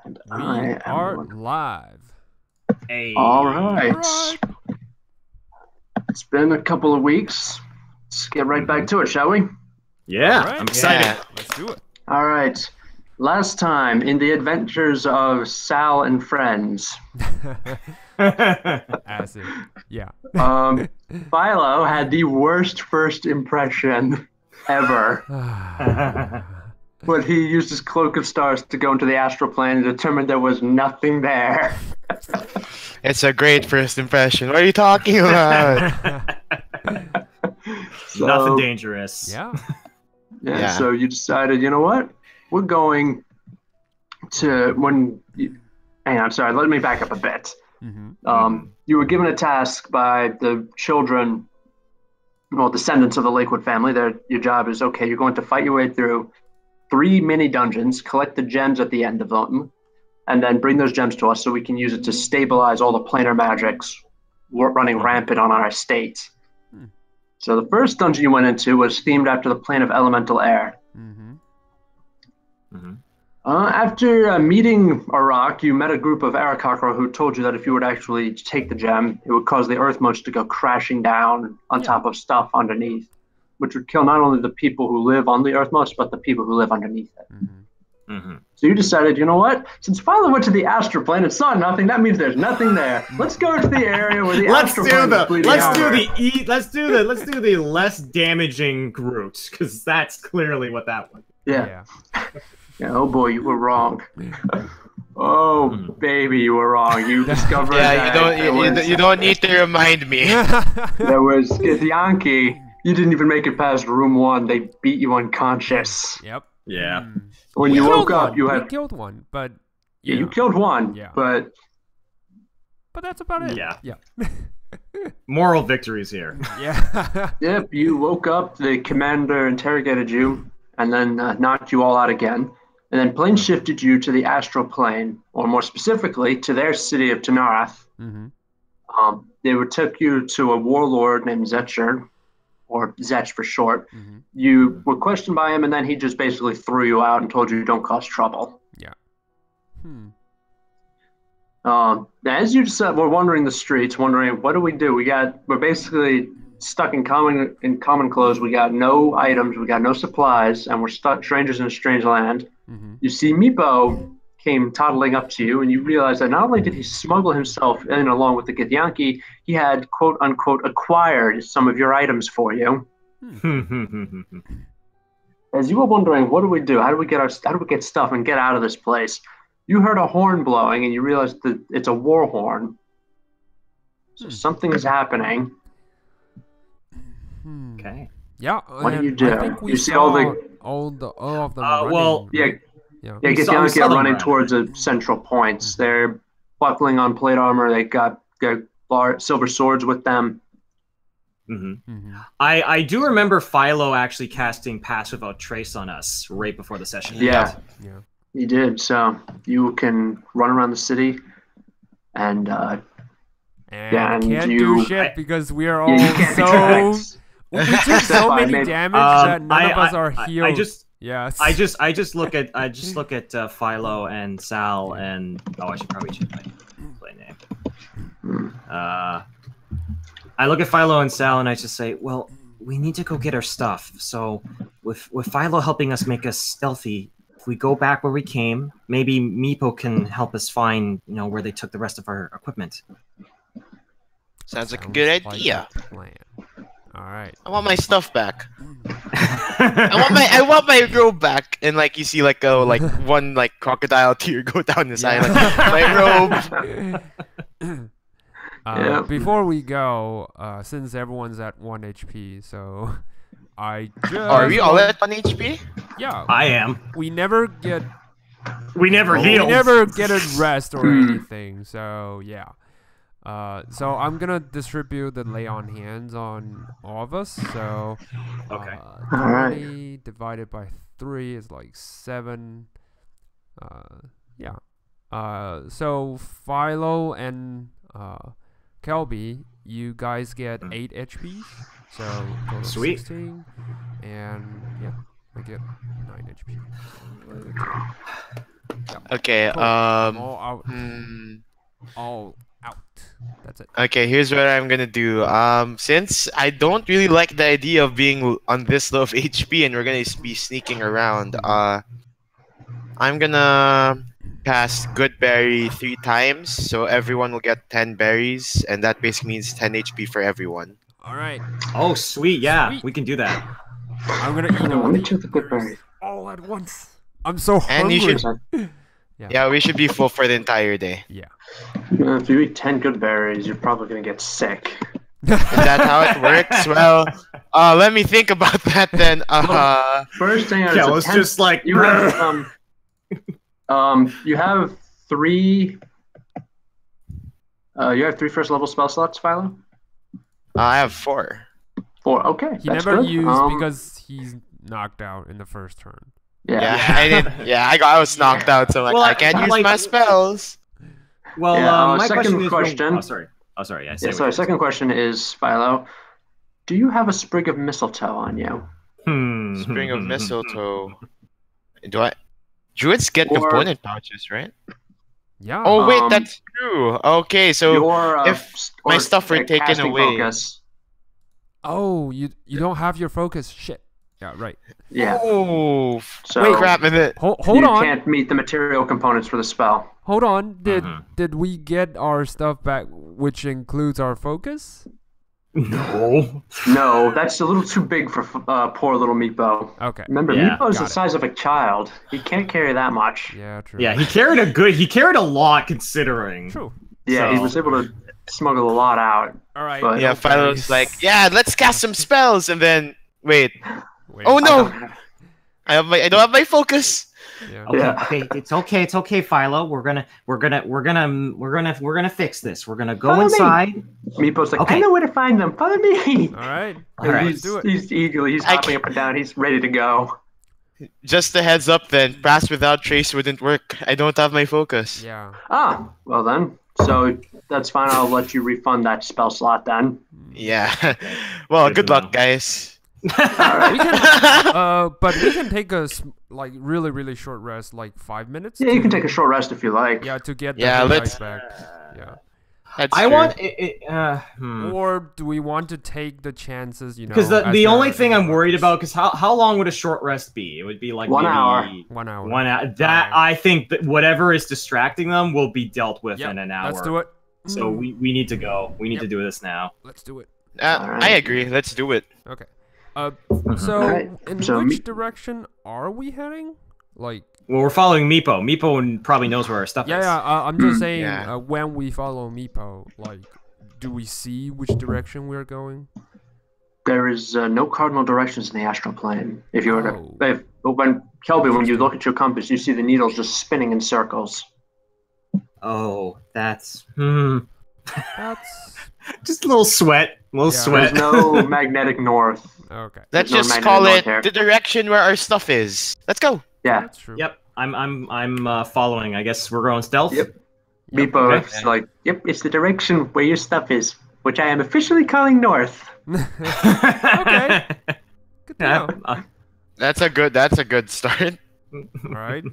And We I am are going. live. Hey. All right. Alright. It's been a couple of weeks. Let's get right back to it, shall we? Yeah, Alright. I'm excited. Let's do it. All right. Last time in the adventures of Sal and friends, As if, yeah. Philo had the worst first impression ever. But he used his cloak of stars to go into the astral plane and determined there was nothing there. It's a great first impression. What are you talking about? Nothing dangerous. Yeah. Yeah, so you decided, you know what? We're going to hang on, sorry, let me back up a bit. You were given a task by the children, well, descendants of the Lakewood family. Your job is, okay, you're going to fight your way through 3 mini dungeons, collect the gems at the end of them, and then bring those gems to us so we can use it to stabilize all the planar magics running rampant on our estate. So the first dungeon you went into was themed after the plane of elemental air. After meeting Arak, you met a group of Arakakra who told you that if you were to actually take the gem, it would cause the earth motes to go crashing down on top of stuff underneath, which would kill not only the people who live on the earth motes, but the people who live underneath it. So you decided, you know what? Since Philo went to the astral plane and saw nothing, that means there's nothing there. Let's go to the area where the astral plane is bleeding over. Let's do the less damaging route, because that's clearly what that was. Yeah. Oh boy, you were wrong. Oh baby, you were wrong. You discovered that you don't need to remind me. there was Githyankis. You didn't even make it past room 1. They beat you unconscious. Yep. Yeah. When you woke up, you had we killed one, but you killed one. Yeah. But that's about it. Yeah. Yeah. Moral victories here. Yeah. Yep, you woke up, the commander interrogated you, and then knocked you all out again. And then plane shifted you to the astral plane, or more specifically, to their city of Tanarath. They took you to a warlord named Zetcher, or Zetch for short. You were questioned by him, and then he just basically threw you out and told you don't cause trouble. Yeah. As you just were wandering the streets, wondering what do we do? We're basically stuck in common clothes. We got no items, we got no supplies, and we're stuck strangers in a strange land. You see Meepo came toddling up to you, and you realize that not only did he smuggle himself in along with the Githyanki, he had quote unquote acquired some of your items for you. As you were wondering, what do we do? How do we get stuff and get out of this place? You heard a horn blowing, and you realized that it's a war horn. So something is happening. Okay. Yeah. What do you do? I think we You see saw all of them running. well, Yeah, we Githyanki saw are them running running. towards the central points. They're buckling on plate armor. They got their silver swords with them. I do remember Philo actually casting Pass Without Trace on us right before the session. Yeah, Yeah. he did. So you can run around the city, and And and can't you- do shit because we are all you can't be so. tracked. We took so Fine, many maybe. damage that none of us are healed. I just look at Philo and Sal and I should probably change my play name. I look at Philo and Sal and I just say, well, we need to go get our stuff. So with Philo helping us make us stealthy, if we go back where we came, maybe Meepo can help us find where they took the rest of our equipment. Sounds like a good idea. A plan. All right. I want my stuff back. I want my robe back. And you see one crocodile tear go down his eye. My robe. Before we go, since everyone's at 1 HP, so I just. Are we all at 1 HP? Yeah. I am. We never get. We never heal. We never get a rest or anything. So yeah. So I'm gonna distribute the lay on hands on all of us. So, Okay. 20 divided by 3 is like 7. Yeah. So Philo and Kelby, you guys get 8 HP. So total Sweet. 16. And yeah. I get 9 HP. Okay. Cool. I'm all out. Hmm. All out. That's it. Okay, here's what I'm gonna do. Since I don't really like the idea of being on this low of HP and we're gonna be sneaking around, I'm gonna cast Good Berry 3 times, so everyone will get 10 berries, and that basically means 10 HP for everyone. All right. Oh, sweet. Yeah, Sweet. we can do that. I'm gonna eat all Let me the check the good berries. all at once. I'm so And hungry. you should, yeah, we should be full for the entire day. Yeah. If you eat 10 good berries, you're probably gonna get sick. Is that how it works? Well, let me think about that then. First thing, Yeah, it's just like you have you have 3. You have 3 first level spell slots, Philo. I have 4. 4. Okay, He that's never good. used because he's knocked out in the first turn. Yeah. I did. Yeah, I was knocked out, so I'm like, Well, I can't use like- my spells. Well, Yeah, my second question. question. Oh, sorry. Oh, sorry. Yeah, Yeah, sorry. Second question is, Philo, do you have a sprig of mistletoe on you? Spring of mistletoe. Do I? Druids get Or- component pouches, right? Yeah. Oh wait, Um, that's true. Okay, so Your, if my stuff were taken casting away- focus. Oh, you don't have your focus. Shit. Yeah. Right. Yeah. oh, So wait, crap! And it. Hold you on. can't meet the material components for the spell. Hold on. Did Mhm. did we get our stuff back, which includes our focus? No. No, that's a little too big for poor little Meepo. Okay. Remember, Yeah, Meepo's got the it. size of a child. He can't carry that much. Yeah. True. Yeah, he carried a lot considering. True. Yeah, he So- was able to smuggle a lot out. All right. But- Yeah, Philo's like, yeah, let's cast some spells, and then wait. Wait. Oh I no, don't have- I don't have my focus. Yeah. Okay, Yeah. okay, it's okay, Philo. We're gonna fix this. We're gonna go Follow me. inside. Meepo's like, Okay. I know where to find them. Follow me. All right. All right. Let's do it. He's eagerly, he's I hopping can't- up and down. He's ready to go. Just a heads up, then. Pass without trace wouldn't work. I don't have my focus. Yeah. Ah, well then. So that's fine. I'll let you refund that spell slot then. Yeah. Well, Good good to luck, know. guys. We can. But we can take a like really short rest, like 5 minutes. Yeah, you can to- take a short rest if you like. Yeah, to get Yeah, the let's- dice back. Yeah. That's I true. want Or do we want to take the chances? because as the only they're thing in I'm worried progress? about because how long would a short rest be? It would be like 1 maybe hour. 1 hour. 1 hour. That I think that whatever is distracting them will be dealt with Yep, in an hour. Let's do it. So we need to go. We need Yep. to do this now. Let's do it. Alright. I agree. Let's do it. Okay. So Alright, in so which me- direction are we heading? Like, Well, we're following Meepo. Meepo probably knows where our stuff yeah, is. yeah. I'm just saying. Yeah. When we follow Meepo, like, do we see which direction we're going? There is no cardinal directions in the astral plane. If you were Oh. to, when Kelby, when you look at your compass, you see the needles just spinning in circles. Oh, that's That's just a little sweat. A little Yeah. sweat. There's no magnetic north. okay. Let's no just magnet call north it here. the direction where our stuff is. Let's go. Yeah. That's true. Yep. I'm following. I guess we're going stealth. Yep. Meepo okay. is like, yep, it's the direction where your stuff is, which I am officially calling north. Okay. Good to Yeah, know. That's a good start. All right.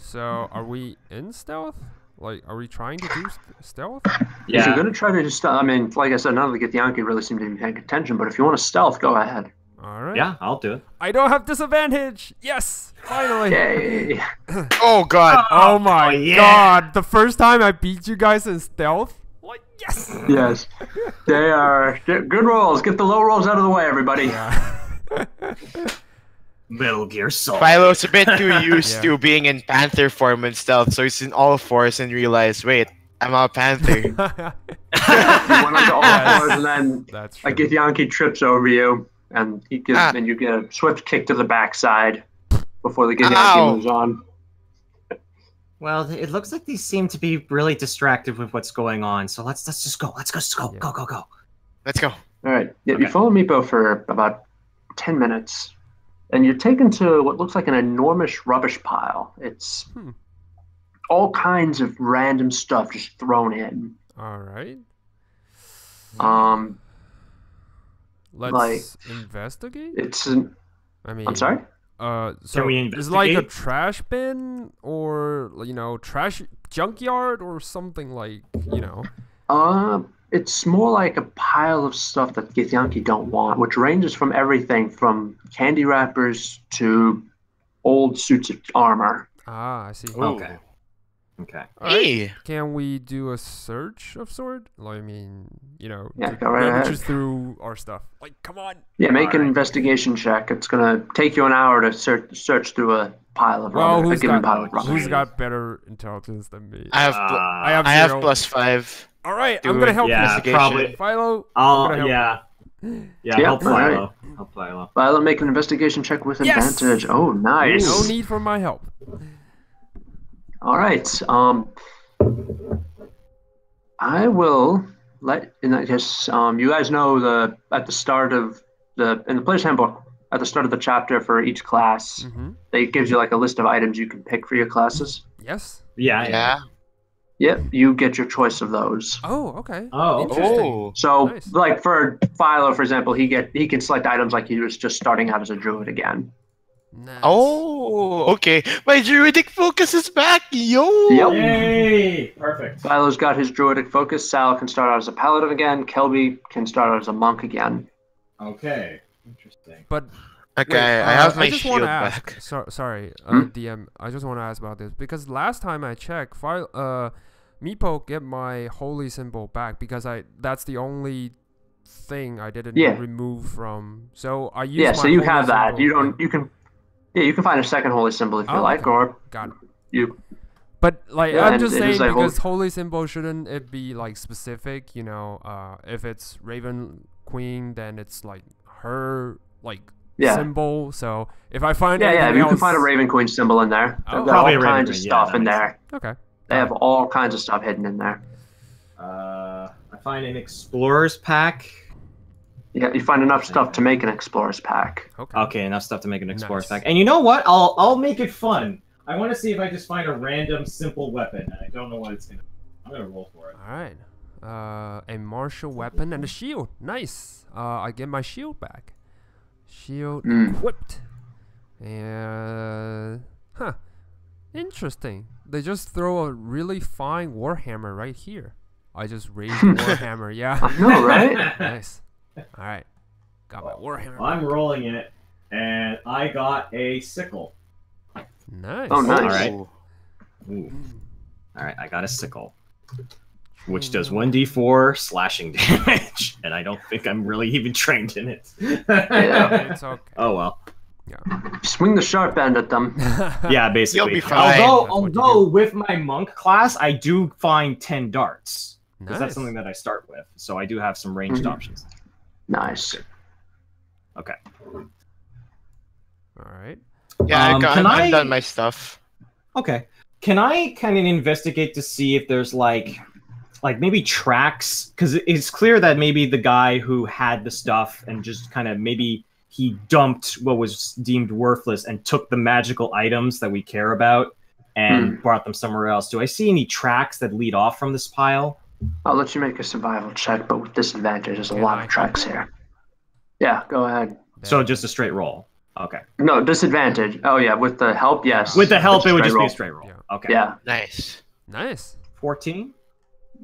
So, are we in stealth? Like, are we trying to do stealth? If yeah. you're going to try to just, I mean, like I said, none of the Githyanki really seem to be paying attention, but if you want to stealth, go ahead. All right. Yeah, I'll do it. I don't have disadvantage. Yes, finally. Yay. Oh god. Oh my yeah. god! The first time I beat you guys in stealth. Like yes. Yes. They are good rolls. Get the low rolls out of the way, everybody. Yeah. Metal Gear Solid. Philo's a bit too used Yeah. to being in panther form and stealth, so he's in all fours and realized, wait, I'm a panther. You went onto all Yes. fours, and then That's a true. Githyanki trips over you, and and you get a swift kick to the backside before the Githyanki Ow. moves on. Well, it looks like these seem to be really distracted with what's going on. So let's just go. Let's just go. Yeah. Go. Let's go. All right. Yeah, Okay. You follow Meepo for about 10 minutes, and you're taken to what looks like an enormous rubbish pile. It's all kinds of random stuff just thrown in. All right. Um, Let's like, investigate. it's I mean, I'm sorry. So we it's like a investigate? trash bin or trash junkyard or something like It's more like a pile of stuff that Githyanki don't want, which ranges from everything from candy wrappers to old suits of armor. Ah, I see. Okay. Okay. Hey. Can we do a search of sort? Like, I mean, Yeah, to go right rummage ahead. through our stuff. Like, come on. Yeah, make an Alright. investigation check. It's gonna take you an hour to search through a pile of Well, rubber, a given pile of rubber. who's got better intelligence than me? I have I have I have zero. +5. All right, Do I'm gonna help yeah, you. probably. Philo. I'm gonna help Yeah. you. Yeah, Yep, help alright. Philo. Help Philo. Violet, make an investigation check with Yes! advantage. Oh, nice. No need for my help. All right. I will let in that case. You guys know at the start of in the player's handbook at the start of the chapter for each class, it gives you like a list of items you can pick for your classes. Yes. Yeah. Yeah. Yep, you get your choice of those. Oh, okay. Oh, Interesting. Oh. So, Nice. like for Philo, for example, he can select items like he was just starting out as a druid again. Nice. Oh, okay. My druidic focus is back, yo! Yep. Yay! Perfect. Philo's got his druidic focus. Sal can start out as a paladin again. Kelby can start out as a monk again. Okay. Interesting. But Okay, wait, I have my just shield wanna ask, back. sorry, Hmm? DM. I just want to ask about this because last time I checked, Meepo get my holy symbol back because that's the only thing I didn't Yeah. remove from. So I use Yeah, my so you holy have that. symbol, You don't. You can. Yeah, you can find a second holy symbol if you Oh, like, okay. or Got it. you. But like Yeah, I'm and just it is saying a because holy symbol shouldn't it be like specific? If it's Raven Queen, then it's like her Yeah. symbol. So if I find Yeah, anything you else, can find a Raven Queen symbol in there. Oh. They've got Probably all a Raven kinds of Queen, yeah, stuff that in makes there. Okay. They got have it. all kinds of stuff hidden in there. I find an explorer's pack. Yeah, you find enough stuff to make an explorer's pack. Okay. Okay, enough stuff to make an explorer's Nice. pack. And you know what? I'll make it fun. I want to see if I just find a random simple weapon, and I don't know what it's gonna be. I'm gonna roll for it. All right. A martial weapon and a shield. Nice. I get my shield back. Shield equipped. And interesting. They just throw a really fine warhammer right here. I just raised the warhammer. Yeah. I know, right? Nice. All right. Got my warhammer. I'm rolling it, and I got a sickle. Nice. Oh, nice. All right. Ooh. Ooh. All right, I got a sickle, which does 1d4 slashing damage, and I don't think I'm really even trained in it. Yeah. It's okay. Oh well. Swing the sharp end at them. Yeah, basically. You'll be fine. Although with my monk class, I do find 10 darts. Because Nice. that's something that I start with. So I do have some ranged Mhm. options. Nice. Okay. All right. Yeah, Can I've I- done my stuff. Okay. Can I kind of investigate to see if there's like maybe tracks? Because it's clear that maybe the guy who had the stuff and just kind of maybe he dumped what was deemed worthless and took the magical items that we care about and brought them somewhere else. Do I see any tracks that lead off from this pile? I'll let you make a survival check, but with disadvantage. There's a Can lot I? of tracks here. Yeah, go ahead. So just a straight roll. Okay. No, disadvantage. Oh, yeah, with the help, yes. With the help, it would Straight just be roll. a straight roll. Yeah. Okay. Yeah. Nice. Nice. 14?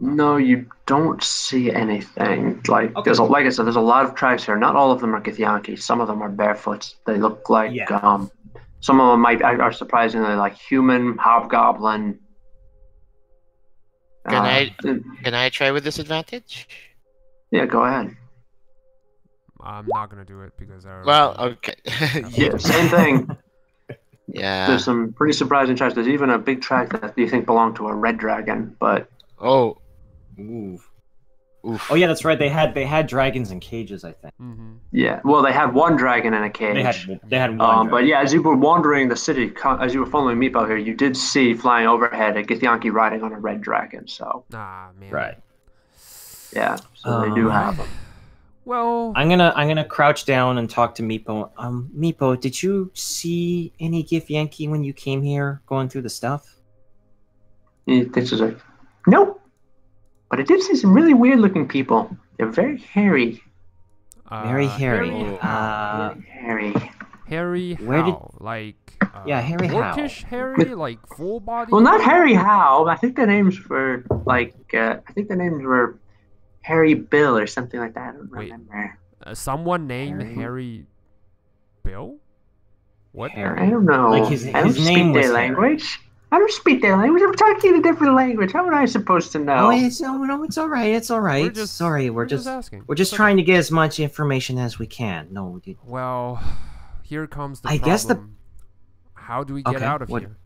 No, you don't see anything. Like Okay. like I said, there's a lot of tracks here. Not all of them are Githyankis. Some of them are barefoots. They look like Yeah. some of them are surprisingly like human, hobgoblin. Can I try with disadvantage? Yeah, go ahead. I'm not gonna do it because I. Well, okay. Yeah, same thing. Yeah. There's some pretty surprising tracks. There's even a big track that you think belonged to a red dragon, but Oh. Ooh. Oof. Oh yeah, that's right. They had dragons in cages, I think. Mm-hmm. yeah. Well, they had one dragon in a cage. They had one. But yeah, as you were wandering the city, as you were following Meepo here, you did see flying overhead a Githyanki riding on a red dragon. So Ah man. Right. yeah, so they do have them. Well. I'm gonna crouch down and talk to Meepo. Meepo, did you see any Githyanki when you came here going through the stuff? He thinks it's like, nope. But I did see some really weird-looking people. They're very hairy. Very hairy. Very hairy. Harry Where did- Howe, like Harry Howe. orcish Harry, like full body. Well, not Harry Howe. I think the names were Harry Bill or something like that. I don't Wait. remember. Someone named Harry? Harry Bill? What? Harry. I don't know. Like his I don't name speak was their Harry. language. I don't speak their language. I'm talking a different language. How am I supposed to know? No, it's all right. It's all right. We're just asking. We're just It's trying to get as much information as we can. No, Well, here comes the I problem. guess How do we get Okay, out of what- here?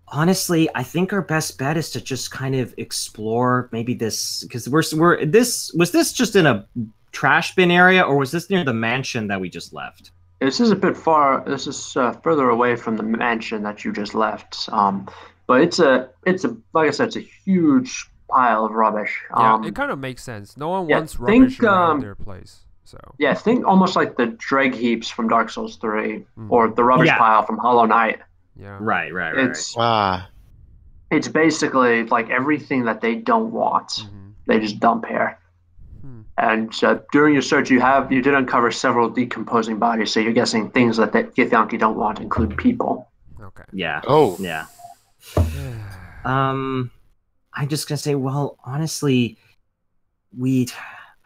honestly, I think our best bet is to just kind of explore maybe this, because was this just in a trash bin area, or was this near the mansion that we just left? This is a bit far. This is further away from the mansion that you just left. But it's a like I said, it's a huge pile of rubbish. Yeah, it kind of makes sense. No one yeah, wants rubbish think, around their place. So Yeah, think almost like the dreg heaps from Dark Souls 3, or the rubbish Yeah. pile from Hollow Knight. yeah. Right. It's basically like everything that they don't want, Mhm. they just dump here. Hmm. And during your search, you did uncover several decomposing bodies. So you're guessing things that Githyanki don't want include people. Okay. Yeah. Oh. Yeah. I'm just gonna say, well, honestly,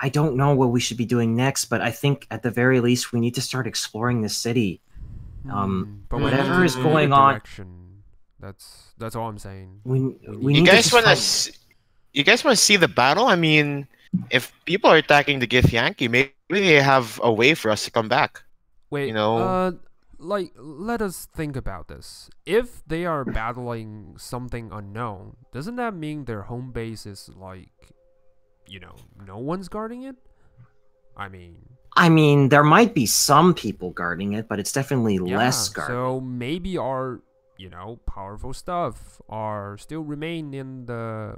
I don't know what we should be doing next, but I think at the very least we need to start exploring the city. But we whatever need to is need going a on- direction. That's all I'm saying. We You need guys to want just to? You guys want to see the battle? I mean, if people are attacking the Githyanki, maybe they have a way for us to come back. Wait, You know- like, let us think about this. If they are battling something unknown, doesn't that mean their home base is like, no one's guarding it? I mean, there might be some people guarding it, but it's definitely Yeah, less guarded. so maybe our, powerful stuff are still remain in the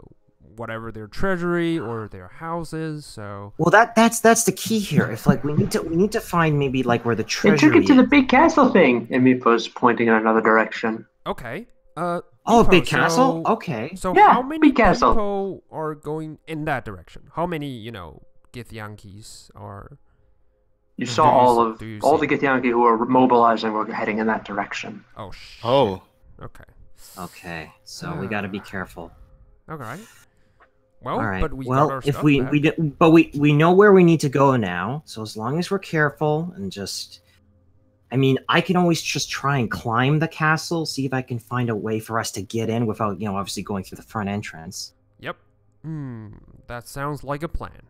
whatever their treasury or their houses. So Well, that's the key here. If like we need to find maybe like where the They treasury took it to is. the big castle thing. And Mipo's pointing in another direction. okay, Oh, Ipo, big castle. so- Okay. So Yeah, how many big castle. people are going in that direction? How many, Githyankis are? You Do saw you all s- of do you all see- the Githyanki who were mobilizing were heading in that direction. Oh, shit. Oh. Okay. Okay. So we got to be careful. Okay. Well, All right. but we got Well, our if stuff we back. we know where we need to go now. So as long as we're careful and just, I mean, I can always just try and climb the castle, see if I can find a way for us to get in without, obviously going through the front entrance. Yep. That sounds like a plan.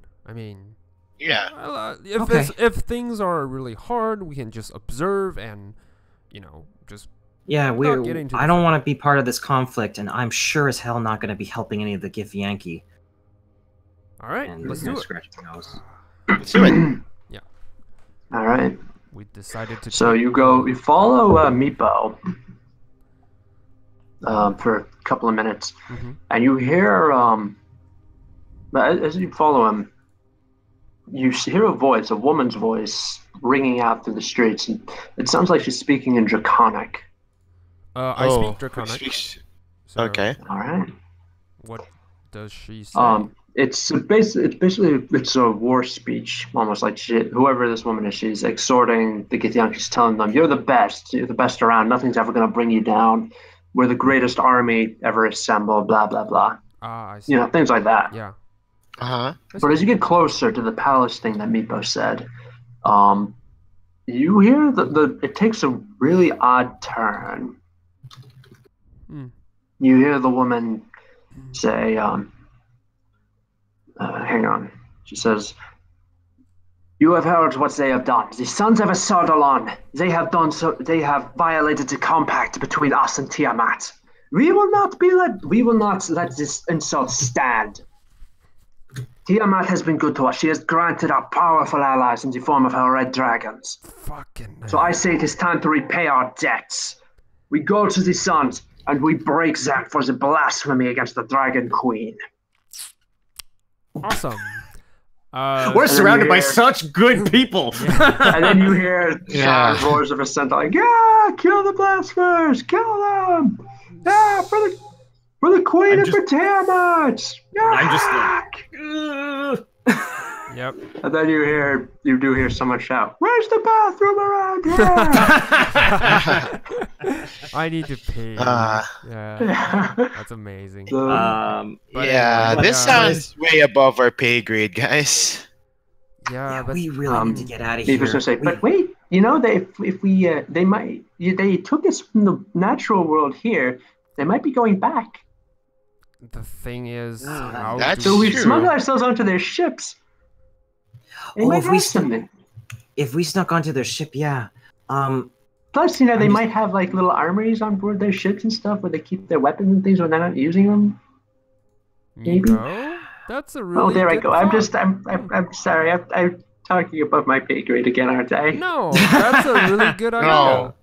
Yeah. If Okay. if things are really hard, we can just observe and, just Yeah, Without getting to I the don't want to be part of this conflict, and I'm sure as hell not going to be helping any of the Githyanki. all right. And Let's we're do gonna it. scratch their nose. Let's do it. All right. We decided to. So you follow Meepo for a couple of minutes, Mhm. and you hear as you follow him, you hear a woman's voice ringing out through the streets, and it sounds like she's speaking in Draconic. I speak Draconic. so Okay. All right. What does she say? It's basically a war speech, almost like whoever this woman is, she's exhorting the Githyankis, telling them, "You're the best. You're the best around. Nothing's ever going to bring you down. We're the greatest army ever assembled. Blah blah blah. I see. Things like that." Yeah. Uh-huh. But as you get closer to the palace thing that Meepo said, you hear it takes a really odd turn. Hmm. You hear the woman say, hang on. She says, "You have heard what they have done. The sons of Asardalon, they have done so. They have violated the compact between us and Tiamat. We will not let this insult stand. Tiamat has been good to us. She has granted our powerful allies in the form of her red dragons. Fucking. So I say it is time to repay our debts. We go to the sons and we break them for the blasphemy against the Dragon Queen." Awesome. We're then surrounded you by hear- such good people. And then you hear Yeah. roars of assent like, "Yeah, kill the blasphemers, kill them! Yeah, for the Queen I'm and just- for Tiamat! Yeah!" I'm just like, Yeah. Yep. And then you do hear someone shout, "Where's the bathroom around here?" I need to pee. Uh, Yeah, that's amazing. But yeah, anyway, this sounds way above our pay grade, guys. Yeah, but we really need to get out of He here. was gonna say, but wait, they took us from the natural world here. They might be going back. the thing is, how that's do So we true. smuggle ourselves onto their ships. They might have something. If we snuck onto their ship, yeah. Plus, they might have like little armories on board their ships and stuff where they keep their weapons and things when they're not using them. Maybe. No, that's a really. Oh, there I good go. thought. I'm sorry. I'm talking above my pay grade again, aren't I? No, that's a really good idea. No.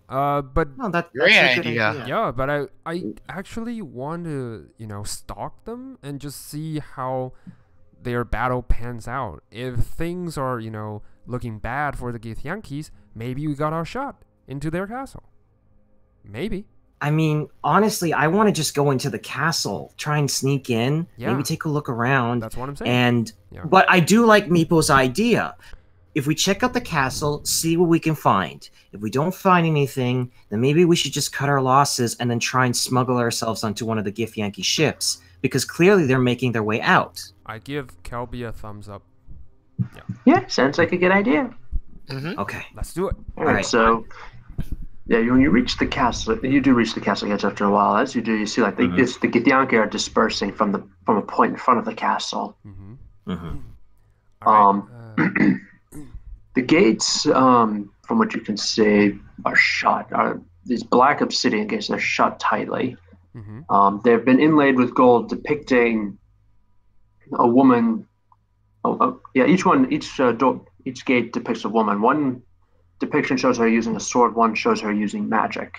But No, that's Great a good idea. yeah, but I actually want to, stalk them and just see how their battle pans out. If things are, looking bad for the Githyankis, maybe we got our shot into their castle. Maybe. I mean, honestly, I want to just go into the castle, try and sneak in, Yeah. maybe take a look around. That's what I'm saying. And Yeah. but I do like Meepo's idea. If we check out the castle, see what we can find. If we don't find anything, then maybe we should just cut our losses and then try and smuggle ourselves onto one of the Githyanki ships, because clearly they're making their way out. I give Kelby a thumbs up. Yeah, sounds like a good idea. Okay. Let's do it. All right, right. so when you reach the castle, you do reach the castle gates after a while. As you do, you see like the Githyanki are dispersing from a point in front of the castle. All right. The gates, from what you can see, are shut. Are these black obsidian gates? They're shut tightly. They've been inlaid with gold, depicting a woman. Each gate depicts a woman. One depiction shows her using a sword. One shows her using magic.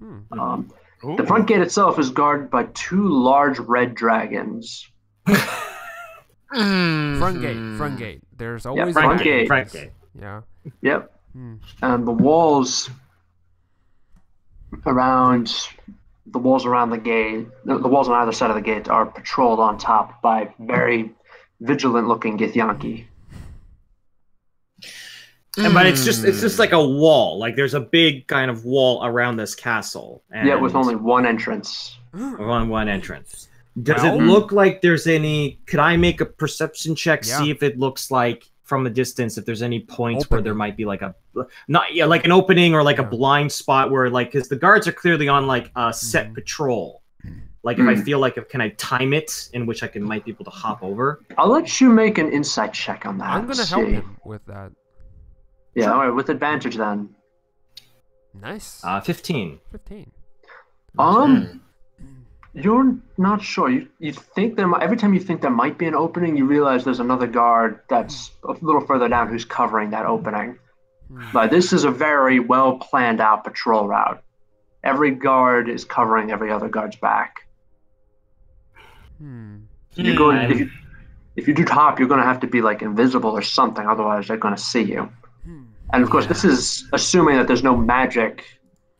The front gate itself is guarded by two large red dragons. Front gate. There's always front a gate. Front gate. Yeah. Yep. And the walls around the gate, the walls on either side of the gate are patrolled on top by very vigilant-looking Githyanki. But it's just like a wall. Like there's a big kind of wall around this castle. And with only one entrance. one entrance. Does it look like there's any? Could I make a perception check? Yeah. See if it looks like from a distance if there's any points where there might be like like an opening or like a blind spot where because the guards are clearly on like a set patrol. Like if I feel like can I time it in which I might be able to hop over? I'll let you make an insight check on that. I'm gonna help him with that. Yeah, all right, with advantage then. Nice. 15. 15. You're not sure. You think every time you think there might be an opening, you realize there's another guard that's a little further down who's covering that opening. But this is a very well planned out patrol route. Every guard is covering every other guard's back. You're going if you do top, you're going to have to be like invisible or something, otherwise they're going to see you. And of course, this is assuming that there's no magic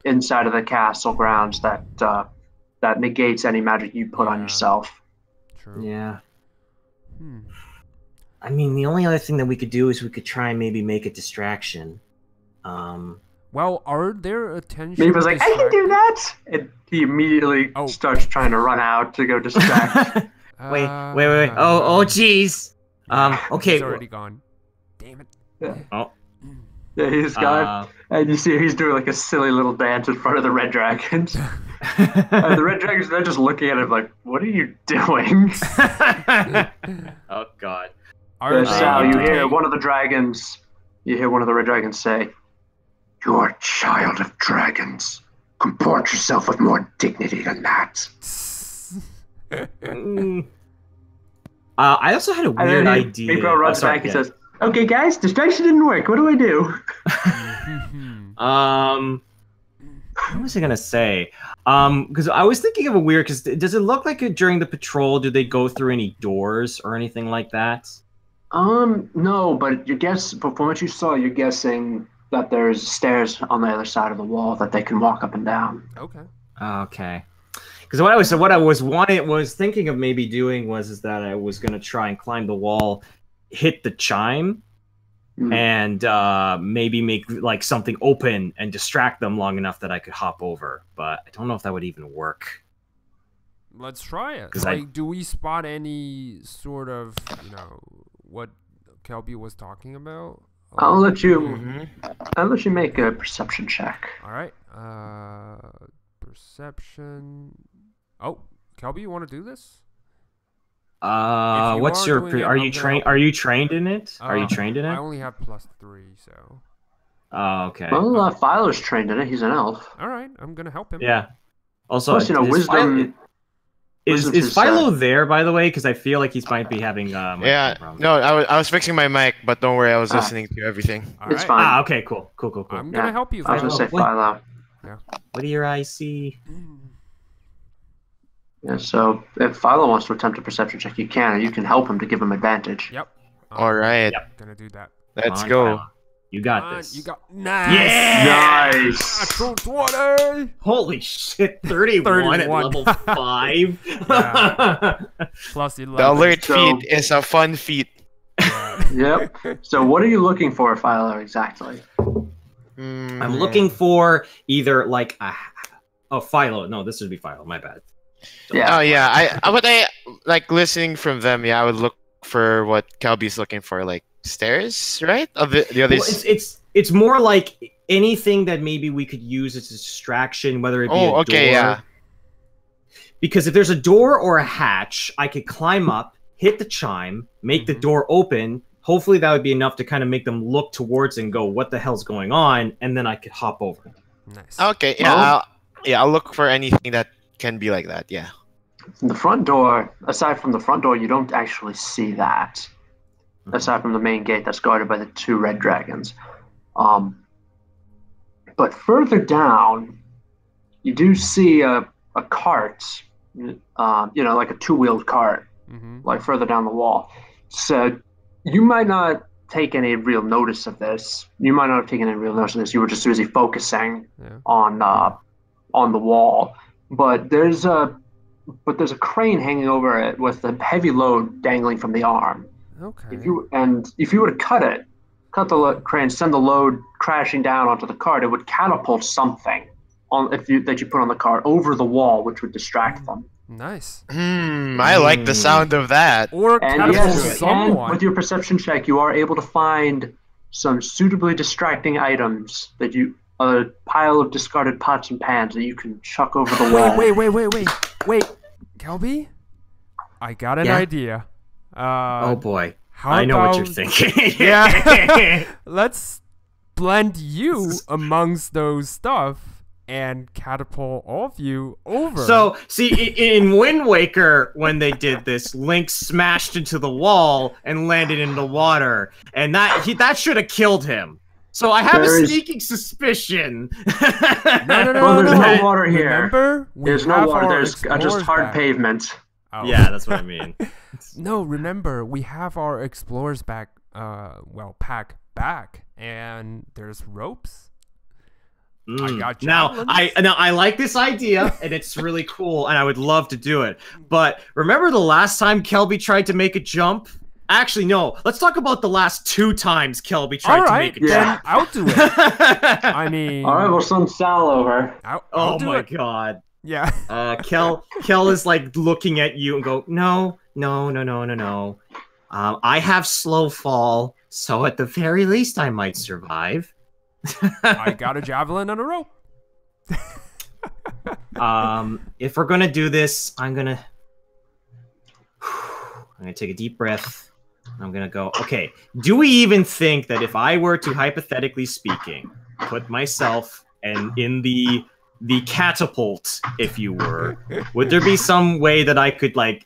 inside of the castle grounds that negates any magic you put on yourself. True. Yeah. I mean, the only other thing that we could do is we could try and maybe make a distraction. Well, are there attention? He was like, I can do that! And he immediately starts trying to run out to go distract. Wait. Oh, jeez. Okay. He's already gone. Damn it. Oh. Yeah, he's gone. And you see he's doing like a silly little dance in front of the red dragons. The red dragons, they're just looking at him like, what are you doing? Oh, God. Sal, you hear one of the red dragons say, "You're a child of dragons. Comport yourself with more dignity than that." I also had a weird idea. April runs back and says, "Okay, guys, distraction didn't work. What do I do?" What was I gonna say? Because I was thinking of a weird. Because does it look like during the patrol, do they go through any doors or anything like that? No, but from what you saw, you're guessing that there's stairs on the other side of the wall that they can walk up and down. Okay. Okay. Because what I was thinking of maybe doing was that I was gonna try and climb the wall hit the chime and maybe make like something open and distract them long enough that I could hop over. But I don't know if that would even work. Let's try it. Like, do we spot any sort of, what Kelby was talking about? I'll let you make a perception check. All right. Perception. Oh, Kelby, you want to do this? What's your? Are you trained? Are you trained in it? Are you trained in it? I only have +3, so. Oh, okay. Well, Philo's trained in it. He's an elf. All right, I'm gonna help him. Yeah. Also, plus, wisdom. Is Philo there, by the way? Because I feel like he might be having problems. No, I was fixing my mic, but don't worry, I was listening to everything. It's fine. Okay, cool. I'm gonna help you, Philo. I was gonna say Philo. Yeah. What do your eyes see? Yeah, so if Philo wants to attempt a perception check, you can, and you can help him to give him advantage. Yep. All right. Yep. Gonna do that. Let's go. Philo. You got this. You got nice. Yeah! Nice. 20. Holy shit! 31 at level 5. Plus 11. The alert feat is a fun feat. Yep. So what are you looking for, Philo, exactly? I'm looking for either like Philo. No, this would be Philo. My bad. Yeah. Oh yeah. I like listening from them. Yeah, I would look for what Kelby's looking for, like stairs, right? Of the others. Well, it's more like anything that maybe we could use as a distraction, whether it be a door. Yeah. Because if there's a door or a hatch, I could climb up, hit the chime, make the door open. Hopefully that would be enough to kind of make them look towards and go, "What the hell's going on?" And then I could hop over. Nice. Okay. Yeah. I'll look for anything that can be like that. Yeah. The front door, aside from the front door, you don't actually see that. Aside from the main gate that's guarded by the 2 red dragons. But further down, you do see a cart, like a 2-wheeled cart, like further down the wall. So you might not take any real notice of this. You might not have taken any real notice of this. You were just busy focusing on the wall. But there's a crane hanging over it with a heavy load dangling from the arm. Okay. If you were to cut the crane, send the load crashing down onto the cart, it would catapult something that you put on the cart over the wall, which would distract them. Nice. I like the sound of that. Or catapult someone. And with your perception check, you are able to find some suitably distracting items a pile of discarded pots and pans that you can chuck over the wall. Wait, Kelby, I got an idea. Oh boy, I know what you're thinking. Yeah, let's blend you amongst those stuff and catapult all of you over. So, see, in Wind Waker, when they did this, Link smashed into the wall and landed in the water, and that should have killed him. So I have a sneaking suspicion. No, there's no water here. Remember? There's no water. There's just hard pavement. Oh. Yeah, that's what I mean. No, remember, we have our explorers pack back, and there's ropes. I got you. Now I like this idea, and it's really cool, and I would love to do it. But remember the last time Kelby tried to make a jump? Actually, no. Let's talk about the last 2 times Kelby tried to make a jump. Then I'll do it. I mean... All right, we'll send Sal over. I'll do it. God. Yeah. Kel is like looking at you and go, no. I have slow fall, so at the very least I might survive. I got a javelin and a rope. If we're gonna do this, I'm gonna take a deep breath. I'm gonna go, okay, do we even think that if I were to, hypothetically speaking, put myself in the catapult, if you were, would there be some way that I could like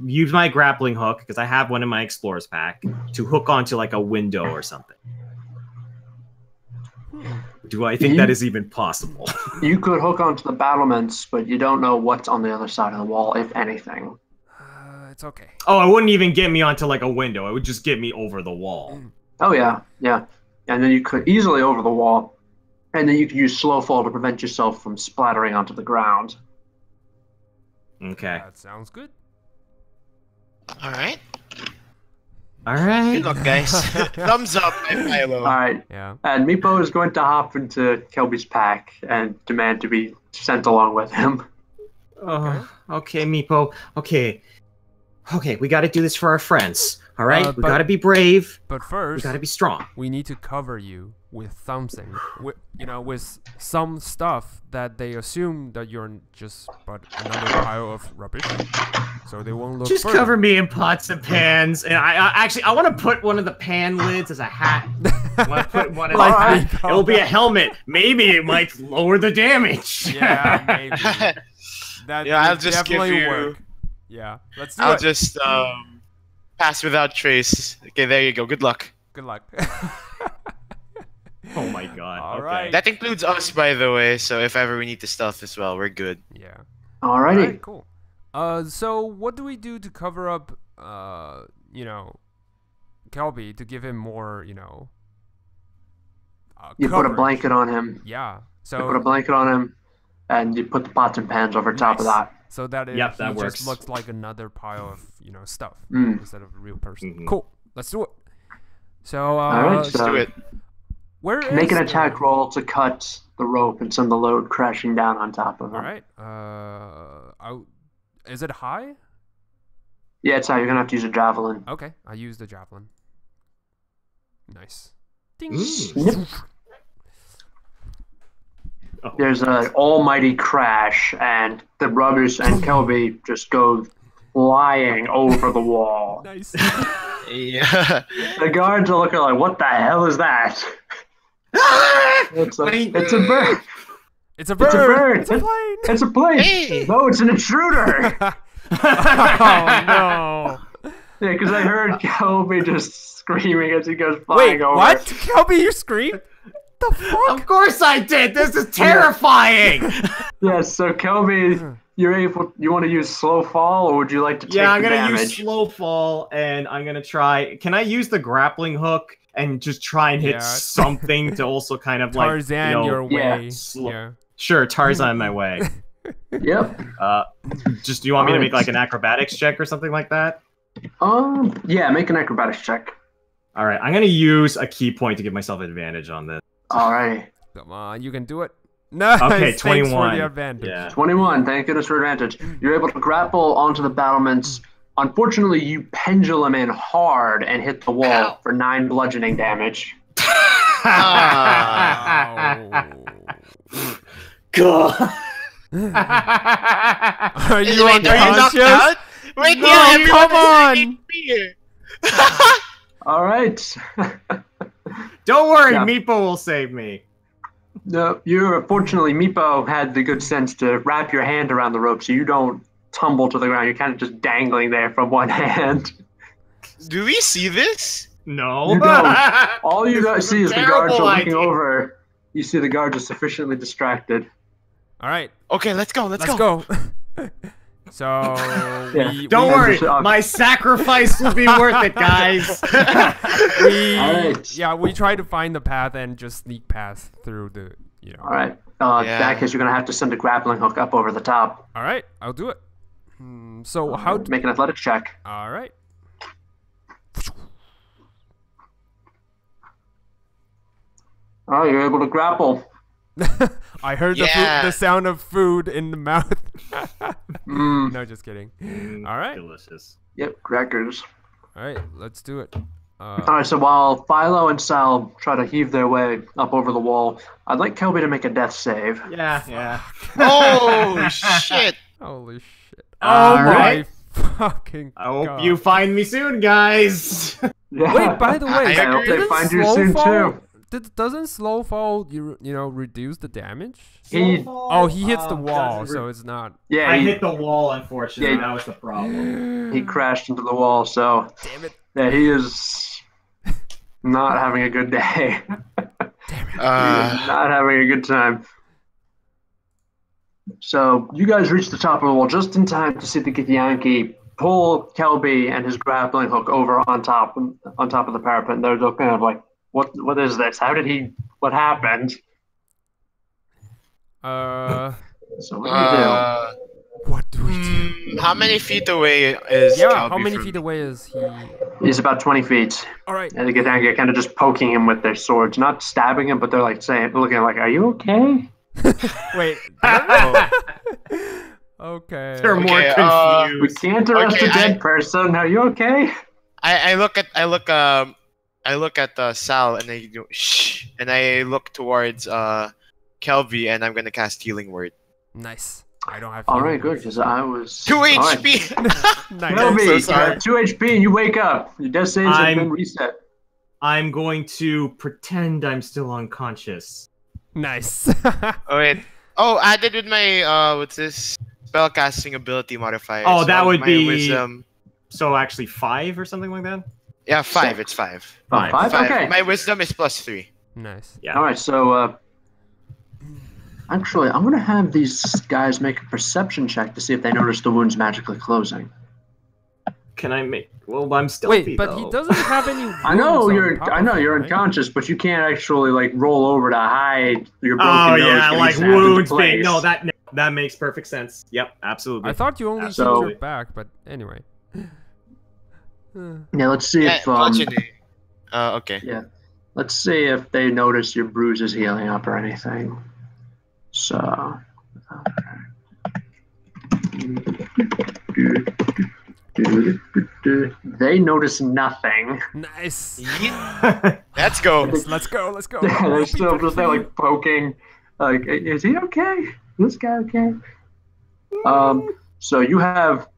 use my grappling hook, because I have one in my explorer's pack, to hook onto like a window or something? Do I think that is even possible? You could hook onto the battlements, but you don't know what's on the other side of the wall, if anything. It's okay. Oh, it wouldn't even get me onto like a window. It would just get me over the wall. Oh yeah. And then you could easily over the wall, and then you could use slow fall to prevent yourself from splattering onto the ground. Okay. That sounds good. All right. All right. Good luck, guys. Thumbs up, Philo. All right. Yeah. And Meepo is going to hop into Kelby's pack and demand to be sent along with him. Oh, okay, Meepo. Okay, we got to do this for our friends. All right, we got to be brave. But first, we got to be strong. We need to cover you with something, with some stuff that they assume that you're just but another pile of rubbish, so they won't look. Just further. cover me in pots and pans, and I want to put one of the pan lids as a hat. I want to put one as a hat. It'll be a helmet. Maybe it might lower the damage. Yeah, maybe. That I'll just definitely give you. work. Yeah, let's do it. I'll just pass without trace. Okay, there you go. Good luck. Good luck. Oh my god. All okay. right. That includes us, by the way. So if ever we need to stealth as well, we're good. Yeah. Alrighty. All right, cool. So what do we do to cover up, Kelby, to give him more, You put a coverage? blanket on him. Yeah. You put a So blanket on him, and you put the pots and pans over top of that. so that it Yep, he that just works. looks like another pile of stuff instead of a real person. Mhm. Cool. Let's do it. So Alright, Let's so do it. where is make an attack roll to cut the rope and send the load crashing down on top of him. All right. Is it high? Yeah, it's how you're gonna have to use a javelin. Okay, I use the javelin. Nice. Ding. Mm. Oh. There's an almighty crash, and the brothers and Kelby just go flying over the wall. Nice. Yeah. The guards are looking like, "What the hell is that?" It's a bird. It's a bird. It's a bird. It's a plane. It's a plane. Hey! No, it's an intruder. Oh no. Yeah, because I heard Kelby just screaming as he goes flying Wait, over. what? Kelby, you scream? The fuck? Of course I did. This is terrifying. Yes, so Kelby, you want to use slow fall, or would you like to take Yeah, I'm the gonna use damage? slow fall, and I'm gonna try. Can I use the grappling hook and just try and hit Yeah. something to also kind of like Tarzan your yeah, way. slow- Yeah. Sure, Tarzan my way. Yep. Just do you want me to make Alright. like an acrobatics check or something like that? Yeah, make an acrobatics check. All right, I'm gonna use a key point to give myself advantage on this. Alrighty. Come on, you can do it. Nice. Okay, Thanks for 21. the advantage. Yeah. 21, thank goodness for advantage. You're able to grapple onto the battlements. Unfortunately, you pendulum in hard and hit the wall Ow. for 9 bludgeoning damage. God. Are you Wait, are you knocked unconscious? out? Wait, No, yeah, everyone come is on. in fear. Alright. Don't worry, Yeah. Meepo will save me. No, fortunately, Meepo had the good sense to wrap your hand around the rope so you don't tumble to the ground. You're kind of just dangling there from one hand. Do we see this? No. You don't. All you guys see is the guards are Terrible looking idea. over. You see the guards are sufficiently distracted. All right, Okay, let's go. Let's let's go. go. So we Don't we- worry, we- my sacrifice will be worth it, guys. Alright. Yeah, we try to find the path and just sneak past through the Alright. In Yeah. that case, you're going to have to send a grappling hook up over the top. All right, I'll do it. So how? Make an athletics check. All right. Oh, you're able to grapple. I heard Yeah. the sound of food in the mouth. Mm. No, just kidding. All right, Delicious. Yep, crackers. all right, let's do it. Alright, so while Philo and Sal try to heave their way up over the wall, I'd like Kelby to make a death save. Yeah. Oh shit! Holy shit! All Oh right. my fucking I hope God. you find me soon, guys. Yeah. Wait, by the way, I hope they didn't find you slow soon, fall? too. Doesn't slow fall reduce the damage? He- Oh, he hits the wall, so it's not. Yeah, I he, hit the wall, unfortunately. Yeah. That was the problem. he crashed into the wall, so Damn it! yeah, he is not having a good day. He is not having a good time. So you guys reach the top of the wall just in time to see the Githyanki pull Kelby and his grappling hook over on top of the parapet. And they're kind of like, "What is this? What happened?" So what do you do? What do we do? How many feet away is Yeah, Calby how many from- feet away is he? He's about 20 feet. All right. And the Githyanki are kind of just poking him with their swords, not stabbing him, but they're like saying, looking like, "Are you okay?" Wait. Okay. They're more Okay, We confused. can't arrest a dead person. Are you okay? I look at Sal and I do shh, and I look towards Kelby and I'm gonna cast Healing Word. Nice. I don't have. All healing right, good, words. because I was 2 All right. HP. Nice. Kelby, so you sorry. have 2 HP and you wake up. Your death saves have I'm- been reset. I'm going to pretend I'm still unconscious. Nice. Oh wait. Oh, added with my what's this spellcasting ability modifier. Oh, so that would my be- wisdom. So actually 5 or something like that? Yeah, 5. 6. It's 5. Oh, Fine. 5? 5. Okay. My wisdom is +3. Nice. Yeah. All right, so actually, I'm going to have these guys make a perception check to see if they notice the wounds magically closing. Can I make? Well, I'm stealthy. Wait, but though. he doesn't have any. I know wounds on you're top I of know him, you're right? unconscious, but you can't actually like roll over to hide your broken Oh nose. yeah, getting like snapped into wounds being. place. No, that makes perfect sense. Yep, absolutely. I thought you only hit So- your back, but anyway. Yeah, let's see Yeah, if bludgeoning. Okay. yeah, let's see if they notice your bruises healing up or anything. So, they notice nothing. Nice. Let's go. Let's go. Let's go. They're still just there, like poking. Like, is he okay? This guy okay? So you have,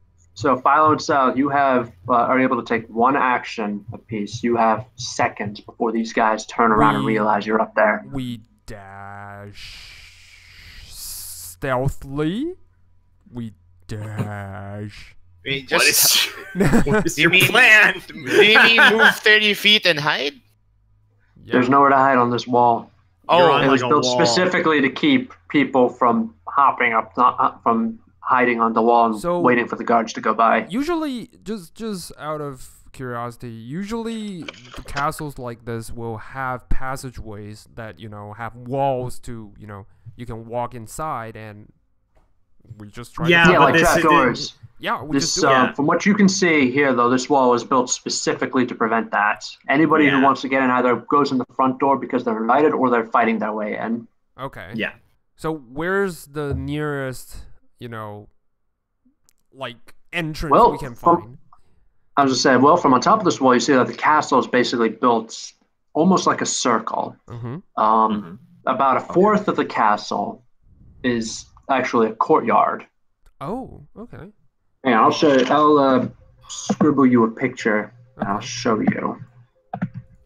Philo and Sal, you have are able to take one action apiece. You have seconds before these guys turn around and We- realize you're up there. We dash stealthily. We dash. Wait, What just what is do you your mean plan? do you mean move 30 feet and hide? Yeah. There's nowhere to hide on this wall. You're Oh, on It like was a built wall. specifically to keep people from hopping up, not from hiding on the wall and So- waiting for the guards to go by. Usually, just out of curiosity, usually the castles like this will have passageways that have walls to you can walk inside, and we just try. Yeah, to Yeah, but like this- trapdoors. yeah, we This, just do it. Yeah. from what you can see here, though, this wall was built specifically to prevent that. Anybody who Yeah. wants to get in either goes in the front door because they're invited or they're fighting their way in. Okay. Yeah. So where's the nearest, like entrance Well, we can from- find? I was just saying, well, from on top of this wall, you see that the castle is basically built almost like a circle. Mm-hmm. Mhm. About a fourth of the castle is actually a courtyard. Oh, okay. And I'll show you, I'll scribble you a picture and I'll Okay. show you.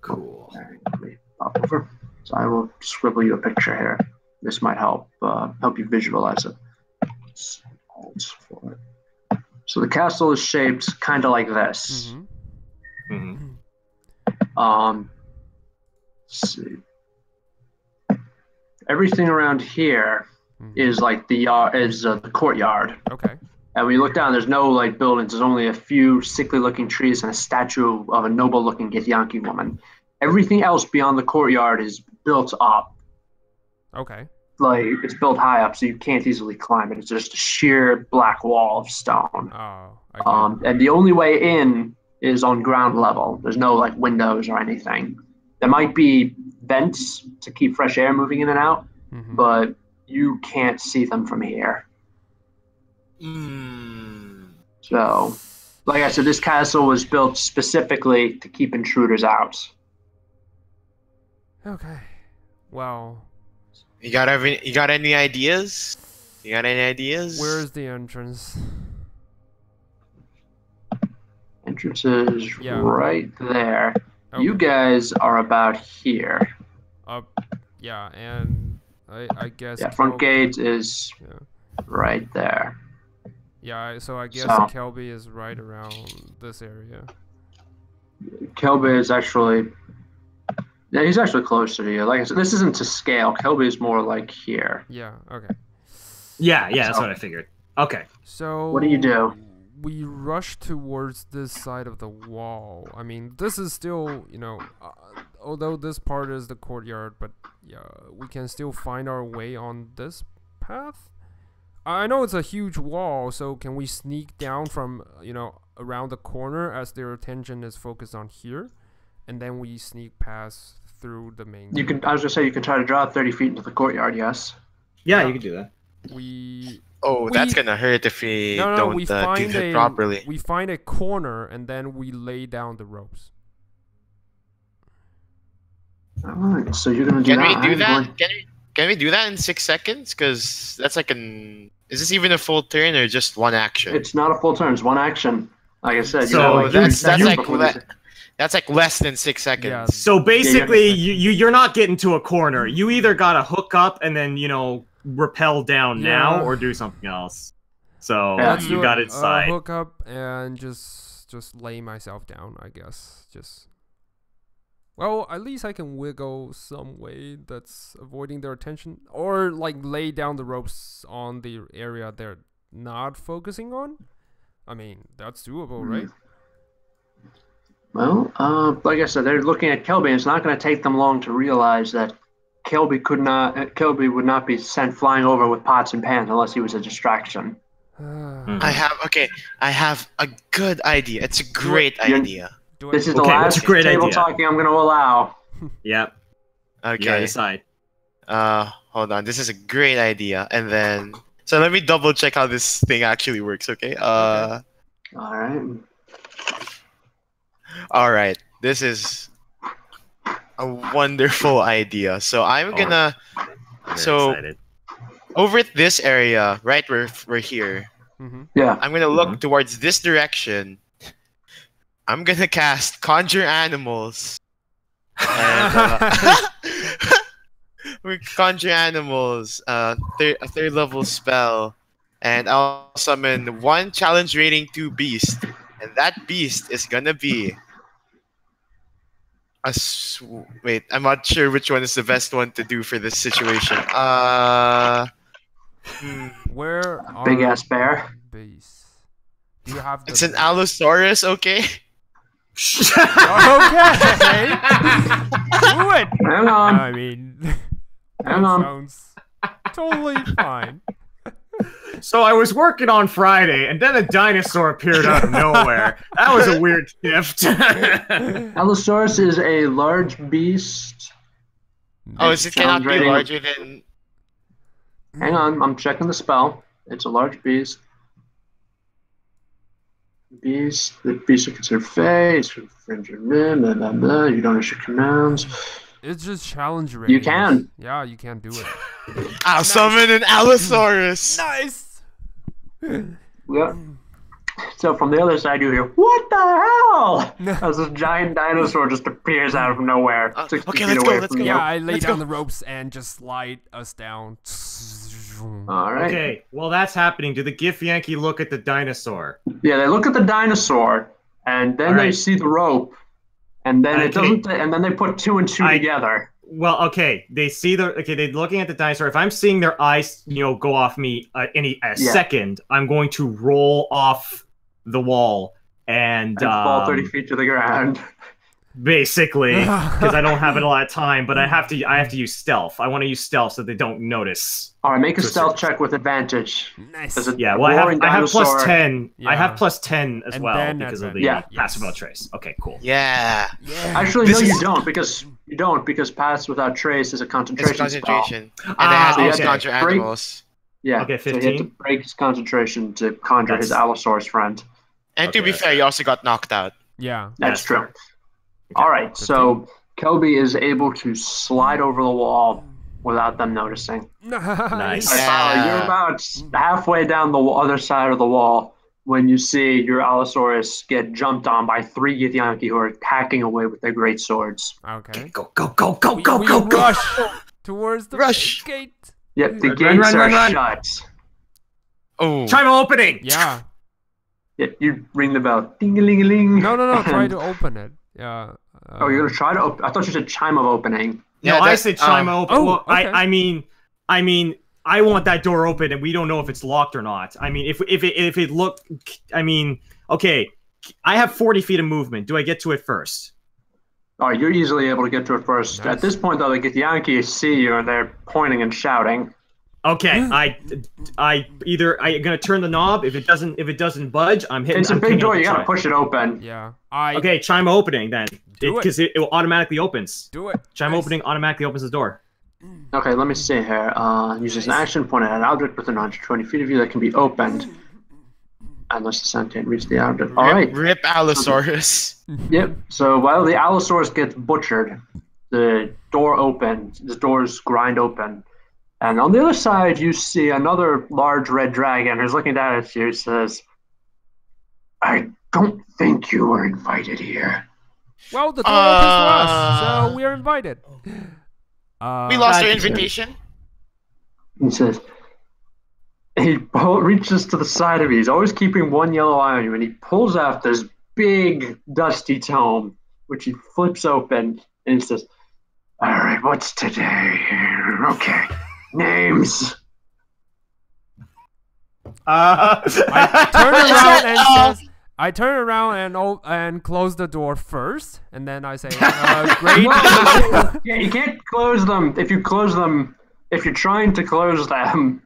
Cool. Let me pop over. So I will scribble you a picture here. This might help you visualize it. So the castle is shaped kind of like this. Mm-hmm. Mhm. Let's see. Everything around here is like the courtyard. Okay. And when you look down, there's no like buildings. There's only a few sickly-looking trees and a statue of a noble-looking Githyanki woman. Everything else beyond the courtyard is built up. Okay. Like it's built high up, so you can't easily climb it. It's just a sheer black wall of stone. Oh, I get it. And the only way in is on ground level. There's no like windows or anything. There might be vents to keep fresh air moving in and out, Mhm. but you can't see them from here. So, like I said, this castle was built specifically to keep intruders out. Okay. Well, You got any ideas? You got any ideas? where's the entrance? Entrance is Yeah. right there. Okay. You guys are about here. Yeah, and I guess. Yeah, front Kelby- gate is Yeah. right there. Yeah, so I guess So- Kelby is right around this area. Kelby is actually, yeah, he's actually closer to you. Like I said, this isn't to scale. Kelby is more like here. Yeah. Okay. Yeah, that's So- what I figured. Okay. So What do you do? We rush towards this side of the wall. I mean, this is still, although this part is the courtyard, but yeah, we can still find our way on this path. I know it's a huge wall, so can we sneak down from, around the corner as their attention is focused on here, and then we sneak past through the main You gate? can. I was gonna say you can try to draw 30 feet into the courtyard. Yes. Yeah, you can do that. That's gonna hurt if we don't do it properly. We find a corner and then we lay down the ropes. All right. So you're gonna do Can that. we do that? Can we do that in 6 seconds? Because that's like an. Is this even a full turn or just one action? It's not a full turn. It's one action. Like I said. So that's like less than 6 seconds. Yeah. So basically, you're not getting to a corner. You either gotta hook up and then rappel down now, or do something else. So you got to decide. Hook up and just lay myself down, I guess. Well, at least I can wiggle some way that's avoiding their attention, or like lay down the ropes on the area they're not focusing on. I mean, that's doable, right? Well, like I said, they're looking at Kelby, and it's not going to take them long to realize that Kelby would not be sent flying over with pots and pans unless he was a distraction. I have a good idea. It's a great idea. This is the last table talking I'm going to allow. Yep. Okay. You decide. Hold on. This is a great idea. And then, so let me double check how this thing actually works. Okay. All right. All right. This is a wonderful idea. So I'm gonna. Excited. Over at this area, right? We're here. Yeah. I'm gonna look towards this direction. I'm gonna cast Conjure Animals. And, we conjure animals. A third level spell, and I'll summon one challenge rating 2 beast, and that beast is gonna be. Wait, I'm not sure which one is the best one to do for this situation. Where are big ass bear? Beasts? Do you have? It's an Allosaurus, okay? Okay. Do it. Hang on. I mean, Hang on. sounds totally fine. So I was working on Friday, and then a dinosaur appeared out of nowhere. That was a weird shift. Allosaurus is a large beast. Oh, it cannot be larger than. Hang on, I'm checking the spell. It's a large beast. The beast is considered fey. It's blah blah blah. You don't issue commands. It's just challenge rating. You can. Yeah, you can do it. I'll summon an Allosaurus. Nice. Yeah. So from the other side, you hear, "What the hell?" As this giant dinosaur just appears out of nowhere. 60 okay, feet let's away go. from you. Yeah, I lay down the ropes and just slide us down. All right. Okay, while that's happening, do the Githyanki look at the dinosaur? Yeah, they look at the dinosaur, and then they see the rope, and then it doesn't. And then they put 2 and 2 together. Well, okay, they're looking at the dinosaur. If I'm seeing their eyes, go off me a second, I'm going to roll off the wall and fall 30 feet to the ground. Basically, because I don't have a lot of time, but I have to use stealth. I want to use stealth so they don't notice. All right, make a stealth check with advantage. Nice. Yeah, well, I have plus 10. Yeah. I have plus 10 as well because of the pass without trace. Okay, cool. Yeah. Actually, no, you don't because pass without trace is a concentration spell. And it has to conjure animals. Yeah. Okay, 15. So he had to break his concentration to conjure his Allosaurus friend. And to be fair, you also got knocked out. Yeah. That's true. All right, so Kelby is able to slide over the wall without them noticing. Nice. Yeah. You're about halfway down the other side of the wall when you see your Allosaurus get jumped on by 3 Githyanki who are hacking away with their great swords. Okay. Go. We rush towards the gate. Yep, the gates are shut. Oh. Chime opening! Yeah. Yeah, you ring the bell. Ding-a-ling-a-ling. No. Try to open it. Yeah. Oh, you're gonna try to open? I thought you said chime of opening. No, I said chime open. Oh, well, okay. I mean, I want that door open, and we don't know if it's locked or not. I mean, if it looked, okay, I have 40 feet of movement. Do I get to it first? Oh, you're easily able to get to it first. Nice. At this point, though, the Githyanki see you, and they're pointing and shouting. Okay, I gonna turn the knob. If it doesn't budge, I'm hitting. It's a big door. You gotta push it open. Yeah. Okay, chime opening then. Because it automatically opens. Do it. Chime opening automatically opens the door. Okay, let me see here. Uses an action point at an object within 120 feet of you that can be opened. Unless the sound can't reach the object. Alright. Rip Allosaurus. Yep. So while the Allosaurus gets butchered, the door opens. The doors grind open. And on the other side, you see another large red dragon who's looking down at you. Says, "I don't think you were invited here." Well, the door opens for us, so we are invited. We lost our invitation. He says, he reaches to the side of you. He's always keeping one yellow eye on you, and he pulls out this big dusty tome, which he flips open, and he says, "All right, what's today? Okay, names." I turn around and close the door first, and then I say, "Great." Yeah, you can't close them. If you're trying to close them,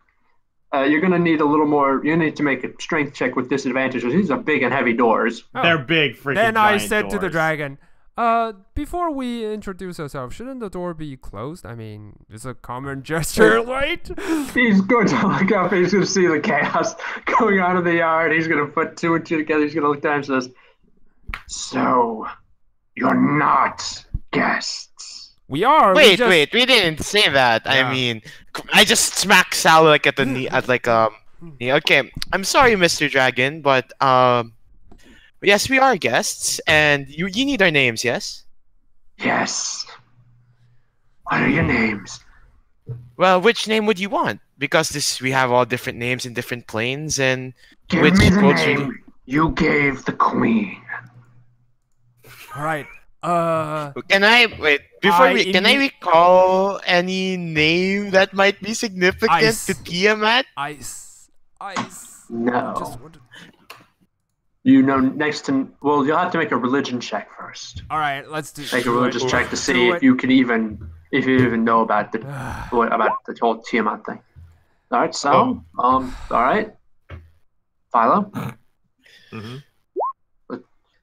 you're gonna need a little more. You need to make a strength check with disadvantage. These are big and heavy doors. Oh. They're big, freaking. Then I said to the dragon, before we introduce ourselves, shouldn't the door be closed? I mean, it's a common gesture, right? He's going to look up and he's going to see the chaos going on in the yard. He's going to put two and two together. He's going to look down and says, "So, you're not guests." We are. Wait, we didn't say that. Yeah. I mean, I just smacked Sal like at the knee, Okay, I'm sorry, Mr. Dragon, but yes, we are guests, and you need our names, yes? Yes. What are your names? Well, which name would you want? Because we have all different names in different planes, and give me the name you gave the queen. All right. Can I recall any name that might be significant to Tiamat? Ice. No. You know, you'll have to make a religion check first. All right, let's do. Make a religion check to see if you even know about the whole Tiamat thing. All right, so all right, Philo.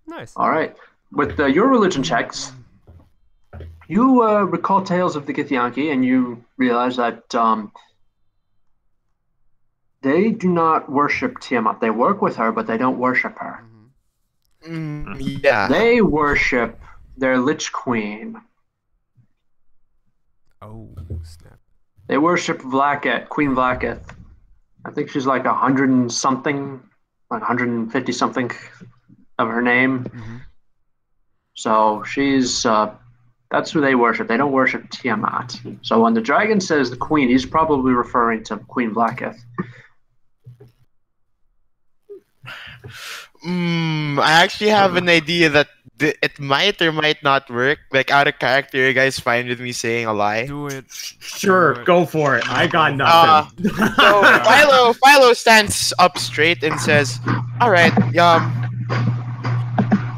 Nice. All right. With your religion checks, you recall tales of the Githyanki, and you realize that they do not worship Tiamat. They work with her, but they don't worship her. Yeah. They worship their Lich Queen. Oh, snap. They worship Queen Vlaakith. I think she's like 100 and something, like 150 something of her name. So she's, that's who they worship. They don't worship Tiamat. So when the dragon says the queen, he's probably referring to Queen Vlaakith. I actually have an idea that it might or might not work. Like, out of character, you guys fine with me saying a lie? Do it. Sure, go for it. I got nothing. So Philo stands up straight and says, "All right,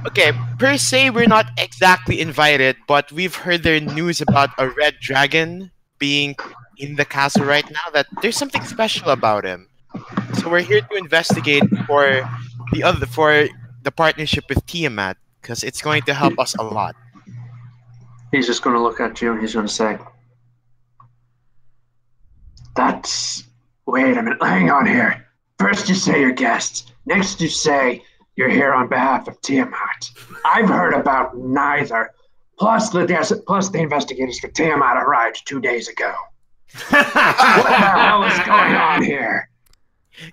okay, per se, we're not exactly invited, but we've heard their news about a red dragon being in the castle right now, that there's something special about him. So we're here to investigate for the partnership with Tiamat, because it's going to help us a lot." He's just going to look at you and he's going to say, wait a minute, hang on here. First you say you're guests, next you say you're here on behalf of Tiamat. I've heard about neither. Plus the investigators for Tiamat arrived 2 days ago. What the hell is going on here?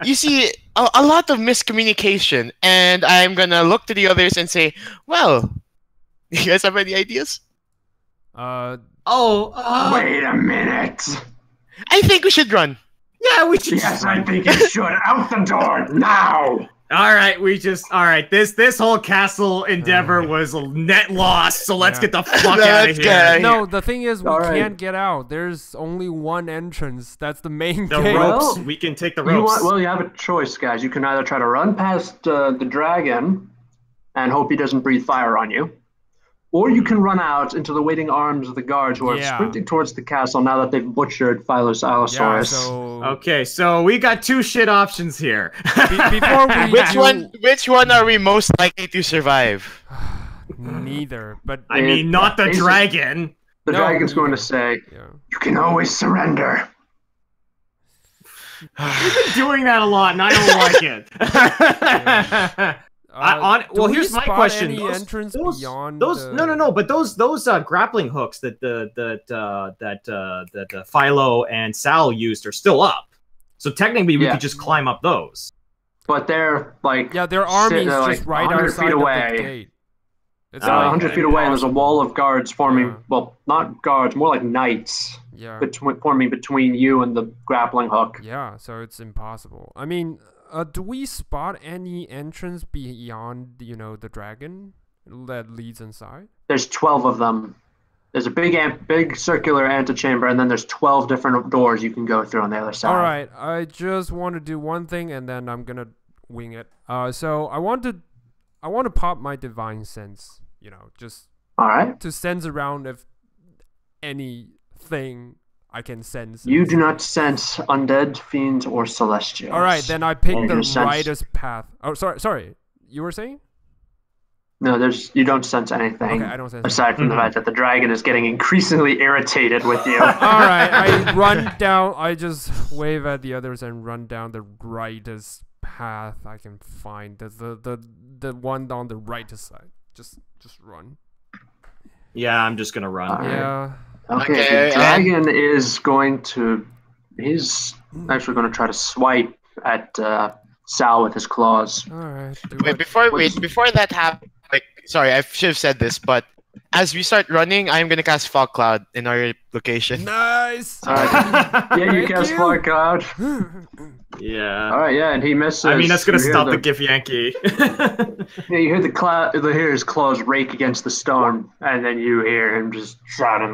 You see, a lot of miscommunication, and I'm gonna look to the others and say, "Well, you guys have any ideas?" Wait a minute. I think we should run. Yeah, we should. Yes, I think you should. Out the door now. All right, this whole castle endeavor was a net loss, so let's get the fuck out of here. No, the thing is, we can't get out. There's only one entrance. That's the main gate. The ropes. We can take the ropes. You have a choice, guys. You can either try to run past the dragon and hope he doesn't breathe fire on you, or you can run out into the waiting arms of the guards who are Yeah. sprinting towards the castle now that they've butchered Philo's Allosaurus. Yeah, so Okay, so we got two shit options here. before we Which one are we most likely to survive? neither, but I mean, not the Basically- dragon. The No, dragon's going to neither. say, yeah. "You can always surrender." We've been doing that a lot, and I don't like it. Well, do we here's my spot question. Any entrance beyond those the... no, but those grappling hooks that Philo and Sal used are still up. So technically, we Yeah. could just climb up those. But they're like, Yeah, their army is they're, just like, right 100 outside feet of away. the gate. It's Oh, like 100 feet away, and there's a wall of guards forming. Yeah. Well, not guards, more like knights, yeah, forming between you and the grappling hook. yeah. So it's impossible. I mean, do we spot any entrance beyond, the dragon that leads inside? There's 12 of them. There's a big circular antechamber, and then there's 12 different doors you can go through on the other side. All right, I just want to do one thing, and then I'm gonna wing it. So I want to pop my divine sense. Just All right. to sense around if anything I can sense. You do not sense undead, fiends, or celestials. All right, then I pick You the sense- rightest path. Oh, sorry. You were saying? No, you don't sense anything. Okay, I don't sense. Aside from the fact that the dragon is getting increasingly irritated with you. All right, I run down. I just wave at the others and run down the rightest path I can find. The one on the rightest side. Just run. Yeah, I'm just gonna run. Alright. Yeah. Okay, Okay, the dragon is going to. He's actually going to try to swipe at Sal with his claws. All right. Wait, before that happens, sorry, I should have said this, but as we start running, I'm gonna cast Fog Cloud in our location. Nice. Yeah, you Thank cast you. Fog Cloud. Yeah. All right, yeah, and he misses. I mean, that's gonna You hear stop the the Githyanki. Yeah, you hear his claws rake against the stone, and then you hear him just shouting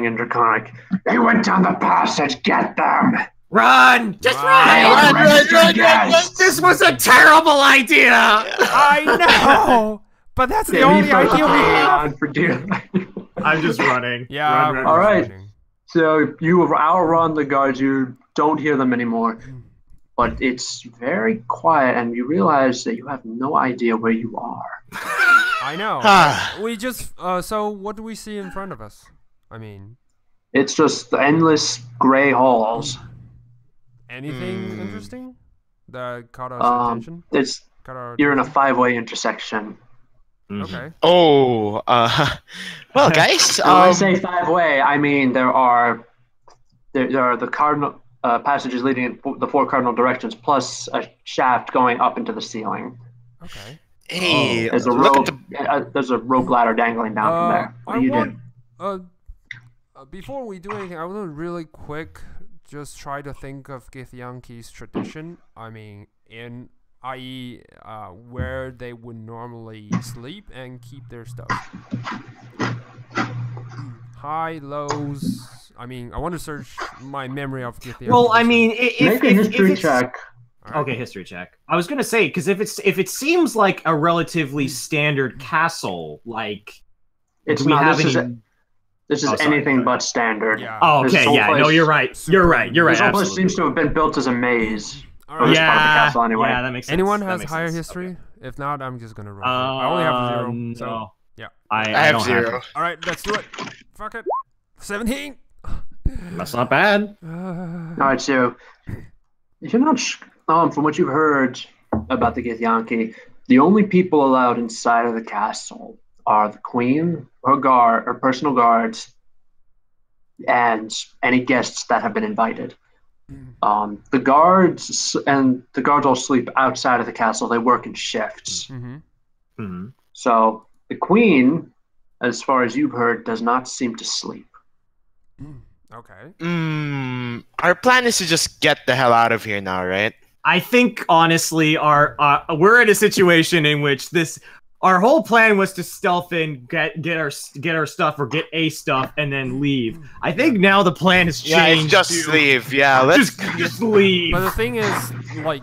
in Draconic, "They went down the passage, get them!" Run! Just Run. run! Run. This was a terrible idea! I know, but that's the Yeah, only he idea we have. on for dear life. I'm just running. Yeah. Run, run, All run. right. So you outrun the guards. You don't hear them anymore, but it's very quiet, and you realize that you have no idea where you are. I know. Ah. We just. So what do we see in front of us? I mean, It's just endless gray halls. anything interesting that caught our attention? It's Caught our you're in a attention? five-way intersection. Okay. Oh, well, guys, When I say five-way, I mean there are the cardinal passages leading in the four cardinal directions, plus a shaft going up into the ceiling. Okay. hey, There's a look rope. at the There's a rope ladder dangling down from there. What do you do? Before we do anything, I want to really quick just try to think of Githyankis' tradition. I mean, i.e., where they would normally sleep and keep their stuff. High, lows. I mean, I want to search my memory of Githyankis. Well, I mean, if Make a history it's, check. All right. Okay, history check. I was gonna say because if it seems like a relatively standard castle, like It's do we not. have This any? is Oh, sorry, anything sorry. but standard. Yeah. Oh, This okay, whole yeah, no, place- you're right. You're right. You're right. This whole place Absolutely. seems to have been built as a maze. All Or right. it's part of the castle anyway. Yeah, that makes sense. Anyone That has makes higher sense. history? Okay. If not, I'm just gonna roll. I only have 0. So No. yeah. I I have don't 0. All right, let's do it. Fuck it. 17. That's not bad. All right, so you're not. From what you've heard about the Githyanki, the only people allowed inside of the castle are the queen, her personal guards, and any guests that have been invited. The guards all sleep outside of the castle. They work in shifts. Mm-hmm. Hmm. So the queen, as far as you've heard, does not seem to sleep. Okay. Our plan is to just get the hell out of here now, right? I think honestly, we're in a situation in which our whole plan was to stealth in, get our stuff or get a stuff, and then leave. I think now the plan has changed. Yeah, it's just to leave. Yeah, let's just leave. But the thing is,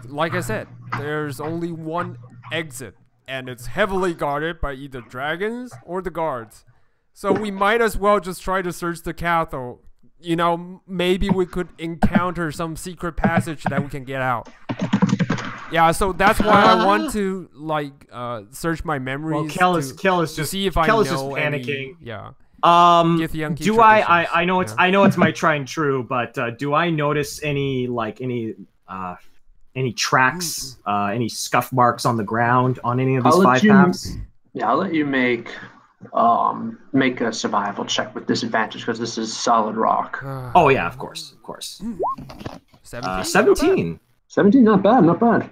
like I said, there's only one exit and it's heavily guarded by either dragons or the guards. So we might as well just try to search the castle. You know, maybe we could encounter some secret passage that we can get out. Yeah, so that's why I want to like search my memories. Well, Kel is to just see if Kel I is just know panicking. yeah. Do traditions, I know it's yeah. I know it's my tried and true, but do I notice any tracks, any scuff marks on the ground on any of these 5 paths? Yeah, I'll let you make a survival check with disadvantage because this is solid rock. Oh yeah, of course. 17. 17, not bad.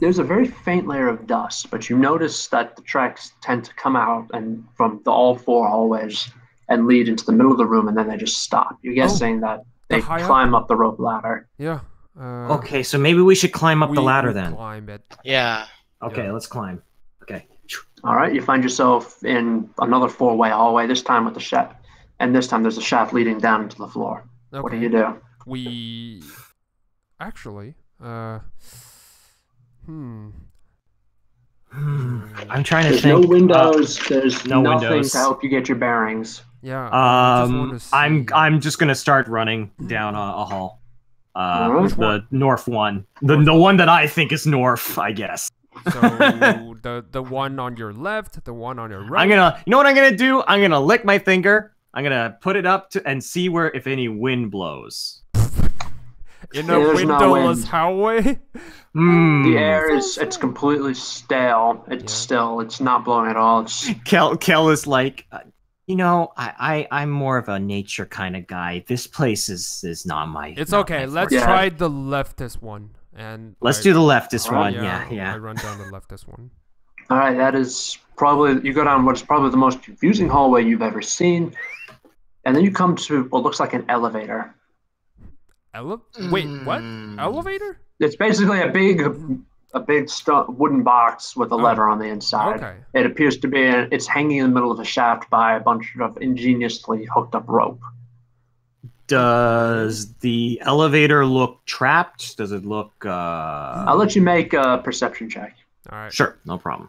There's a very faint layer of dust, but you notice that the tracks tend to come out and from all 4 hallways and lead into the middle of the room, and then they just stop. You're guessing that they climb up the rope ladder. Yeah. Okay, so maybe we should climb up the ladder then. Climb it. Yeah. Okay, let's climb. Okay. All right, you find yourself in another 4-way hallway, this time with the shaft. And this time there's a shaft leading down into the floor. Okay. What do you do? We... Actually, I'm trying to There's think. no windows. There's no nothing windows. to help you get your bearings. Yeah. I just wanna see. I'm just gonna start running down a hall. Which The north one. The one that I think is north, I guess. So the one on your left, the one on your right. You know what I'm gonna do? I'm gonna lick my finger. I'm gonna put it up to and see if any wind blows. In a windowless hallway. The air it's completely stale. It's not blowing at all. Kel is like, I'm more of a nature kind of guy. This place is not my. It's not okay. my Let's forte. try the leftist one, and Let's do the leftist one. Yeah. Yeah. I run down the leftist one. All right, that is probably you go down what's probably the most confusing hallway you've ever seen, and then you come to what looks like an elevator. Wait, what? Elevator? It's basically a big wooden box with a lever on the inside. Okay. It appears to be it's hanging in the middle of a shaft by a bunch of ingeniously hooked up rope. Does the elevator look trapped? Does it look? I'll let you make a perception check. All right. Sure, no problem.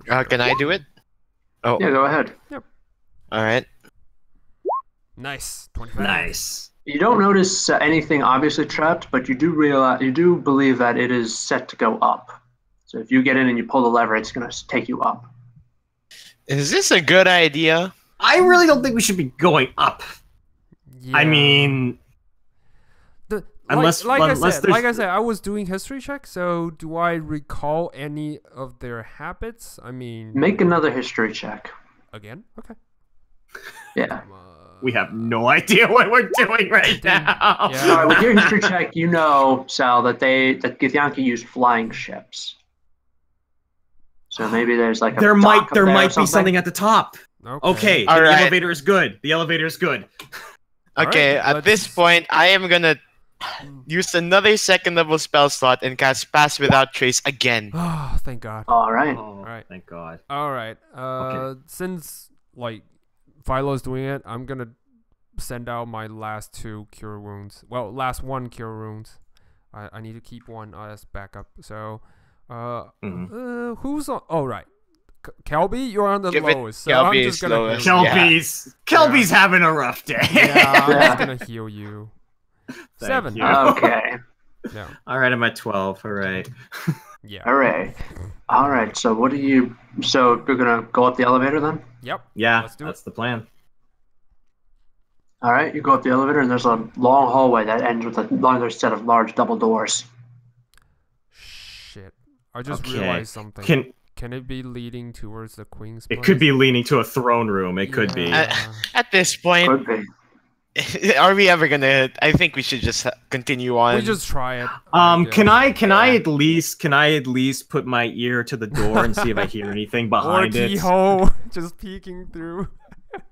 Can I do it? Oh. Yeah, go ahead. Yep. All right. Nice. 25. Nice. You don't notice anything obviously trapped, but you do believe that it is set to go up. So if you get in and you pull the lever, it's going to take you up. Is this a good idea? I really don't think we should be going up. Yeah. I mean, unless I said, I was doing history check. So do I recall any of their habits? I mean, Make another history check. again. Okay. Yeah. we have no idea what we're doing right now. Yeah. All right, with your history check, you know, Sal, that Githyanki used flying ships. So maybe there's like there might be something at the top. Okay, All the right. elevator is good. The elevator is good. Okay, Alright, at this point, I am gonna use another second level spell slot and cast Pass Without Trace again. Oh, thank God. All right. Oh, Right. thank God. All right. Okay. Since like Philo's doing it, I'm gonna send out my last 2 cure wounds. Well, last 1 cure wounds. I need to keep one as backup. So, who's on? Oh, right. Kelby, you're on the Give it lowest. So I'm Kelby just is gonna lowest. heal you. Kelby's having a rough day. Yeah, I'm just gonna heal you. Thank 7. you. Okay. Yeah. All right, I'm at 12. All right. Yeah. Hooray. All right. So what do you? So you're gonna go up the elevator then? Yep. Yeah, Let's do that's it. the plan. All right. You go up the elevator, and there's a long hallway that ends with another set of large double doors. Shit. I just Okay. realized something. Can it be leading towards the Queen's place? It could be leaning to a throne room. It could be. Yeah. At this point, Could be. are we ever gonna? I think we should just continue on. We just try it. Can I at least put my ear to the door and see if I hear anything Or behind it? keyhole, just peeking through.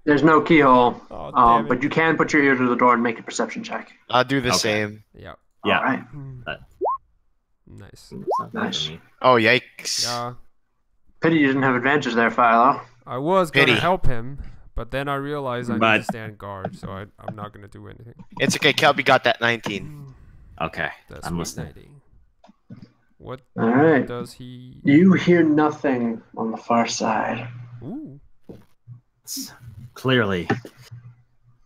There's no keyhole, Oh, damn it. but you can put your ear to the door and make a perception check. I'll do the Okay. same. Yeah. Yeah. All right. Nice. It's not bad Nice. for me. Oh yikes! Yeah. Pity you didn't have advantage there, Philo. I was gonna Pity. help him, but then I realized I need But- to stand guard, so I'm not gonna do anything. It's okay. Kelby got that 19. Okay, That's I'm listening. 190. What All right. does he? You hear nothing on the far side. Ooh. Clearly.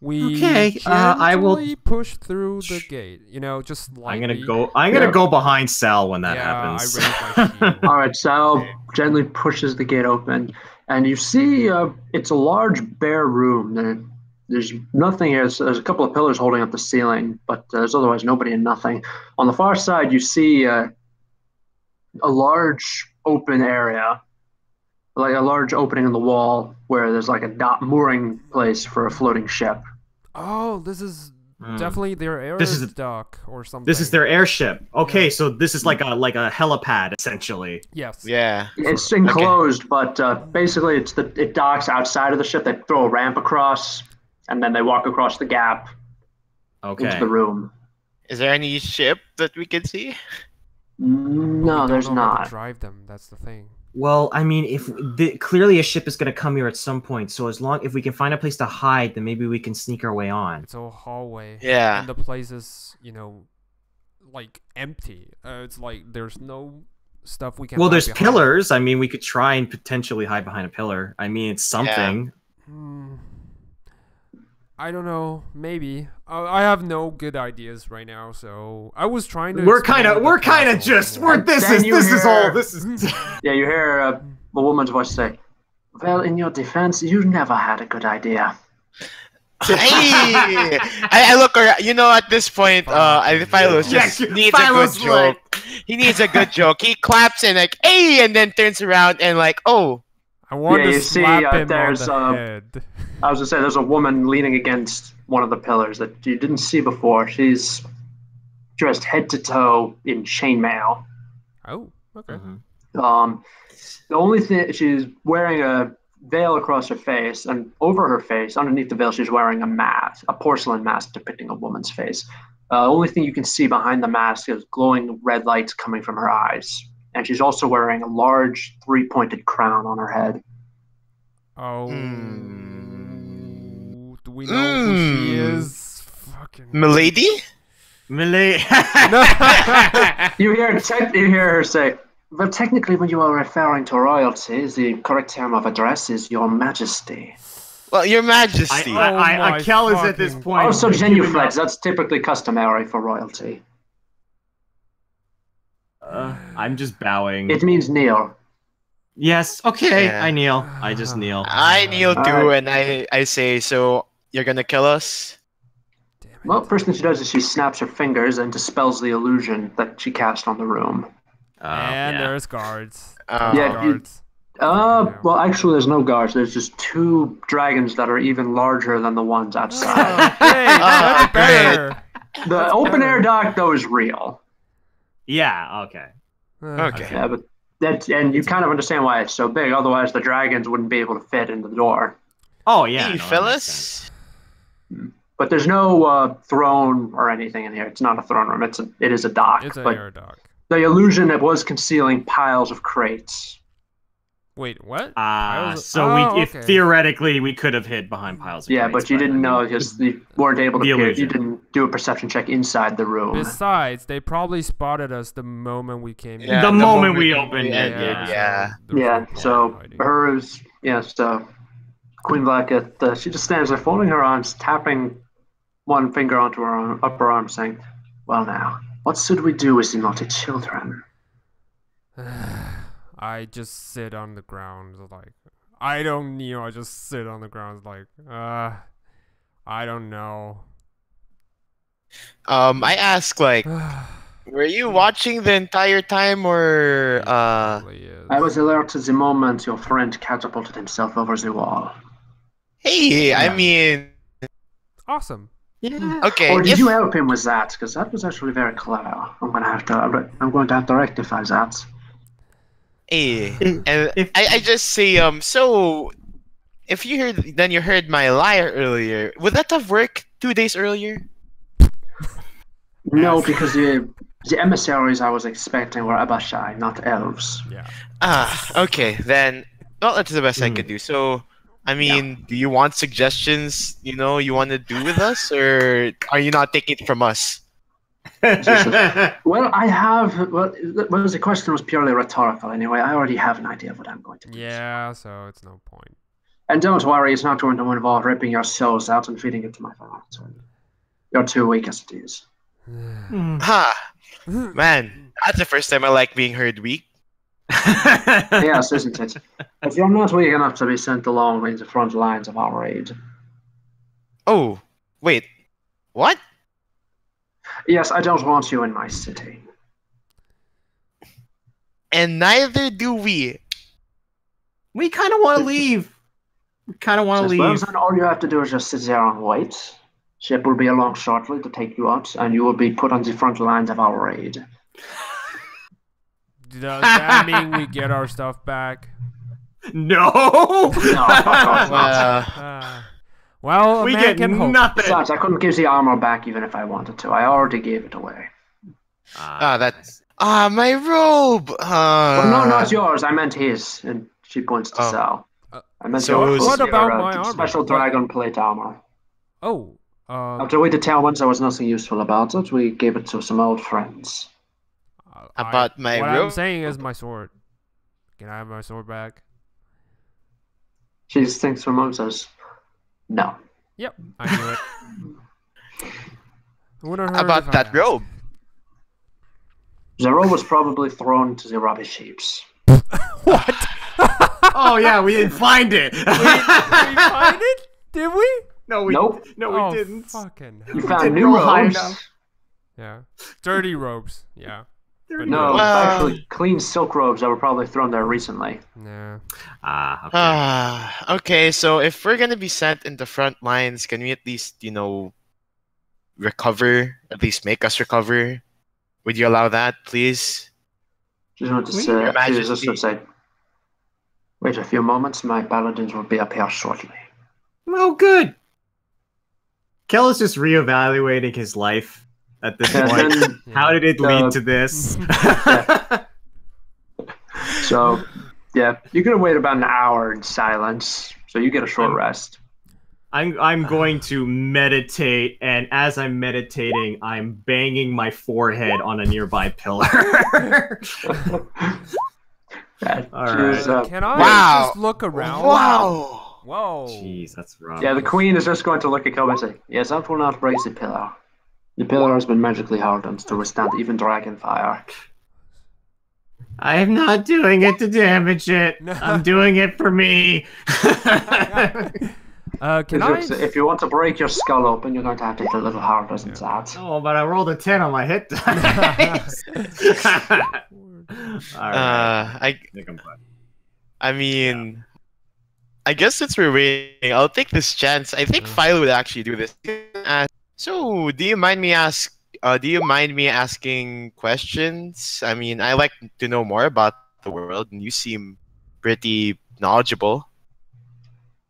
We Okay, I will gently push through the gate. You know, just lightly. I'm gonna go behind Sal when that yeah, happens. I raise my shield. All right, Sal gently pushes the gate open, and you see it's a large bare room. There's nothing here. There's a couple of pillars holding up the ceiling, but there's otherwise nobody and nothing. On the far side, you see a large open area, like a large opening in the wall where there's like a mooring place for a floating ship. Oh, this is definitely their air dock or something. This is their airship. Okay, so this is like a helipad essentially. Yes. Yeah. It's enclosed, but basically it docks outside of the ship. They throw a ramp across, and then they walk across the gap into the room. Is there any ship that we can see? No, there's How to not. drive them. That's the thing. Well, I mean, clearly a ship is gonna come here at some point. So if we can find a place to hide, then maybe we can sneak our way on. It's a hallway. Yeah. And the place is, like empty. It's like there's no stuff we can. Well, hide there's behind. pillars. I mean, we could try and potentially hide behind a pillar. I mean, it's something. I don't know. Maybe. I have no good ideas right now, so I was trying to. This is. Yeah, you hear a woman's voice say, "Well, in your defense, you never had a good idea." Hey! I look around. You know, at this point, Philo just needs a good joke. He needs a good joke. He claps and like, hey, and then turns around and like, oh. I want to slap him on the head. I was gonna say, there's a woman leaning against one of the pillars that you didn't see before. She's dressed head to toe in chainmail. Oh, okay. The only thing, she's wearing a veil across her face, and over her face, underneath the veil, she's wearing a mask, a porcelain mask depicting a woman's face. The only thing you can see behind the mask is glowing red lights coming from her eyes. And she's also wearing a large three-pointed crown on her head. Oh. Do we know who she is? Fucking Milady? Milady. You hear her say, well, technically, when you are referring to royalty, the correct term of address is Your Majesty. Well, Your Majesty. Kel is at this point. Also, genuflex. That's typically customary for royalty. I'm just bowing. It means kneel. Yes, okay, Yeah. I kneel. I just kneel. I kneel too, and I say, so you're gonna kill us? Damn it. Well, first thing she does is she snaps her fingers and dispels the illusion that she cast on the room. And there's guards. Guards. Well, actually, there's no guards. There's just two dragons that are even larger than the ones outside. That's better. The open air dock, though, is real. Yeah, okay. Okay. Yeah, but and you kind of understand why it's so big. Otherwise, the dragons wouldn't be able to fit in the door. Oh, yeah. Hey, fellas. But there's no throne or anything in here. It's not a throne room. It is a dock. It's an but air dock. the illusion that was concealing piles of crates. Wait, what? If theoretically we could have hid behind piles of crates, but you didn't know because you weren't able to peer. You didn't do a perception check inside the room. Besides, they probably spotted us the moment we came in. Yeah, the moment we opened it. So hers, Queen Blackett, she just stands there folding her arms, tapping one finger onto her upper arm, saying, well now, what should we do with the naughty children? I just sit on the ground like I don't kneel, I just sit on the ground like I don't know. I ask like were you watching the entire time or I was alert to the moment your friend catapulted himself over the wall. Hey, I mean awesome. Yeah. Okay. Or did you help him with that? Because that was actually very clever. I'm going to have to rectify that. Hey, and I just say so if you heard my liar earlier, would that have worked 2 days earlier? No, because the emissaries I was expecting were Abashai, not elves. Yeah. Okay, then well that's the best I could do. So I mean, do you want suggestions, you want to do with us, or are you not taking it from us? Well, I have. Well, the question was purely rhetorical anyway. I already have an idea of what I'm going to do. Yeah, so it's no point. And don't worry, it's not going to involve ripping your souls out and feeding it to my family. You're too weak as it is. Ha! Man, that's the first time I like being heard weak. Yes, isn't it? If you're not weak enough to be sent along into the front lines of our aid. Oh, wait. What? Yes, I don't want you in my city. And neither do we. We kind of want to leave. We kind of want to Well, leave. then all you have to do is just sit there and wait. Ship will be along shortly to take you out, and you will be put on the front lines of our aid. Does that mean we get our stuff back? No. No, of course not. Well, We man get can hope. nothing. Besides, I couldn't give the armor back even if I wanted to. I already gave it away. That's my robe. Well, no, not yours. I meant his. And she points to Oh. Sal. I meant So yours. what Your, about my armor? special dragon plate armor. Oh, After we determined there was nothing useful about it, we gave it to some old friends. About my what robe? I'm saying is my sword. Can I have my sword back? She just thinks for a moment and says, no. Yep, I knew it. Wouldn't hurt About if I that asked. robe. The robe was probably thrown to the rubbish heaps. What? Oh yeah, we didn't find it. we find it? Did we? No, we Nope. No, Oh, we didn't. Fucking You hell. found didn't new roll high robes. enough. Yeah. Dirty robes. Yeah. But No, Well- actually, clean silk robes that were probably thrown there recently. Nah. Okay. Okay, so if we're gonna be sent in the front lines, can we at least, recover? At least make us recover? Would you allow that, please? She's going to Your say, she Majesty. just going to say, wait a few moments, my paladins will be up here shortly. Well, good. Kel is just reevaluating his life at this And point. then, How did it lead to this? so, yeah, you're going to wait about an hour in silence, so you get a short rest. I'm going to meditate, and as I'm meditating, I'm banging my forehead on a nearby pillar. That All is, right. Can I Wow. just look around? Wow! Whoa. Jeez, that's rough. yeah, the queen is just going to look at Kobe and say, yes, that will not break the pillar. The pillar has been magically hardened to withstand even dragon fire. I'm not doing it to damage it. No. I'm doing it for me. Can I? If you want to break your skull open, you're going to have to hit a little harder than that. Oh, but I rolled a 10 on my hit dice. All right. I think I'm fine. I mean, I guess since we're waiting, I'll take this chance. I think Philo would actually do this. So, do you mind me asking questions? I mean, I like to know more about the world, and you seem pretty knowledgeable.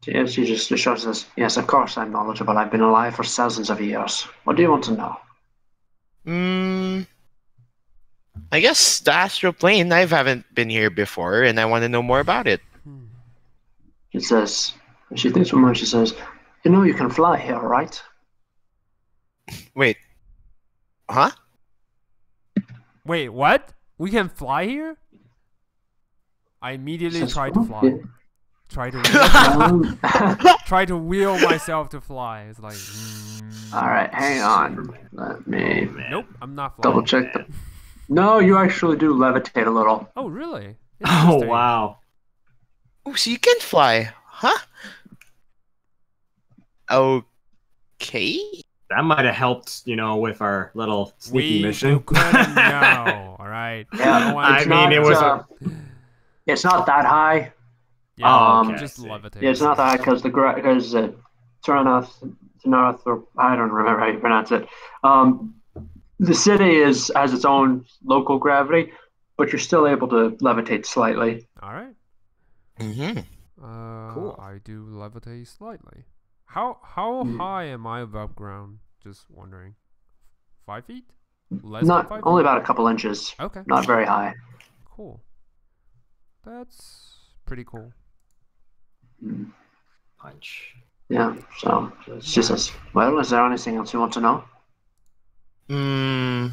Yeah, she just shows us, yes, of course I'm knowledgeable. I've been alive for thousands of years. What do you want to know? I guess the astral plane. I haven't been here before, and I want to know more about it. She says, she thinks for a moment, she says, you know you can fly here, right? Wait. Huh? Wait, what? We can fly here? I immediately Says, tried to "What?" fly. Try to wheel myself to fly. It's like. Alright, hang on. Let me Nope, I'm not flying. double check the... No, you actually do levitate a little. Oh, really? Oh, Interesting. wow. Oh, so you can fly, huh? Okay. That might have helped, with our little sneaky mission. You couldn't know, alright? Yeah, I it's mean, not, it was it's not that high. Yeah, okay, just I see. levitate. Yeah, it's not that high because Tanath, or I don't remember how you pronounce it. The city has its own local gravity, but you're still able to levitate slightly. Alright. Mm-hmm. Cool. I do levitate slightly. How high am I above ground? Just wondering. 5 feet? Less Not than 5 only feet? about a couple inches. Okay. Not very high. Cool. That's pretty cool. Punch. Yeah. So she says, "Well, is there anything else you want to know?" Hmm.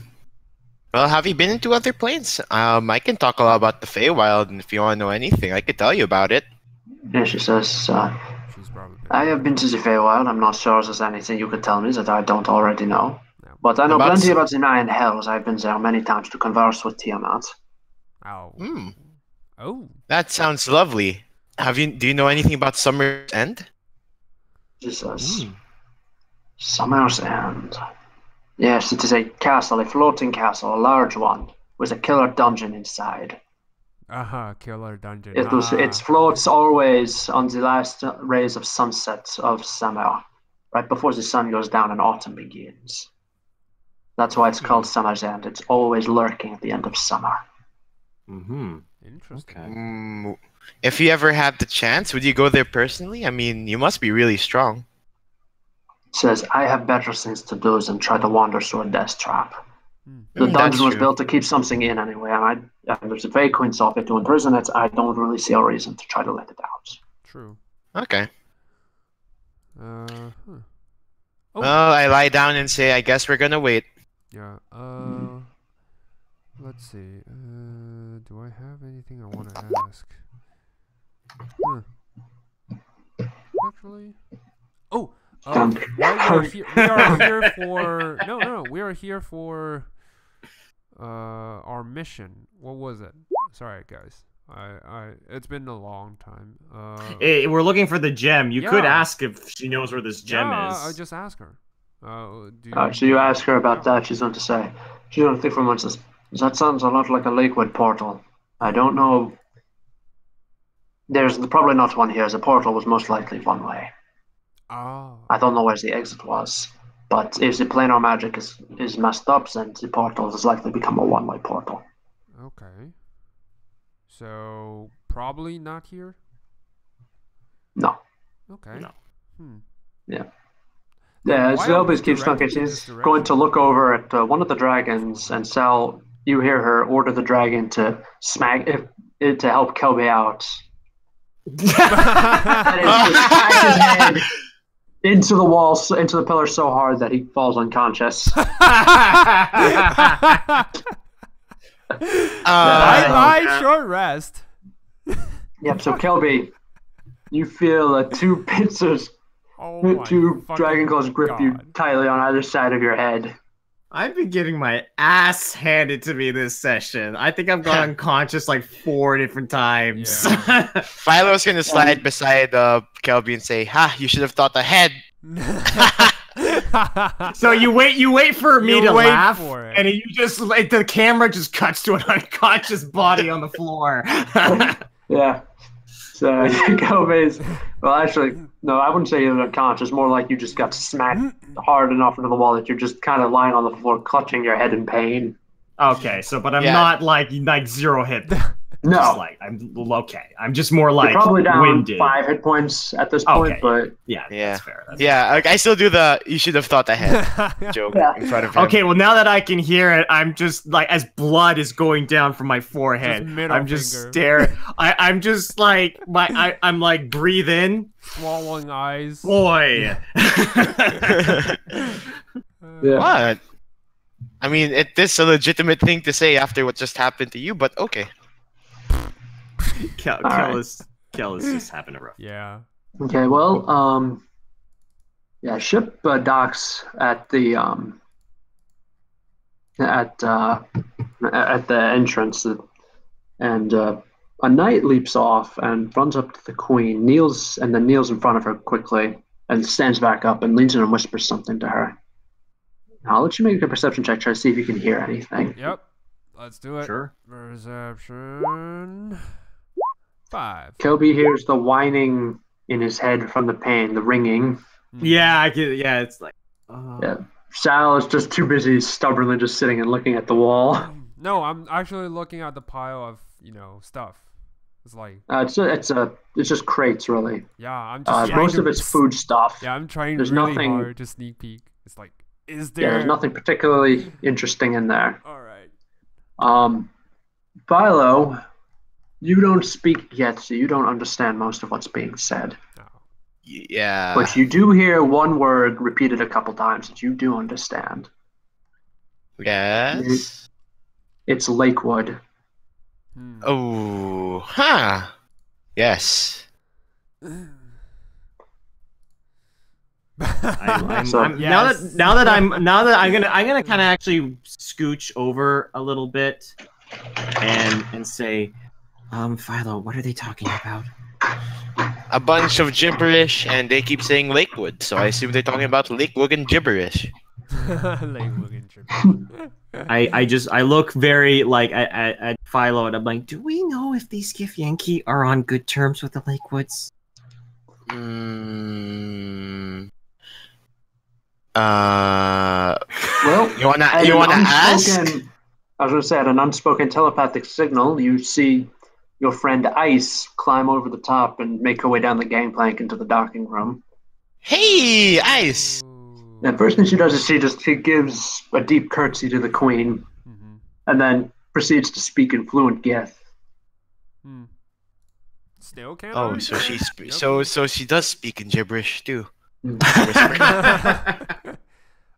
Well, have you been into other planes? I can talk a lot about the Feywild, and if you want to know anything, I could tell you about it. Yeah, she says, She's probably been I have been to the Feywild. I'm not sure if there's anything you could tell me that I don't already know. No. But I know About plenty s- about the Nine Hells. I've been there many times to converse with Tiamat. Ow. Hmm. Oh. That sounds lovely. Do you know anything about Summer's End? She says, Summer's End. Yes, it is a castle, a floating castle, a large one, with a killer dungeon inside. Killer dungeon. It floats always on the last rays of sunset of summer, right before the sun goes down and autumn begins. That's why it's called Summer's End. It's always lurking at the end of summer. Mm-hmm. Interesting. Okay. If you ever had the chance, would you go there personally? I mean, you must be really strong. It says, I have better things to do than try to wander through a death trap. The That's dungeon was true. built to keep something in anyway, and there's a Fey Queen saw fit to imprison it. I don't really see a reason to try to let it out. True. Okay. Oh. Well, I lie down and say, I guess we're gonna wait. Yeah. Let's see. Do I have anything I want to ask? Actually. Oh. While we are here for we are here for our mission. What was it? Sorry, guys. It's been a long time. Hey, we're looking for the gem. You could Yeah. ask if she knows where this gem is. I just asked her. So you ask her about that, she's going to say, she's going to think for a moment, says, that sounds a lot like a Lakewood portal. I don't know. There's probably not one here. The portal was most likely one way. Oh. I don't know where the exit was. But if the planar magic is messed up, then the portal has likely become a one-way portal. Okay. So probably not here. No. Okay. No. Yeah. Then Yeah, why are Zelbis we keeps directed talking. in She's this going to direction? look over at one of the dragons, and Sal, you hear her order the dragon to smack it to help Kelby out. That is to smack his head into the wall, into the pillar so hard that he falls unconscious. Bye, short rest. Yep. So Kelby, you feel two pincers, two dragon claws grip you tightly on either side of your head. I've been getting my ass handed to me this session. I think I've gone unconscious like 4 different times. Yeah. Philo's gonna slide beside Kelby and say, "Ha! You should have thought ahead." So you wait for me to wait laugh, for it. and you just like the camera just cuts to an unconscious body on the floor. Yeah. So Kelby's, well, actually, no, I wouldn't say you're unconscious. More like you just got smacked hard enough into the wall that you're just kind of lying on the floor, clutching your head in pain. Okay, so but I'm Yeah. not like 0 hit. No, Just like I'm okay. I'm just more like you're probably down winded. 5 hit points at this point, Okay. but Yeah, Yeah. that's fair. That's Yeah, like, I still do the "you should have thought ahead" joke Yeah. in front of him. Okay, well now that I can hear it, I'm just like as blood is going down from my forehead. Just middle I'm just finger. staring. I'm just like I'm like breathe in, Swallowing eyes. boy. yeah. What? I mean, it is a legitimate thing to say after what just happened to you, but okay. Kel right. is just having a rough. Yeah. Okay, well, yeah, ship docks at the at the entrance, and a knight leaps off and runs up to the queen, kneels in front of her quickly, and stands back up and leans in and whispers something to her. I'll let you make a perception check, try to see if you can hear anything. Yep. Let's do it. Sure. Perception 5. Kelby hears the whining in his head from the pain, the ringing. Yeah, I get. Yeah, it's like. Yeah. Sal is just too busy stubbornly just sitting and looking at the wall. No, I'm actually looking at the pile of stuff. It's like It's just crates, really. yeah, I'm just trying Most to, of it's food stuff. Yeah, I'm trying There's really nothing- hard to sneak peek. It's like, is Yeah, there? there's nothing particularly interesting in there. All right. Philo, you don't speak yet, so you don't understand most of what's being said. No. Yeah. But you do hear one word repeated a couple times that you do understand. Yes. It's Lakewood. Oh, huh. Yes. Now that I'm gonna kind of actually scooch over a little bit and say, Philo, what are they talking about? A bunch of gibberish, and they keep saying Lakewood, so I assume they're talking about Lakewood and gibberish. Lakewood and gibberish. I look very like at Philo, and I'm like, do we know if these Githyanki are on good terms with the Lakewoods? Well, you wanna ask? I was gonna say, at an unspoken telepathic signal, you see your friend Ice climb over the top and make her way down the gangplank into the docking room. Hey, Ice! The first thing she does is she gives a deep curtsy to the queen, and then proceeds to speak in fluent Gith. Still can't. Oh, so so she does speak in gibberish too.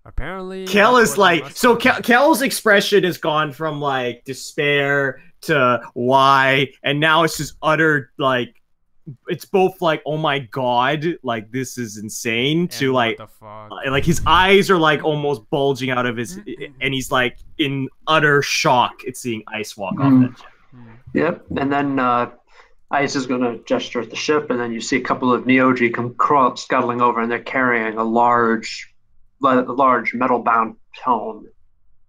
Apparently, Kel is like, so Kel's expression has gone from like despair to why, and now it's just utter like, it's both like, oh my god, like this is insane, and to like his eyes are like almost bulging out of his, and he's like in utter shock at seeing Ice walk off that ship. Yep, and then Ice is going to gesture at the ship, and then you see a couple of Neogi come scuttling over, and they're carrying a large metal-bound tome.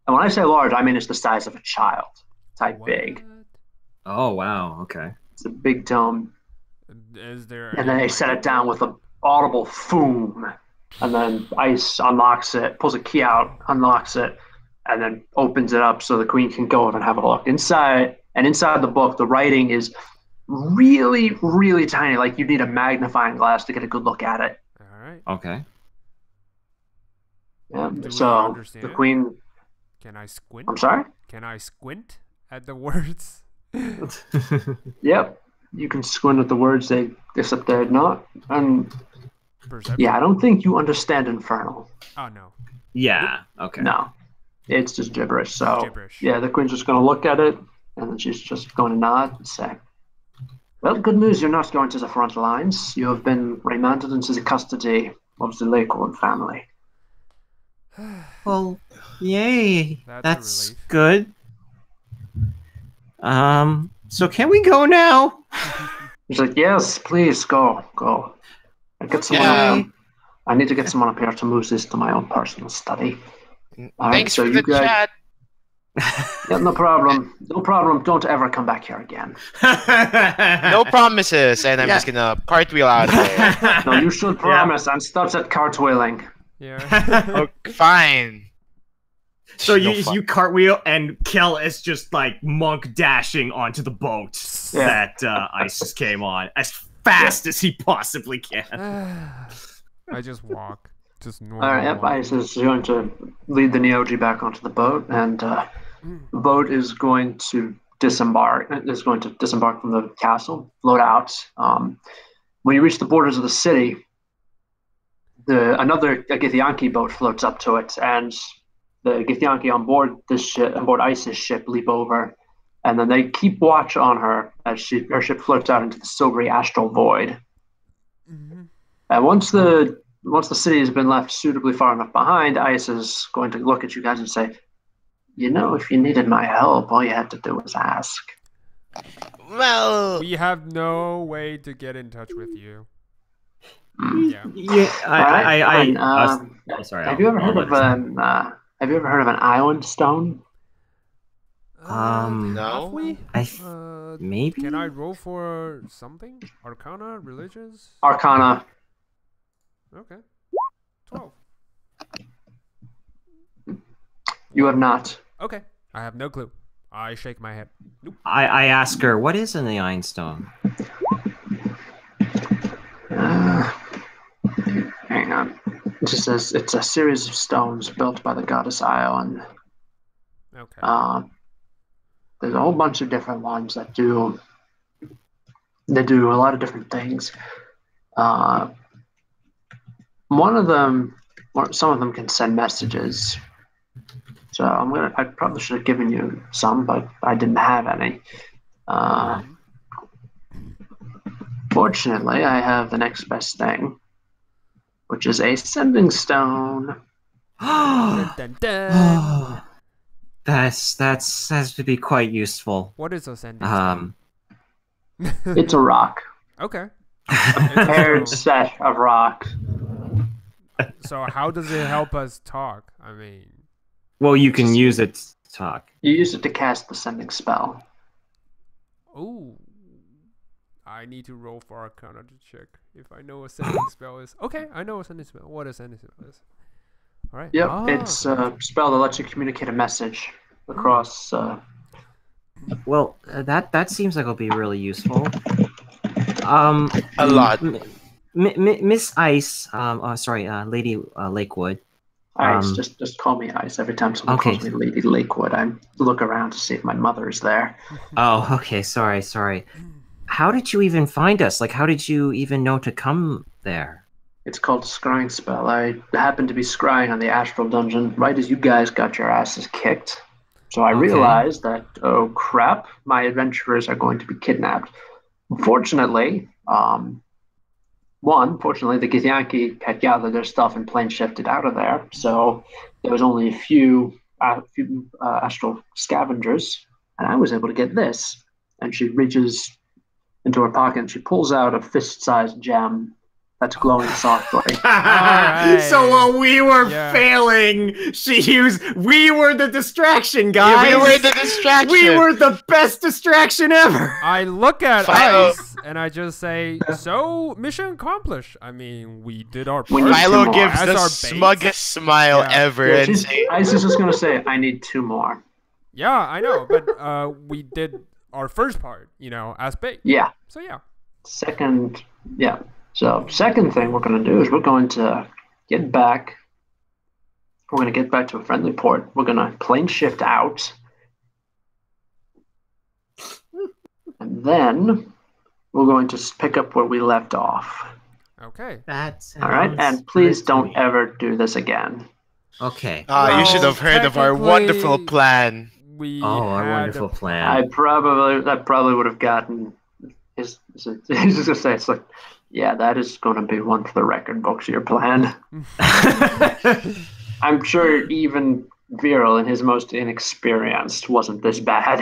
And when I say large, I mean it's the size of a child, type big. Oh wow, okay. It's a big tome. Is there? And then they set it down with an audible foom, and then Ice unlocks it, pulls a key out, unlocks it, and then opens it up so the queen can go over and have a look inside. And inside the book, the writing is really, really tiny. Like you need a magnifying glass to get a good look at it. All right. Okay. Yeah. So the queen. Can I squint? I'm sorry? Can I squint at the words? Yep. You can squint at the words, except they're not. And Perception? Yeah, I don't think you understand Infernal. Oh, no. Yeah, okay. No. It's just gibberish. So, gibberish. Yeah, the queen's just going to look at it, and then she's just going to nod and say, well, good news, you're not going to the front lines. You have been remanded into the custody of the Lakewood family. Well, yay. That's good. So can we go now? He's like, yes, please, go. I get someone I need to get someone up here to move this to my own personal study. Thanks for the chat. Yeah, no problem. No problem. Don't ever come back here again. No promises, and I'm just gonna cartwheel out of there. No, you should promise, and stops at cartwheeling. Yeah. Okay, fine. So you cartwheel, and Kel is just like monk dashing onto the boat that Ice came on as fast as he possibly can. I just walk. Just normal. All right, Ice is going to lead the Neogi back onto the boat, and the boat is going to disembark. It's going to disembark from the castle, float out. When you reach the borders of the city, another Githyanki boat floats up to it, and the Githyanki on board Ice's ship, leap over, and then they keep watch on her as her ship floats out into the silvery astral void. And once the city has been left suitably far enough behind, Ice is going to look at you guys and say, you know, if you needed my help, all you had to do was ask. Well, we have no way to get in touch with you. Sorry. Have you ever heard of an island stone? No. Maybe. Can I roll for something? Arcana, religious? Arcana. Okay. 12. You have not. Okay. I have no clue. I shake my head. Nope. I ask her, what is in the Einstone? Hang on. It just says it's a series of stones built by the goddess Ion. Okay. There's a whole bunch of different ones that do a lot of different things. One of them, or some of them, can send messages So I probably should have given you some, but I didn't have any. Fortunately, I have the next best thing, which is a sending stone. Dun, dun, dun. That's has to be quite useful. What is a sending stone? It's a rock. Okay. A paired set of rocks. So how does it help us talk? I mean, well, you can use it to talk. You use it to cast the sending spell. ooh, I need to roll for Arcana to check if I know a sending spell is. Okay, I know a sending spell. What a sending spell is. All right. Yep, it's a spell that lets you communicate a message across. Well, that seems like it'll be really useful. A lot. Miss Ice. Lady Lakewood. Ice, just call me Ice. Every time someone calls me Lady Lakewood, I look around to see if my mother is there. Oh, okay. Sorry. How did you even find us? Like, how did you even know to come there? It's called a scrying spell. I happened to be scrying on the Astral Dungeon right as you guys got your asses kicked. So I realized that, oh crap, my adventurers are going to be kidnapped. Unfortunately, fortunately, the Githyanki had gathered their stuff and plane shifted out of there. So there was only a few astral scavengers, and I was able to get this. And she reaches into her pocket and she pulls out a fist-sized gem that's glowing softly. Right. So while we were failing, we were the distraction, guys. Yeah, we were the distraction. We were the best distraction ever. I look at Ice and I just say, so mission accomplished. I mean, we did our part. Philo gives as the our smuggest smile ever and say, Ice is just going to say, I need 2 more. Yeah, I know, but we did our first part, as bait. Yeah. So yeah. Second thing we're going to do is we're going to get back. We're going to get back to a friendly port. We're going to plane shift out. And then we're going to pick up where we left off. Okay. All right? And please don't ever do this again. Okay. you should have heard of our wonderful plan. Our wonderful plan. That probably would have gotten he's just gonna say, it's like, yeah, that is going to be one for the record books, your plan. I'm sure even Viral, in his most inexperienced, wasn't this bad.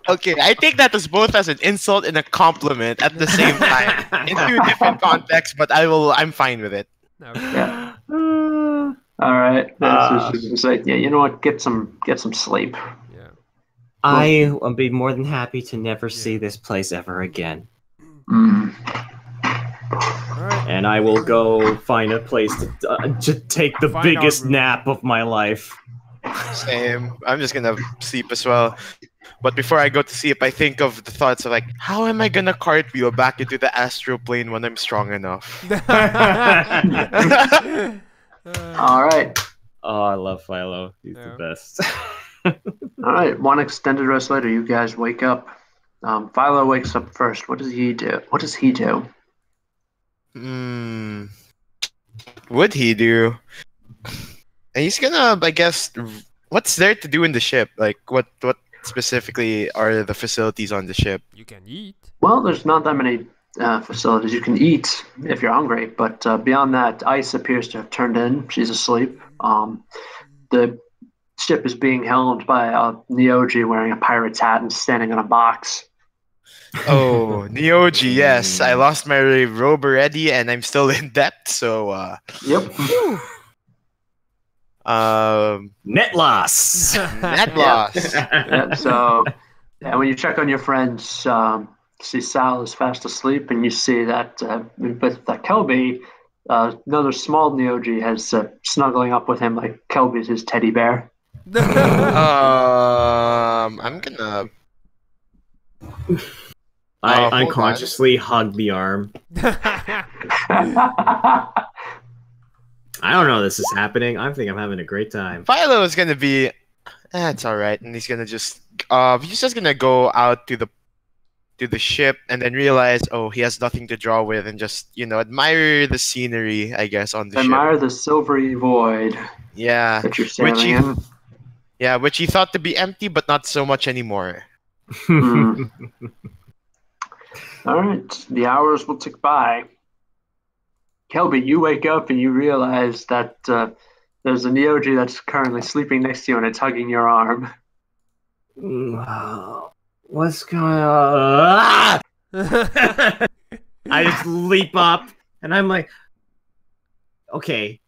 Okay, I take that as both as an insult and a compliment at the same time. In 2 different contexts, but I'm fine with it. Okay. Yeah. All right. Just like, yeah, you know what? Get some sleep. Yeah. I will be more than happy to never see this place ever again. Mm. Right. And I will go find a place to take the biggest nap of my life. Same. I'm just gonna sleep as well. But before I go to sleep, I think of the thoughts of like, how am I gonna cartwheel back into the astral plane when I'm strong enough? All right. Oh, I love Philo. He's the best. All right. One extended rest later, you guys wake up. Philo wakes up first. What does he do? Would he do? He's gonna, I guess. What's there to do in the ship? Like, what specifically are the facilities on the ship? You can eat. Well, there's not that many facilities. You can eat if you're hungry, but beyond that, Ice appears to have turned in. She's asleep. The ship is being helmed by a Neoji wearing a pirate's hat and standing on a box. Oh, Neoji, yes. I lost my robe already, and I'm still in debt, so... Yep. Net loss. Net loss. Yeah, so, when you check on your friends, see Sal is fast asleep, and you see that with Kelby, another small Neoji has snuggling up with him like Kelby's his teddy bear. I'm gonna... I unconsciously hug the arm. I don't know this is happening. I think I'm having a great time. Philo is gonna be... it's alright, and he's gonna just... he's just gonna go out to the to the ship and then realize, oh, he has nothing to draw with, and just, you know, admire the scenery, I guess, on the Admire ship. the silvery void Yeah. that you're sailing in. Yeah, which he thought to be empty, but not so much anymore. Mm. All right, the hours will tick by. Kelby, you wake up and you realize that there's a Neoji that's currently sleeping next to you and it's hugging your arm. What's going on? I just leap up and I'm like, okay.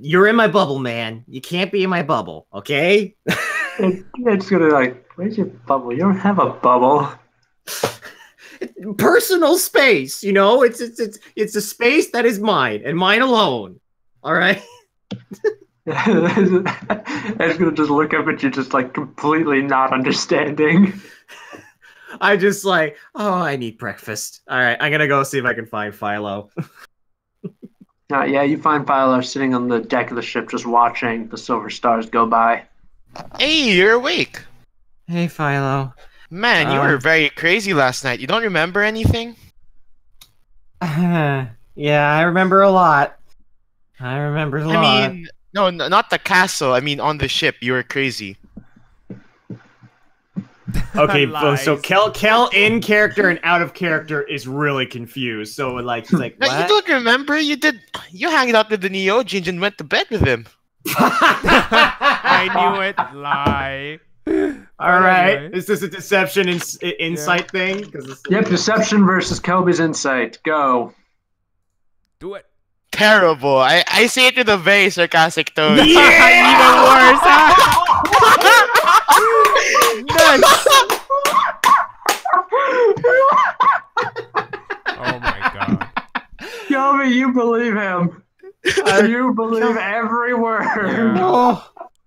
You're in my bubble, man. You can't be in my bubble, okay? It's gonna like, where's your bubble? You don't have a bubble. Personal space, you know. It's a space that is mine and mine alone. All right. It's gonna just look up at you, just like completely not understanding. I just like, oh, I need breakfast. All right, I'm gonna go see if I can find Philo. Yeah, you find Philo sitting on the deck of the ship, just watching the silver stars go by. Hey, you're awake. Hey, Philo. Man, you were very crazy last night. You don't remember anything? Yeah, I remember a lot. I mean, no, not the castle. I mean, on the ship, you were crazy. Okay, so Kel in character and out of character is really confused. So like, he's like, no, what? you don't remember? You hanged out with the Neoji and went to bed with him. I knew it. Lie. All right. Anyway. Is this a deception insight thing? Yep, deception versus Kelby's insight. Go. Do it. Terrible. I say it with a very sarcastic tone. Yeah! Even worse. Nice. Oh my god. Kelby, you believe him. You believe every word.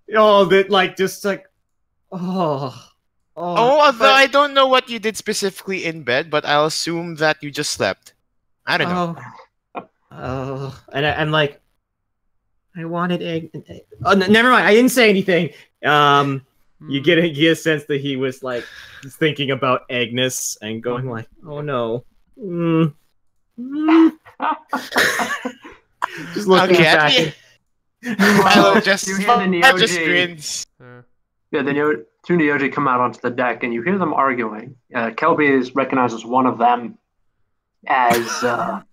Yeah. That like just like although I don't know what you did specifically in bed, but I'll assume that you just slept. I don't know. And I'm like, I wanted egg. Oh, never mind. I didn't say anything. You get a sense that he was like thinking about Agnes and going like, oh no. Just looking back. Philo just grins. Yeah, the two Neoji come out onto the deck, and you hear them arguing. Kelby recognizes one of them as the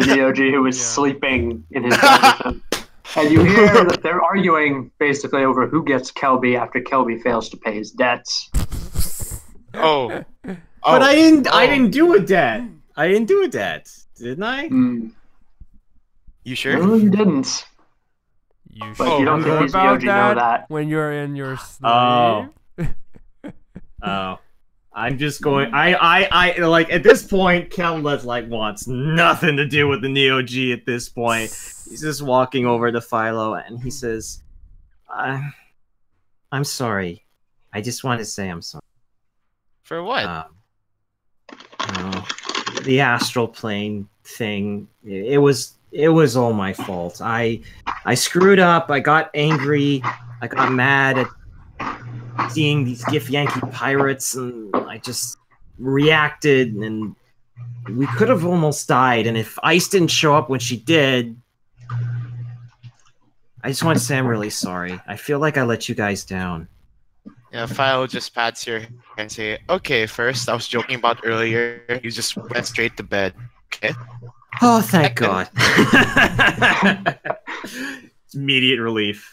Neoji who was sleeping in his bed with him. And you hear that they're arguing basically over who gets Kelby after Kelby fails to pay his debts. But I didn't do a debt. I didn't do a debt, didn't I? You sure? No, you didn't. You but you don't think these Neoji know that. When you're in your sleep. Oh. I'm just going. I like at this point, Kel wants nothing to do with the Neo-G at this point. He's just walking over to Philo and he says, "I'm sorry. I just want to say I'm sorry." For what? The astral plane thing. It was all my fault. I screwed up. I got angry. I got mad at seeing these Githyanki pirates, and I just reacted, and we could have almost died. And if Ice didn't show up when she did, I just want to say I'm really sorry. I feel like I let you guys down. Yeah, Philo just pats your head and say, "Okay, first, I was joking about earlier. You just went straight to bed. Okay." Oh, thank God. It's immediate relief.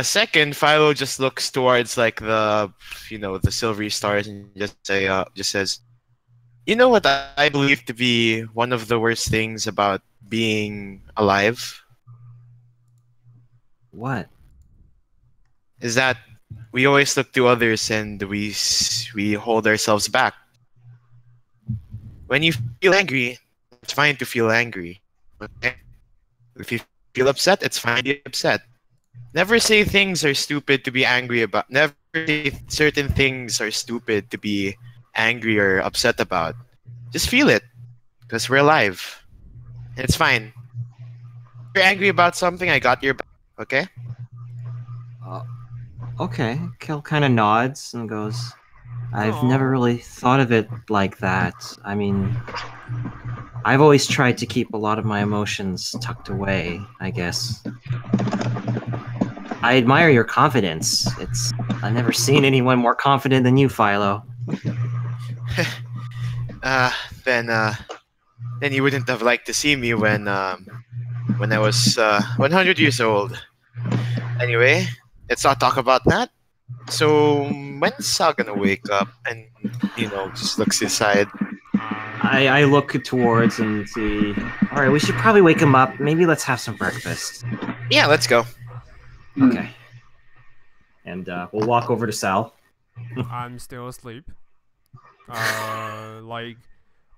Second, Philo just looks towards like the silvery stars and just says, "You know what I believe to be one of the worst things about being alive? What? Is that we always look to others and we hold ourselves back. When you feel angry, it's fine to feel angry. Okay? If you feel upset, it's fine to be upset. Never say things are stupid to be angry about. Never say certain things are stupid to be angry or upset about. Just feel it, because we're alive. And it's fine. If you're angry about something, I got your back, okay?" Okay. Kel kind of nods and goes, I've never really thought of it like that. I mean, I've always tried to keep a lot of my emotions tucked away, I guess. I admire your confidence. I've never seen anyone more confident than you, Philo. Then you wouldn't have liked to see me when I was 100 years old. Anyway, let's not talk about that. So when's Sal gonna wake up and just looks inside? I look towards and see. All right, we should probably wake him up. Maybe let's have some breakfast. Yeah, let's go. Okay. And we'll walk over to Sal. I'm still asleep.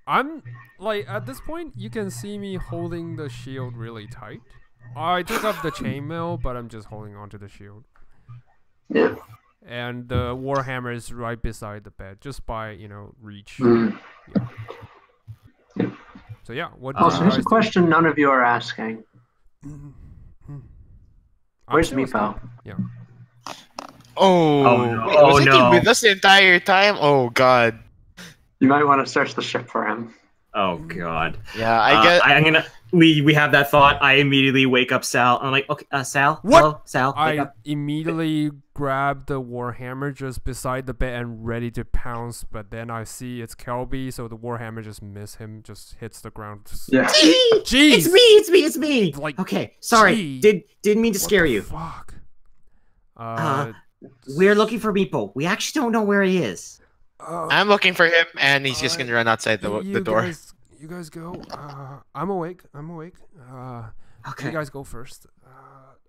I'm at this point you can see me holding the shield really tight. I took up the chainmail, but I'm just holding onto the shield. Yeah. And the warhammer is right beside the bed, just by reach. Mm. Yeah. So yeah, what? Also, here's a question none of you are asking. Where's Meepo? Yeah. Oh, no. wait, was he with us the entire time? Oh God. You might want to search the ship for him. Oh God. Yeah, I guess. I'm gonna. We have that thought. I immediately wake up Sal. I'm like, okay, Sal. What? Hello, Sal. Wake I up. immediately grab the warhammer just beside the bed and ready to pounce, but then I see it's Kelby, so the warhammer just miss him, just hits the ground. Yeah. Jeez. It's me. Like, okay, sorry. gee. Didn't mean to scare you. Fuck. We're looking for Meepo. We actually don't know where he is. I'm looking for him, and he's just gonna run outside the door. You guys go. I'm awake. Okay. You guys go first.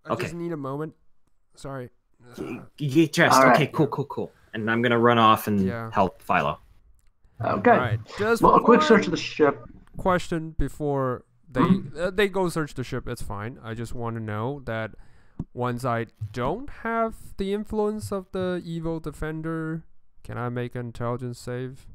I Okay. just need a moment. Sorry. You get dressed. All right. Okay, cool. And I'm gonna run off and help Philo. Okay. Alright, just Well, a quick one search of the ship. question before they go search the ship. It's fine. I just want to know that once I don't have the influence of the evil defender, can I make an intelligence save?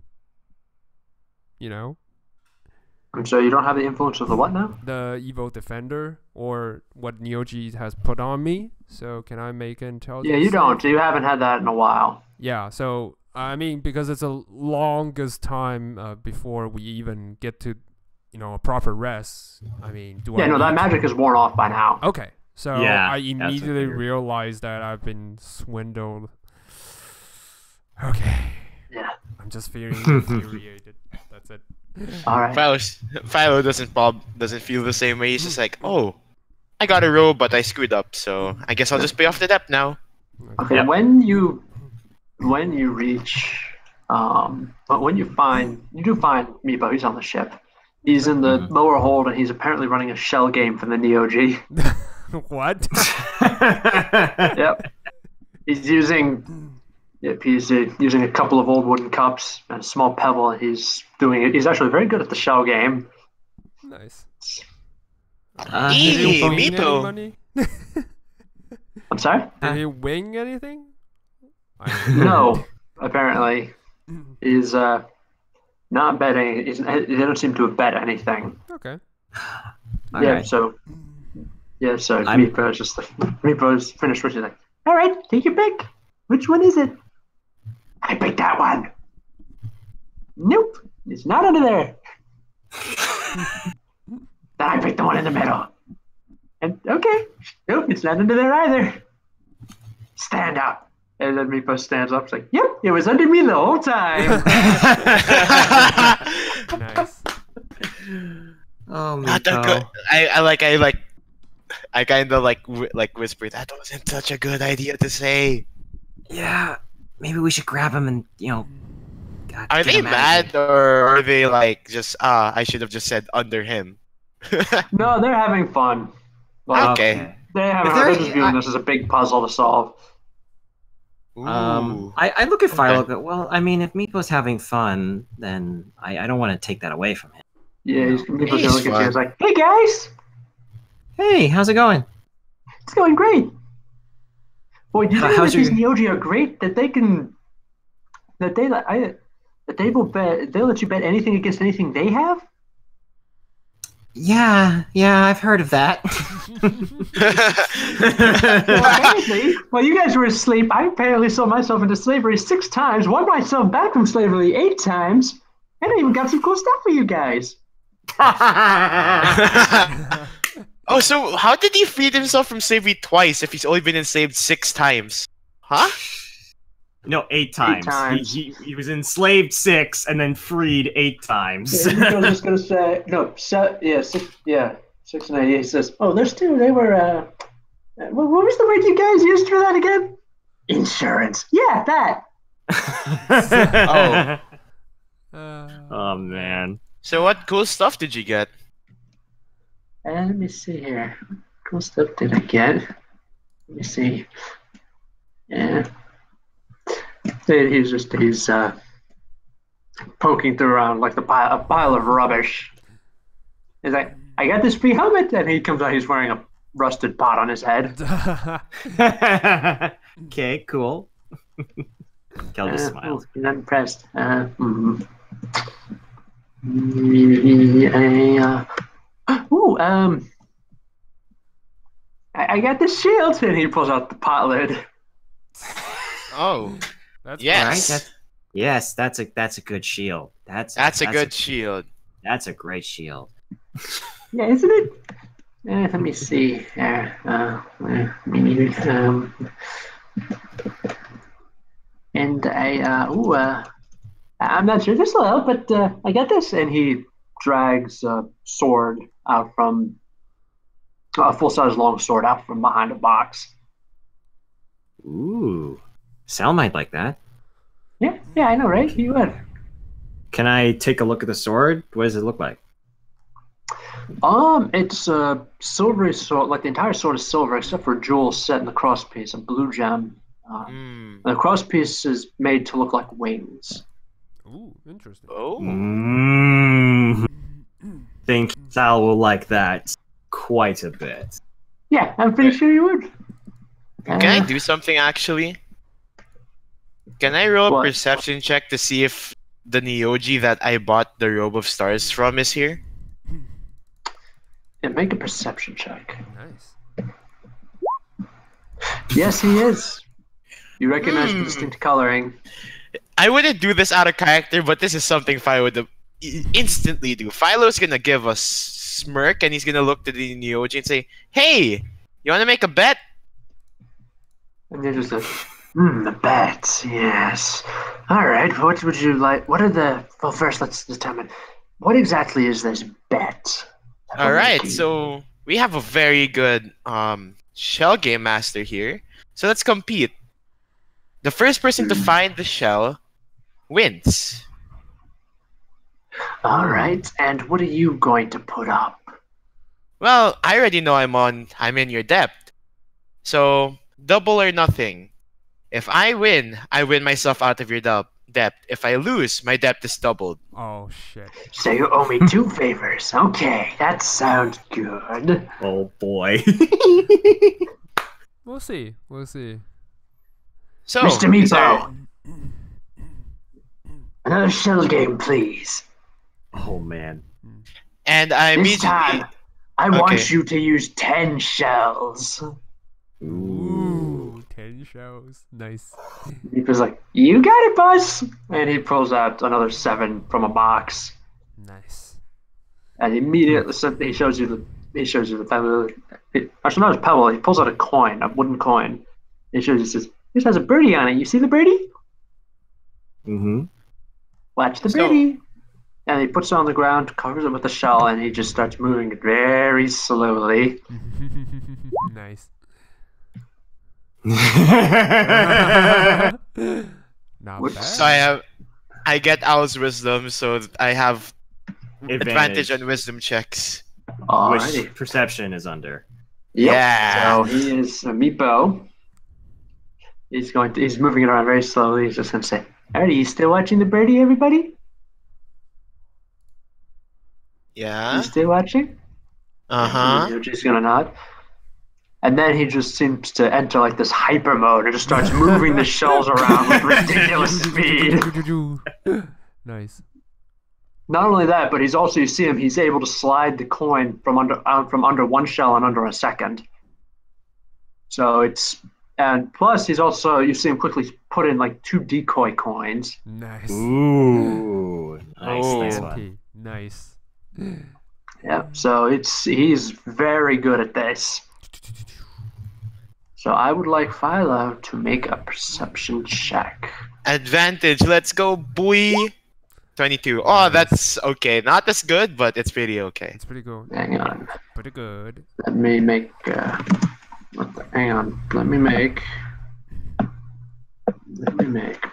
I'm sorry, you don't have the influence of the what now? The evil defender, or what Neoji has put on me. So can I make an intelligence? Yeah, you save? don't. You haven't had that in a while. Yeah. So I mean, because it's a longest time before we even get to, a proper rest. I mean, That magic is worn off by now. Okay. So Yeah, I that's immediately what I figured. realized that I've been swindled. Okay. Yeah. I'm just feeling infuriated. That's it. All right. Philo doesn't feel the same way. He's just like, oh, I got a robe, but I screwed up, so I guess I'll just pay off the debt now. Okay. Yep. When you reach, when you find Meepo, he's on the ship. He's in the lower hold, and he's apparently running a shell game for the Neo G. What? Yep. He's using a couple of old wooden cups and a small pebble. And he's doing it. He's actually very good at the shell game. Nice. Eee, Did he win any Meepo. money? I'm sorry? Did he wing anything? No, apparently. He's not betting. He doesn't seem to have bet anything. Okay. Alright. So Meepo's finished with it. Like, all right, take your pick. Which one is it? I picked that one. Nope, it's not under there. Then I picked the one in the middle. And okay, nope, it's not under there either. Stand up. And then Meepo stands up. It's like, yep, it was under me the whole time. Nice. Oh, Not that good. I kind of whispered, that wasn't such a good idea to say. Yeah, maybe we should grab him and Are they mad, or are they like just I should have just said under him? No, they're having fun. Like, Okay. they're just viewing this as a big puzzle to solve. Ooh. I look at Philo. Okay. Well, I mean, if Meepo's having fun, then I don't want to take that away from him. Yeah, Meepo's gonna He's look at you. fun. He's like, hey guys, Hey, how's it going? it's going great. Boy, do you think that How's these your- Neogi are great? That they will bet. They'll let you bet anything against anything they have. Yeah, I've heard of that. Well, you guys were asleep. I apparently sold myself into slavery 6 times, won myself back from slavery 8 times, and I even got some cool stuff for you guys. Oh, so how did he free himself from slavery twice if he's only been enslaved 6 times? Huh? No, 8 times. 8 times. He was enslaved 6 and then freed 8 times. Yeah, I was just gonna say no. 6 and 8. He says, "Oh, there's 2. They were. What was the word you guys used for that again? Insurance. Yeah, that. Oh man. So what cool stuff did you get? Let me see here. What cool stuff did I get? Let me see. Yeah. He's poking through around like a pile of rubbish. He's like, I got this free helmet, and he comes out. He's wearing a rusted pot on his head. Okay, cool. Kelby smiles. He's not impressed. I got this shield, and he pulls out the pot lid. Oh, That's yes. Right? Yes, that's a good shield. That's a good shield. That's a great shield. Yeah, isn't it? Let me see. And I'm not sure this will help, but I got this. And he drags a sword out from a full-size long sword out from behind a box. Ooh, Sal might like that. Yeah, I know, right? You would. Can I take a look at the sword? What does it look like? It's a silvery sword. Like the entire sword is silver, except for a jewel set in the crosspiece, a blue gem. The crosspiece is made to look like wings. Ooh, interesting. Oh. Think Sal will like that quite a bit. Yeah, I'm pretty sure you would. Can I do something actually? Can I roll What? a perception check to see if the Neoji that I bought the Robe of Stars from is here? Yeah, make a perception check. Nice. Yes, he is. You recognize the distinct coloring. I wouldn't do this out of character, but this is something Philo would instantly do. Philo's gonna give a smirk, and he's gonna look to the Neoji and say, "Hey, you wanna make a bet?" And you're just like, the bets, yes. All right, what would you like? What are the... Well, first, let's determine, what exactly is this bet? All right, so we have a very good shell game master here. So let's compete. The first person to find the shell wins. All right, and what are you going to put up? Well, I already know I'm in your depth. So, double or nothing. If I win myself out of your depth. If I lose, my depth is doubled. Oh shit. So you owe me 2 favors. Okay, that sounds good. Oh boy. We'll see. We'll see. So, Mr. Meepo, another shell game, please. Oh man. and I This immediately time, I Okay. want you to use 10 shells. Ooh, 10 shells. Nice. He was like, "You got it, boss!" And he pulls out another 7 from a box, Nice. and immediately he shows you the pebble. Actually, not a pebble. He pulls out a coin, a wooden coin. He shows you, says, "This has a birdie on it. You see the birdie? Mm-hmm. Watch the So- birdie." And he puts it on the ground, covers it with a shell, and he just starts moving it very slowly. Nice. Not Whoops. bad. so I get Owl's wisdom, so I have advantage on wisdom checks. Alrighty. Which perception is under? Yep. Yeah. So he is a Meepo. He's moving it around very slowly. He's just gonna say, "Alrighty, you still watching the birdie, everybody? Yeah. You still watching?" Uh-huh. Just gonna nod. And then he just seems to enter like this hyper mode and just starts moving the shells around with ridiculous speed. Nice. Not only that, but he's also, you see him, he's able to slide the coin from under one shell and under a second. So it's, and plus he's also, you see him quickly put in like 2 decoy coins. Nice. Ooh, nice, Oh. nice one. Nice. Yeah, so he's very good at this. So I would like Philo to make a perception check. Advantage. Let's go, boy. 22. Oh, that's okay. Not as good, but it's pretty okay. It's pretty good. Hang on. Pretty good. Let me make. Hang on. Let me make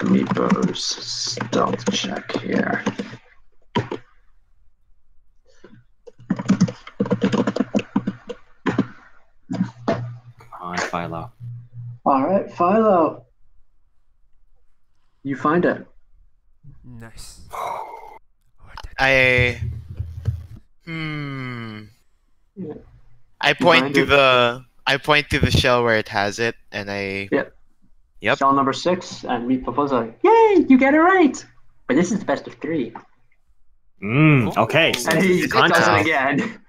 Meepo's stealth check here. Come on, Philo. All right, Philo. You find it. Nice. I Yeah. I point find to it? the shell where it has it, and I Yep. Shell number 6, and Meepo was like, "Yay, you get it right!" But this is the best of 3. Okay. So And he it's does it contest. again.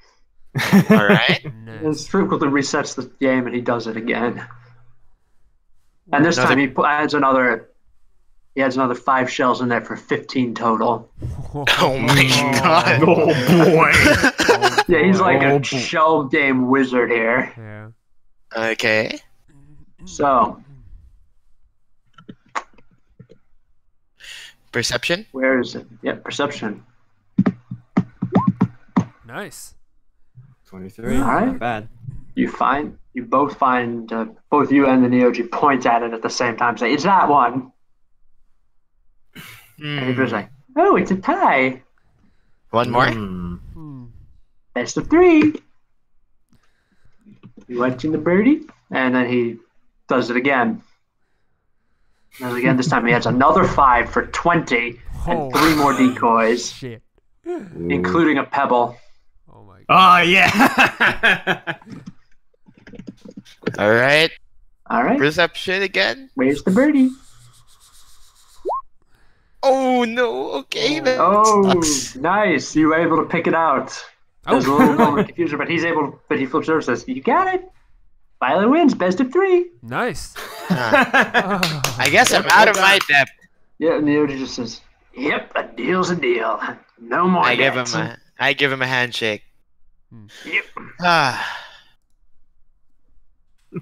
all right. And Nice. frequently resets the game, and he does it again. And this Another- time he adds another. He adds another 5 shells in there for 15 total. Oh my god. Oh boy. Yeah, he's like Oh, a boy. shell game wizard here. Yeah. Okay. So, Perception. where is it? Yeah, perception. Nice. 23. All right. Not bad. You both find, both you and the Neoji point at it at the same time, say, "It's that one." And you're just like, "Oh, it's a tie. One more. Best of 3. You watching the birdie?" And then he does it again. Does it again. This time he adds another 5 for 20 and 3 more decoys, Shit. including a pebble. Oh my god. Oh yeah. All right. All right. Perception again. Where's the birdie? Oh no. Okay. That Oh, sucks. nice. You were able to pick it out. There's a little moment of confusion, but he flips over and says, "You got it. Violet wins, best of 3. Nice. Ah, I guess I'm out of my depth. Yeah, and Neoji just says, "Yep, a deal's a deal. No more I give debt." him a handshake. Yep. Ah.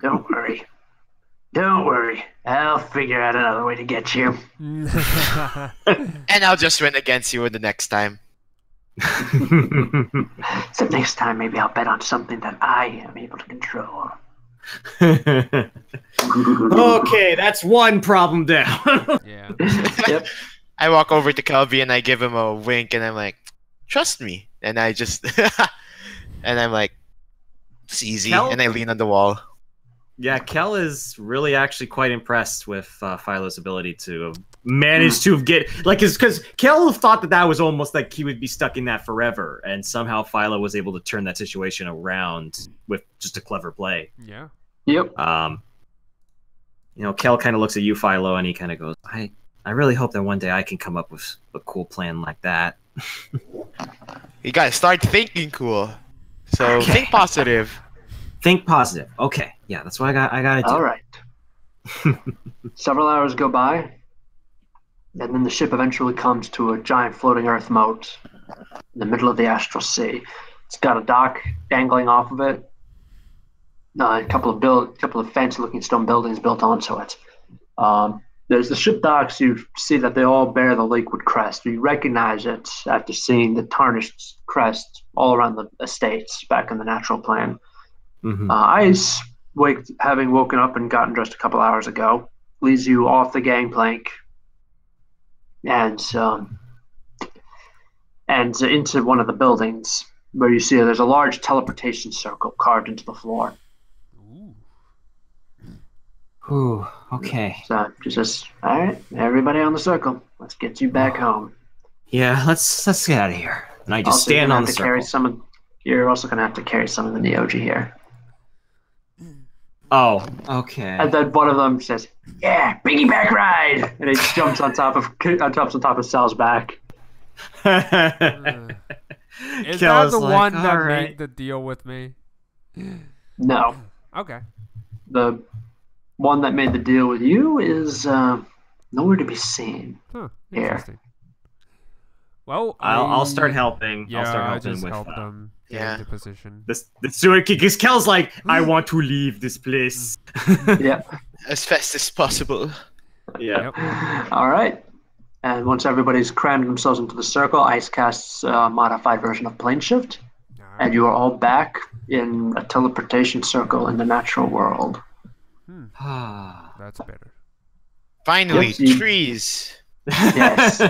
Don't worry. Don't worry. I'll figure out another way to get you. And I'll just win against you the next time. Except next time, maybe I'll bet on something that I am able to control. Okay, that's one problem down. Yeah. Yep. I walk over to Kelby and I give him a wink and I'm like, "Trust me." And I just and I'm like, "It's easy." Kel- And I lean on the wall. Yeah, Kel is really actually quite impressed with Philo's ability to manage to get because Kel thought that was almost like he would be stuck in that forever, and somehow Philo was able to turn that situation around with just a clever play. Yeah. Yep. Kel kind of looks at you, Philo, and he kind of goes, I really hope that one day I can come up with a cool plan like that." You gotta start thinking cool. So Okay. think positive. Think positive. Okay, yeah, that's what I gotta do. All right. Several hours go by, and then the ship eventually comes to a giant floating earth moat in the middle of the astral sea. It's got a dock dangling off of it. A couple of fancy-looking stone buildings built onto it. There's the ship docks. You see that they all bear the Lakewood crest. You recognize it after seeing the tarnished crest all around the estates back in the natural plane. Mhm. Ice, having woken up and gotten dressed a couple hours ago, leads you off the gangplank and into one of the buildings where you see there's a large teleportation circle carved into the floor. Ooh. Ooh, okay. So she says, "All right, everybody on the circle, let's get you back home." Yeah, let's get out of here. And I just Also, you're stand gonna on have the to carry circle. You're also going to have to carry some of the Neoji here. Oh, okay. And then one of them says, "Yeah, piggyback ride," and he jumps on top of Sal's back. Is Kel that the like, one that "Alright." made the deal with me? No, Okay. the one that made the deal with you is nowhere to be seen. Huh. Here. Interesting. Well, I'll start helping. Yeah, I'll start I helping just with helped them get yeah. into position. the sewer kick. Because Kel's like, I want to leave this place. Yep. As fast as possible. Yeah. Yep. All right. And once everybody's crammed themselves into the circle, Ice casts a modified version of plane shift, and you are all back in a teleportation circle in the natural world. That's better. Finally, Yep, you- trees. Yes.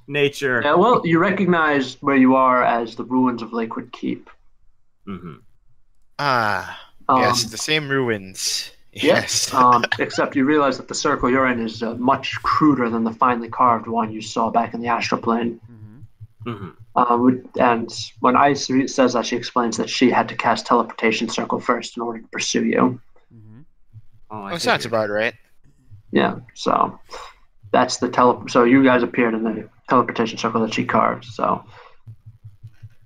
Nature. Yeah, well, you recognize where you are as the ruins of Lakewood Keep. Mm-hmm. Ah, yes, the same ruins. Yes. Except you realize that the circle you're in is much cruder than the finely carved one you saw back in the astral plane. And when Ice says that, she explains that she had to cast teleportation circle first in order to pursue you. Oh, Sounds about right. Yeah, so that's the So you guys appeared in the teleportation circle that she carved. So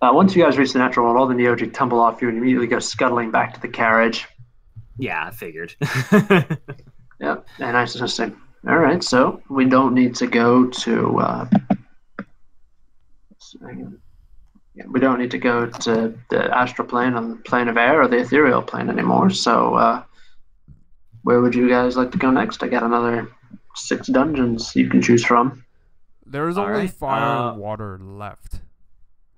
once you guys reach the natural world, all the Neogi tumble off you and immediately go scuttling back to the carriage. Yeah, I figured. Yep, and I was just saying, all right, so we don't need to go to. We don't need to go to the astral plane on the plane of air or the ethereal plane anymore. So, where would you guys like to go next? I got another 6 dungeons you can choose from. There's All only right, fire and water left.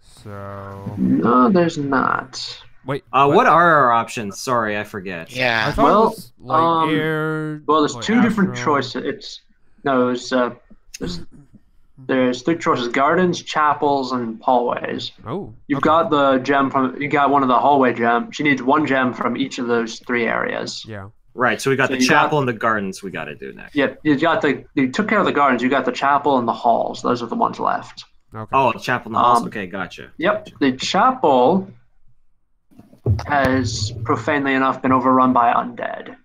So. No, there's not. Wait. What are our options? Sorry, I forget. I Yeah. thought it was like air. Well, there's like 2 different astral. choices. There's 3 choices: gardens, chapels, and hallways. Oh. You've okay. got the gem from. You got one of the hallway gem. She needs 1 gem from each of those 3 areas. Yeah. Right, so we got So the you chapel got- and the gardens we got to do next. Yep, you took care of the gardens. You got the chapel and the halls. Those are the ones left. Okay. Oh, the chapel and the halls? Okay, gotcha. Yep, Gotcha. the chapel has profanely enough been overrun by undead.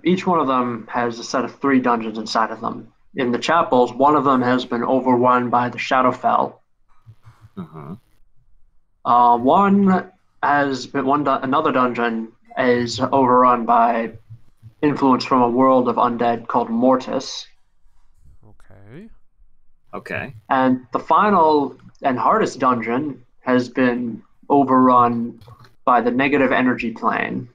Each one of them has a set of 3 dungeons inside of them. In the chapels, one of them has been overrun by the Shadowfell. Another dungeon is overrun by influence from a world of undead called Mortis. Okay. And the final and hardest dungeon has been overrun by the negative energy plane.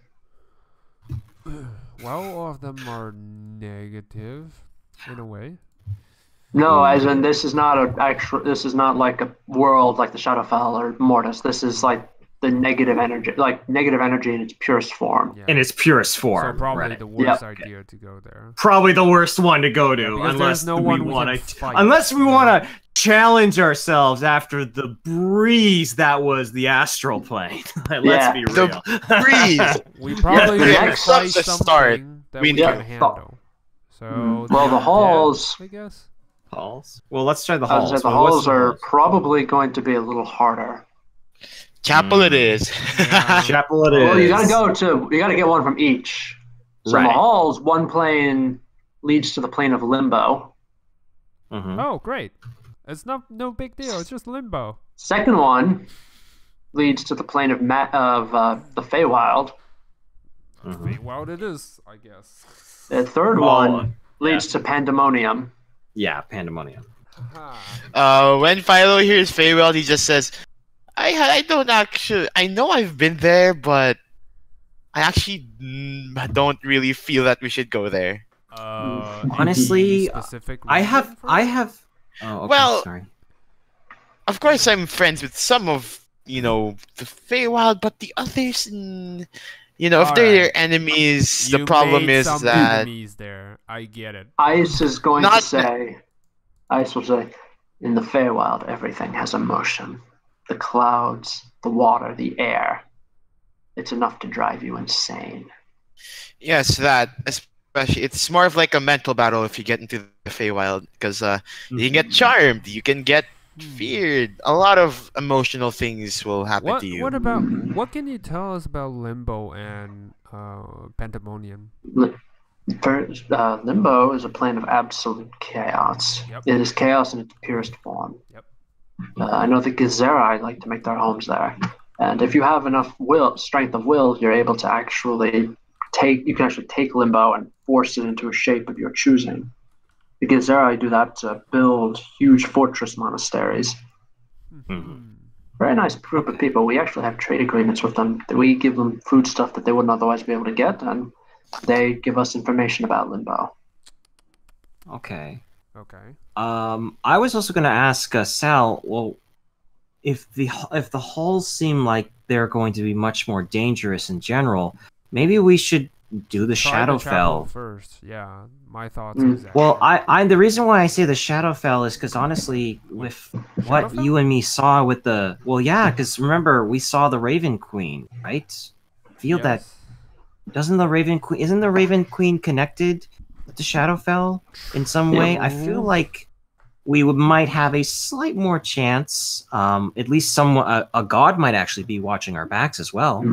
Well, all of them are negative, in a way. No, as in this is not like a world like the Shadowfell or Mortis. This is like the negative energy in its purest form. Yeah. In its purest form. So probably right. the worst idea to go there. Probably the worst one to go to, because unless there's no we one we want can to. fight. Unless we want to challenge ourselves after the breeze that was the astral plane. Let's be real. Breeze. We probably the need to next fight start something that we we need can to- handle. So Well, the halls. I guess. Halls? Well, let's try the I would halls. say the Well, what's halls the are halls? probably going to be a little harder. Chapel it is. Yeah. Chapel it is. Well, you gotta get one from each. So in the Right. halls, one plane leads to the plane of limbo. Oh, great! It's no big deal. It's just limbo. Second one leads to the plane of the Feywild. Well, it is, I guess. The third one leads to Pandemonium. Yeah, pandemonium. When Philo hears Feywild, he just says, I don't actually... I know I've been there, but I actually don't really feel that we should go there. Honestly, any specific I reason have. for I it? have. Oh, okay, Well, sorry. Of course, I'm friends with some of, the Feywild, but the others... if they're your enemies, the You problem made is some that... enemies there. I get it. Ice is going Not to say, Ice will say, in the Feywild, everything has emotion. The clouds, the water, the air. It's enough to drive you insane. Yes, that. Especially, it's more of like a mental battle if you get into the Feywild, because you can get charmed, you can get feared. A lot of emotional things will happen to you. What can you tell us about Limbo and Pandemonium? First, Limbo is a plane of absolute chaos. Yep. It is chaos in its purest form. Yep. I know the Githzerai like to make their homes there, and if you have enough strength of will, you're able to actually take Limbo and force it into a shape of your choosing. The Githzerai do that to build huge fortress monasteries. Very nice group of people. We actually have trade agreements with them. We give them food stuff that they wouldn't otherwise be able to get, and they give us information about Limbo. Okay. Okay. I was also going to ask Sal. Well, if the halls seem like they're going to be much more dangerous in general, maybe we should do the Shadowfell first. Yeah, my thoughts. Exactly. Well, I the reason why I say the Shadowfell is because honestly, with what you and me saw with the because remember we saw the Raven Queen, right? That doesn't the Raven Queen isn't the Raven Queen connected with the Shadowfell in some way? I feel like we might have a slight more chance. At least a god might actually be watching our backs as well.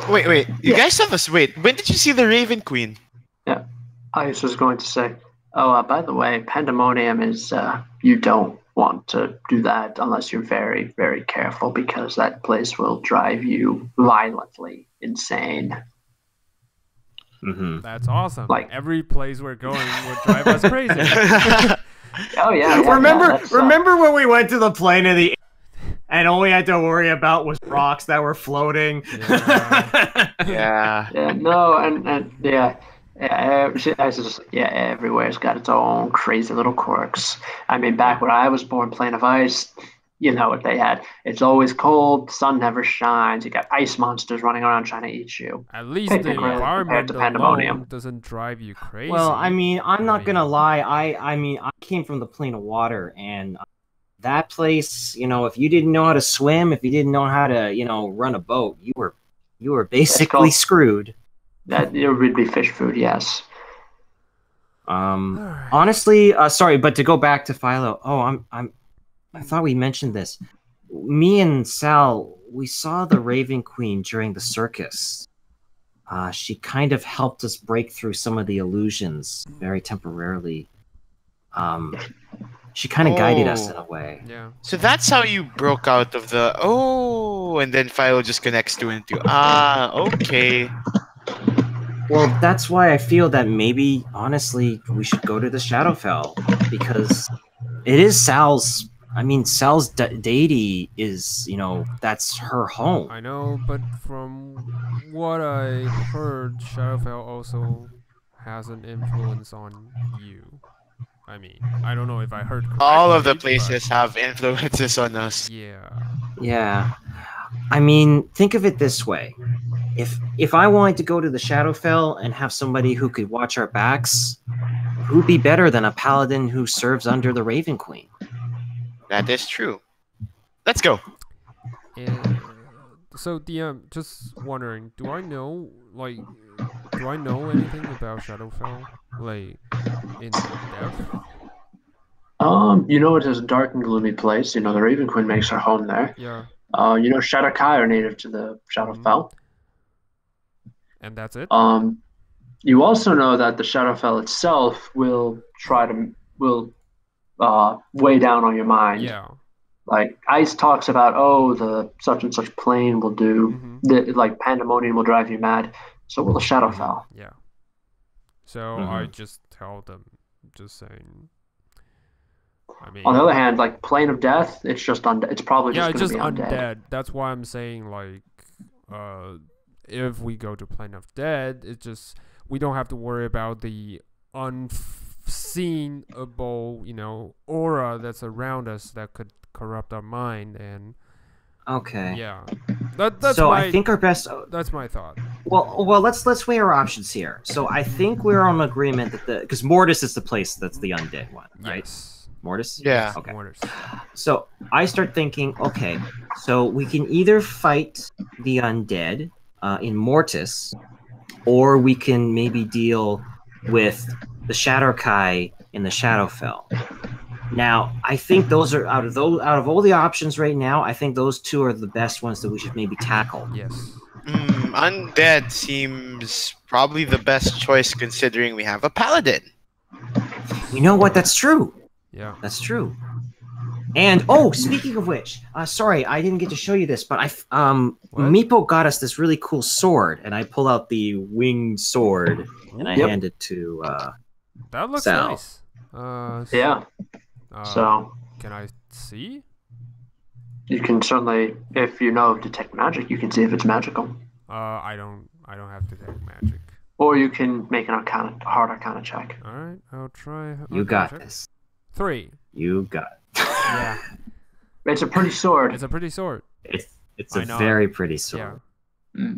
Wait. You guys have us. Wait, when did you see the Raven Queen? Yeah, I was just going to say. Oh, by the way, Pandemonium is. You don't want to do that unless you're very, very careful, because that place will drive you violently insane. That's awesome. Like every place we're going would drive us crazy. Oh yeah. Remember when we went to the plane of the and all we had to worry about was rocks that were floating? Yeah. Everywhere's got its own crazy little quirks. I mean, back when I was born, Plane of Ice, you know what they had. It's always cold, sun never shines, you got ice monsters running around trying to eat you. At least the environment alone doesn't drive you crazy. Well, I mean, I'm not gonna lie. I mean, I came from the plane of water, and that place, if you didn't know how to swim, if you didn't know how to, run a boat, you were basically screwed. That it would be fish food, yes. Honestly, sorry, but to go back to Philo. Oh, I thought we mentioned this. Me and Sal, we saw the Raven Queen during the circus. She kind of helped us break through some of the illusions very temporarily. She kind of guided us in a way. Yeah. So that's how you broke out of the and then Philo just connects two and two. Okay. Well, that's why I feel that maybe, honestly, we should go to the Shadowfell, because it is Sal's. I mean, Sal's deity is, that's her home. I know, but from what I heard, Shadowfell also has an influence on you. I mean, I don't know if I heard correctly. All of the places have influences on us. Yeah. Yeah. I mean, think of it this way. If I wanted to go to the Shadowfell and have somebody who could watch our backs, who'd be better than a paladin who serves under the Raven Queen? That is true. Let's go. So, DM, just wondering, do I know anything about Shadowfell, like, in depth? It is a dark and gloomy place. The Raven Queen makes her home there. Yeah. Shadowkai are native to the Shadowfell. And that's it? You also know that the Shadowfell itself will weigh down on your mind. Yeah. Like Ice talks about, the such and such plane will do, like Pandemonium will drive you mad. So will the Shadowfell. Yeah. So I just tell them, just saying. I mean, on the other hand, like Plane of Death, it's just undead. It's probably just just gonna be undead. That's why I'm saying, like, if we go to Plane of Dead, it's just we don't have to worry about the unseenable, aura that's around us that could corrupt our mind. And okay, yeah, that's so I think our best. That's my thought. Well, let's weigh our options here. So I think we're on agreement that because Mortis is the place that's the undead one, right? Yes. Mortis? Yeah. Okay. Mortis. So I start thinking, okay, so we can either fight the undead in Mortis, or we can maybe deal with the Shadowkai in the Shadowfell. Now, I think those are out of all the options right now. I think those two are the best ones that we should maybe tackle. Yes. Undead seems probably the best choice considering we have a paladin. You know what? That's true. Yeah. That's true. And oh, speaking of which, sorry, I didn't get to show you this, but Meepo got us this really cool sword, and I pull out the winged sword and I hand it to that looks Sal. nice. Yeah. So can I see? you can certainly, if you know detect magic, you can see if it's magical. I don't have to detect magic. Or you can make an hard arcana check. All right, I'll try. You got this. 3. You got it. Yeah. It's a pretty sword. It's a pretty sword. It's a very pretty sword. Yeah.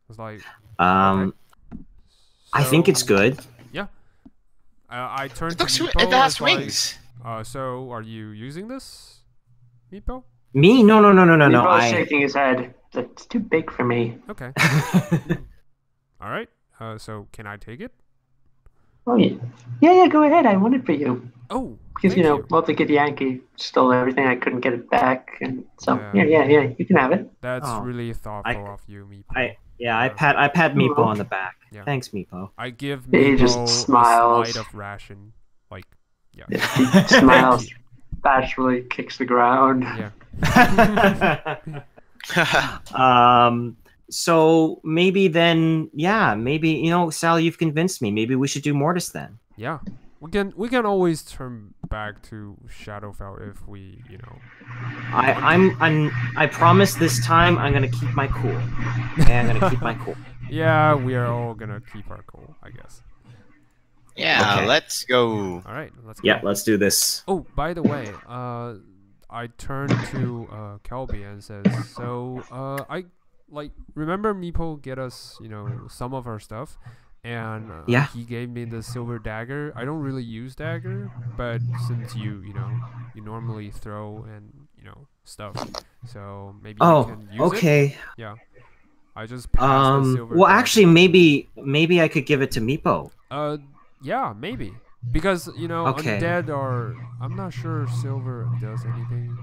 It's like. I think it's good. Yeah. I turned It to looks. Meepo. It has like, wings. So are you using this, Meepo? Me? No. Meepo's shaking his head. It's too big for me. Okay. All right. So can I take it? Oh yeah. Yeah. Go ahead. I want it for you. Oh. Because thank you. well, the Githyanki stole everything. I couldn't get it back, and so yeah. You can have it. That's really thoughtful of you, Meepo. I pat Meepo on the back. Yeah. Thanks, Meepo. I give He Meepo just a smiles. slide of ration. Like, yeah. He smiles, bashfully kicks the ground. Yeah. So maybe then, maybe Sal, you've convinced me. Maybe we should do Mortis then. Yeah. We can always turn back to Shadowfell if we, I promise this time I'm gonna keep my cool. Okay, I'm gonna keep my cool. Yeah, we are all gonna keep our cool, I guess. Yeah, Okay. Let's go. All right, let's go. Yeah, let's do this. Oh, by the way, I turned to Kelby and says, so I remember Meepo get us, some of our stuff, and he gave me the silver dagger. I don't really use dagger, but since you normally throw and stuff, so maybe you can use it. Yeah. I just passed the silver well, dagger. actually, maybe I could give it to Meepo. Yeah, maybe. Because, undead are... I'm not sure silver does anything.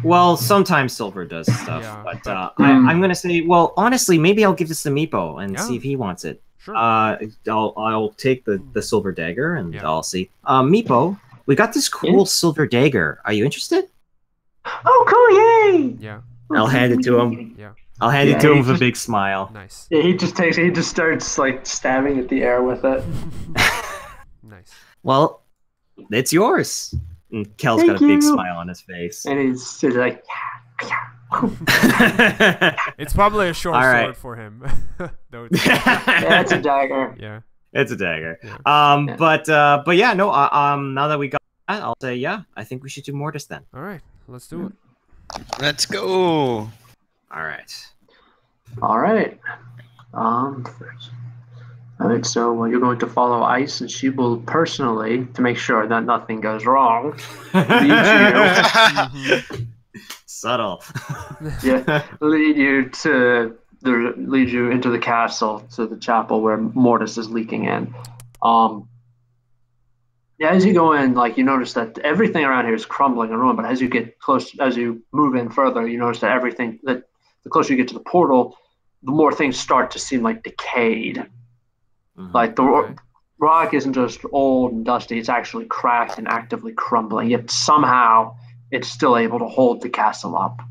Well, sometimes silver does stuff, Yeah, but I'm going to say, well, honestly, maybe I'll give this to Meepo and Yeah. see if he wants it. Sure. I'll take the silver dagger and I'll see. Meepo, we got this cool silver dagger. Are you interested? Oh, cool! Yay! Yeah, I'll hand it to him. yeah. I'll hand it to him with a big smile. Nice. Yeah, he just starts like stabbing at the air with it. Nice. Well, it's yours. And Kel's Thank got a big you. smile on his face. And he's like, It's probably a short All right. sword for him. Though it's- yeah, it's a dagger. yeah. It's a dagger. Yeah. But yeah, no. Now that we got that, I'll say I think we should do Mortis then. All right, let's do it. Let's go. All right. All right. All right. So you're going to follow Ice, and she will personally, to make sure that nothing goes wrong, lead you. Subtle. Lead you into the castle, to the chapel where Mortis is leaking in. As you go in, you notice that everything around here is crumbling and ruined. But as you get close, as you move in further, you notice that the closer you get to the portal, the more things start to seem like decayed. Like the rock isn't just old and dusty; it's actually cracked and actively crumbling. Yet somehow it's still able to hold the castle up.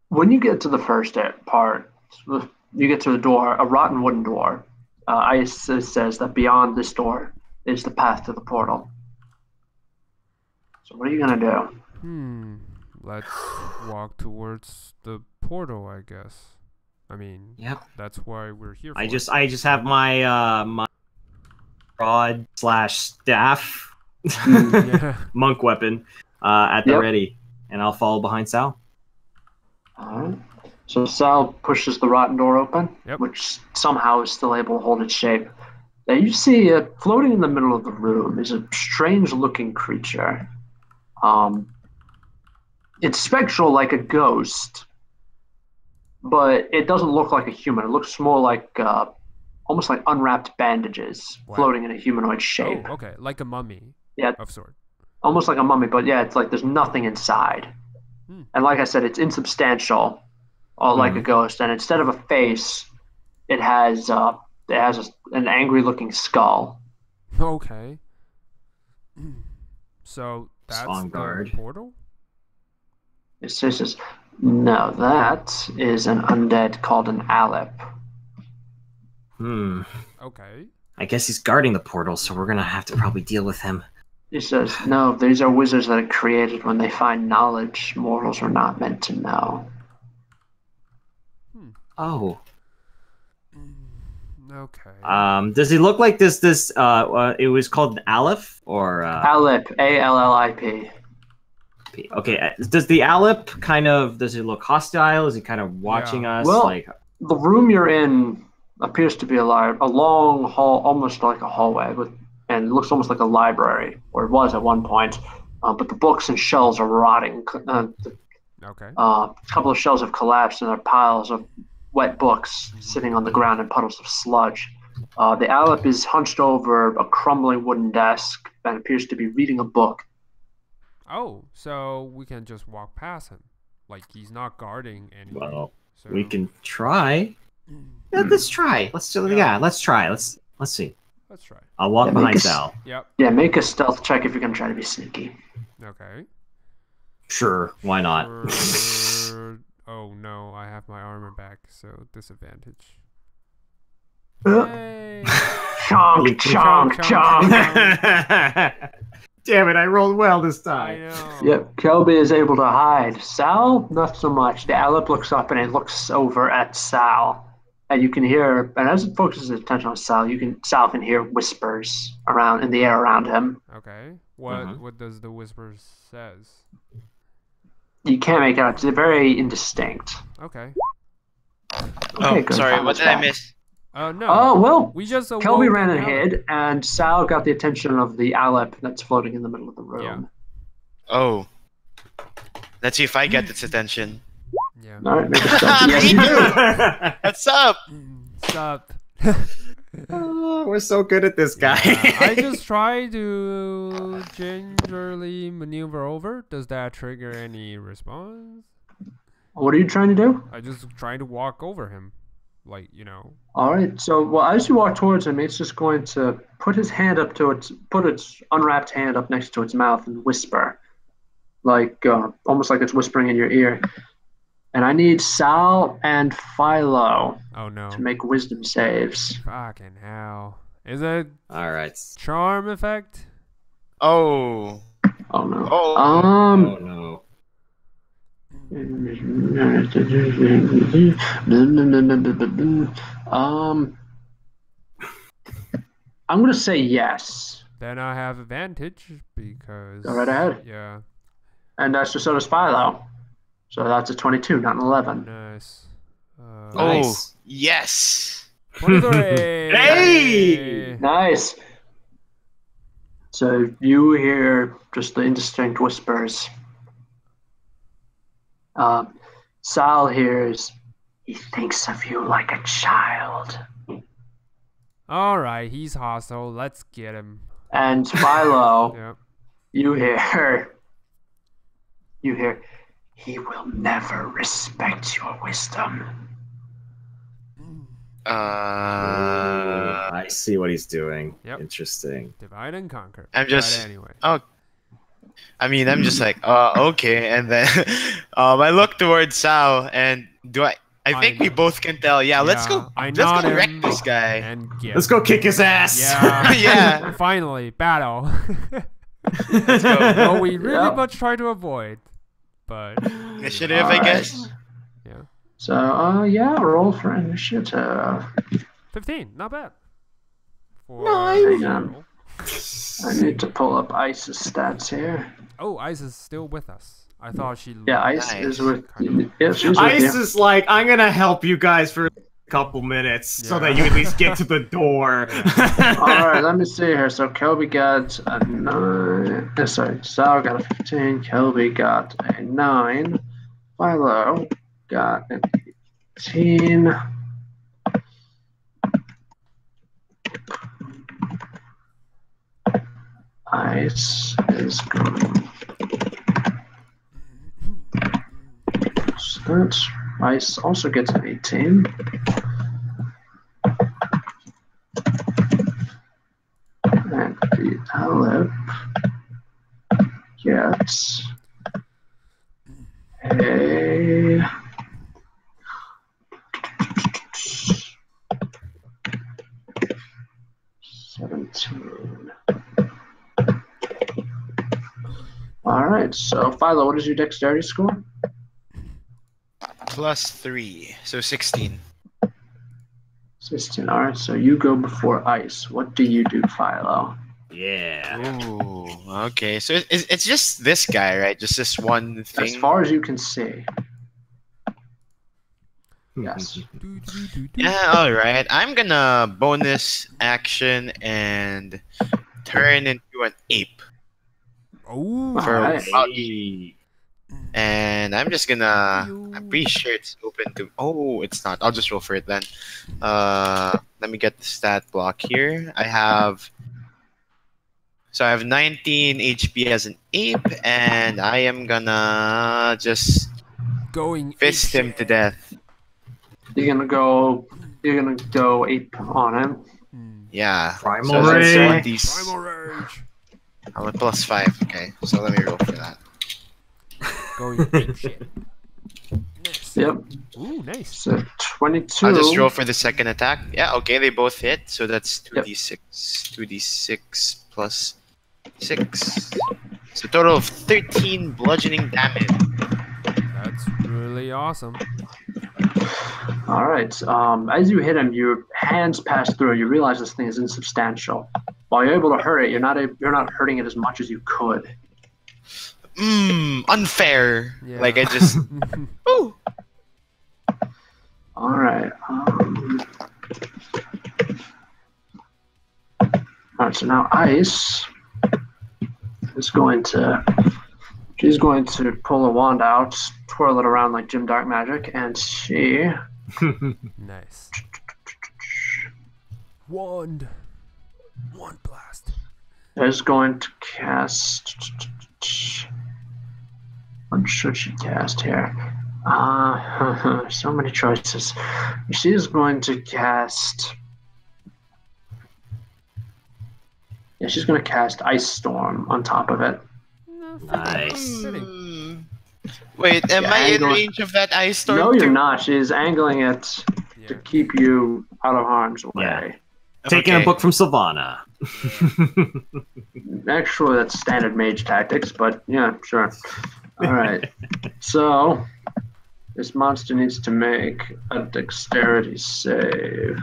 When you get to the first part, you get to the door, a rotten wooden door. Ice says that beyond this door is the path to the portal. So what are you gonna do? Let's walk towards the portal, I guess. I mean, that's why we're here. I just have my my rod / staff monk weapon at the ready, and I'll follow behind Sal. All right. So Sal pushes the rotten door open, which somehow is still able to hold its shape. Now you see, floating in the middle of the room is a strange-looking creature. It's spectral like a ghost, but it doesn't look like a human. It looks more like almost like unwrapped bandages floating in a humanoid shape. Oh, okay, like a mummy. Yeah, of sort. almost like a mummy, but it's like there's nothing inside. And like I said, it's insubstantial, or like a ghost. And instead of a face, it has an angry-looking skull. Okay. So that's On guard. the portal? It says, no, that is an undead called an Alep. Okay. I guess he's guarding the portal, so we're gonna have to probably deal with him. It says, no, these are wizards that are created when they find knowledge mortals are not meant to know. Oh. Okay. Does he look like this? It was called an Aleph or Alep, A-L-L-I-P. Okay. Does the Aleph does it look hostile? Is he kind of watching us? Well, like the room you're in appears to be a long hall, almost like a hallway, and it looks almost like a library, or it was at one point. But the books and shelves are rotting. Okay. A couple of shelves have collapsed, and there are piles of wet books sitting on the ground in puddles of sludge. The Alep is hunched over a crumbling wooden desk and appears to be reading a book. Oh, so we can just walk past him, like he's not guarding anything. Well, so... we can try. Yeah, let's try. Let's do. Yeah, let's try. Let's see. Let's try. I'll walk behind Sal. Yep. Yeah, make a stealth check if you're gonna try to be sneaky. Okay. Sure, why not? Oh no, I have my armor back, so disadvantage. Chonk, chonk, chonk. Damn it, I rolled well this I time. know. Yep, Kelby is able to hide. Sal, not so much. The Alep looks up and it looks over at Sal. And you can hear, and as it focuses its attention on Sal, Sal can hear whispers in the air around him. Okay. What does the whisper says? You can't make it out. They're very indistinct. Okay. Okay, good. Sorry, what did I miss? No. Oh, well, We just Kelby ran awoke ahead, and Sal got the attention of the Alep that's floating in the middle of the room. Yeah. Oh. Let's see if I get its attention. Yeah. All right, make a stealth. Yes, you do. What's up? Sup? Oh, we're so good at this guy. I just try to gingerly maneuver over. Does that trigger any response? What are you trying to do? I just try to walk over him. Like, All right. So, well, as you walk towards him, it's just going to put its unwrapped hand up next to its mouth and whisper, like almost like it's whispering in your ear. And I need Sal and Philo to make wisdom saves. Fucking hell. Is it Alright. charm effect? Oh. Oh no. Oh. Oh no. I'm gonna say yes. Then I have advantage because... Go right ahead. Yeah. And so does Philo. So that's a 22, not an 11. Nice. Nice. Yes. 23! Hey! Nice. So you hear just the indistinct whispers. Sal hears, he thinks of you like a child. Alright, he's hostile. Let's get him. And Philo, Yep. you hear, he will never respect your wisdom. I see what he's doing. Yep. Interesting. Divide and conquer. I'm just... But anyway. Oh. I mean, I'm just like, okay. And then I look towards Sal, and I think we both can tell. Yeah, let's go. Let's go wreck this guy. And get Let's go kick his ass. Yeah. Yeah. Finally, battle. Let's go. Well, we really much try to avoid, but Initiative, I guess. yeah. So, roll for initiative. 15, not bad. Hang on. I need to pull up Ice's stats here. Oh, Ice is still with us. I thought she. Yeah, Ice Nice. is with you. Yeah, she's with Ice you. is like, I'm gonna help you guys for a couple minutes so that you at least get to the door. Alright, let me see here. So Kelby got a 9. Sal got a 15. Kelby got a 9. Philo got an 18. Ice is going. Excellent. Ice also gets an 18. And the Aleph gets a 17. All right, so Philo, what is your dexterity score? +3, so 16. 16. All right, so you go before Ice. What do you do, Philo? Yeah. Ooh, okay. So it's just this guy, right? Just this one thing. As far as you can see. Yes. Yeah, all right. I'm gonna bonus action and turn into an ape. Oh, For Alright. about and I'm just gonna. I'm pretty sure it's open to. Oh, it's not. I'll just roll for it then. Let me get the stat block here. I have 19 HP as an ape, and I am gonna just going fist him to death. You're gonna go ape on him. Yeah. Primal so Rage. Primal Rage. I'm at +5. Okay, so let me roll for that. Going ape shit. Nice. Yep. Ooh, nice. So 22. I'll just roll for the second attack. Yeah, okay, they both hit. So that's 2d6. 2d6 plus 6. So total of 13 bludgeoning damage. That's really awesome. All right. As you hit him, your hands pass through. You realize this thing is insubstantial. While you're able to hurt it, you're not hurting it as much as you could. Unfair. Yeah. Like I just. Ooh. All right. All right. So now Ice is going to. She's going to pull a wand out, twirl it around like Jim Dark Magic, and she. Nice. Wand blast. Is going to cast. What should she cast here? So many choices. She is going to cast. Yeah, she's going to cast Ice Storm on top of it. Nice. Wait, am I in angling. range of that ice storm? No, you're too? not. She's angling it to keep you out of harm's way. Yeah. Taking a book from Sylvana. Actually, that's standard mage tactics, but yeah, sure. All right. So, this monster needs to make a dexterity save.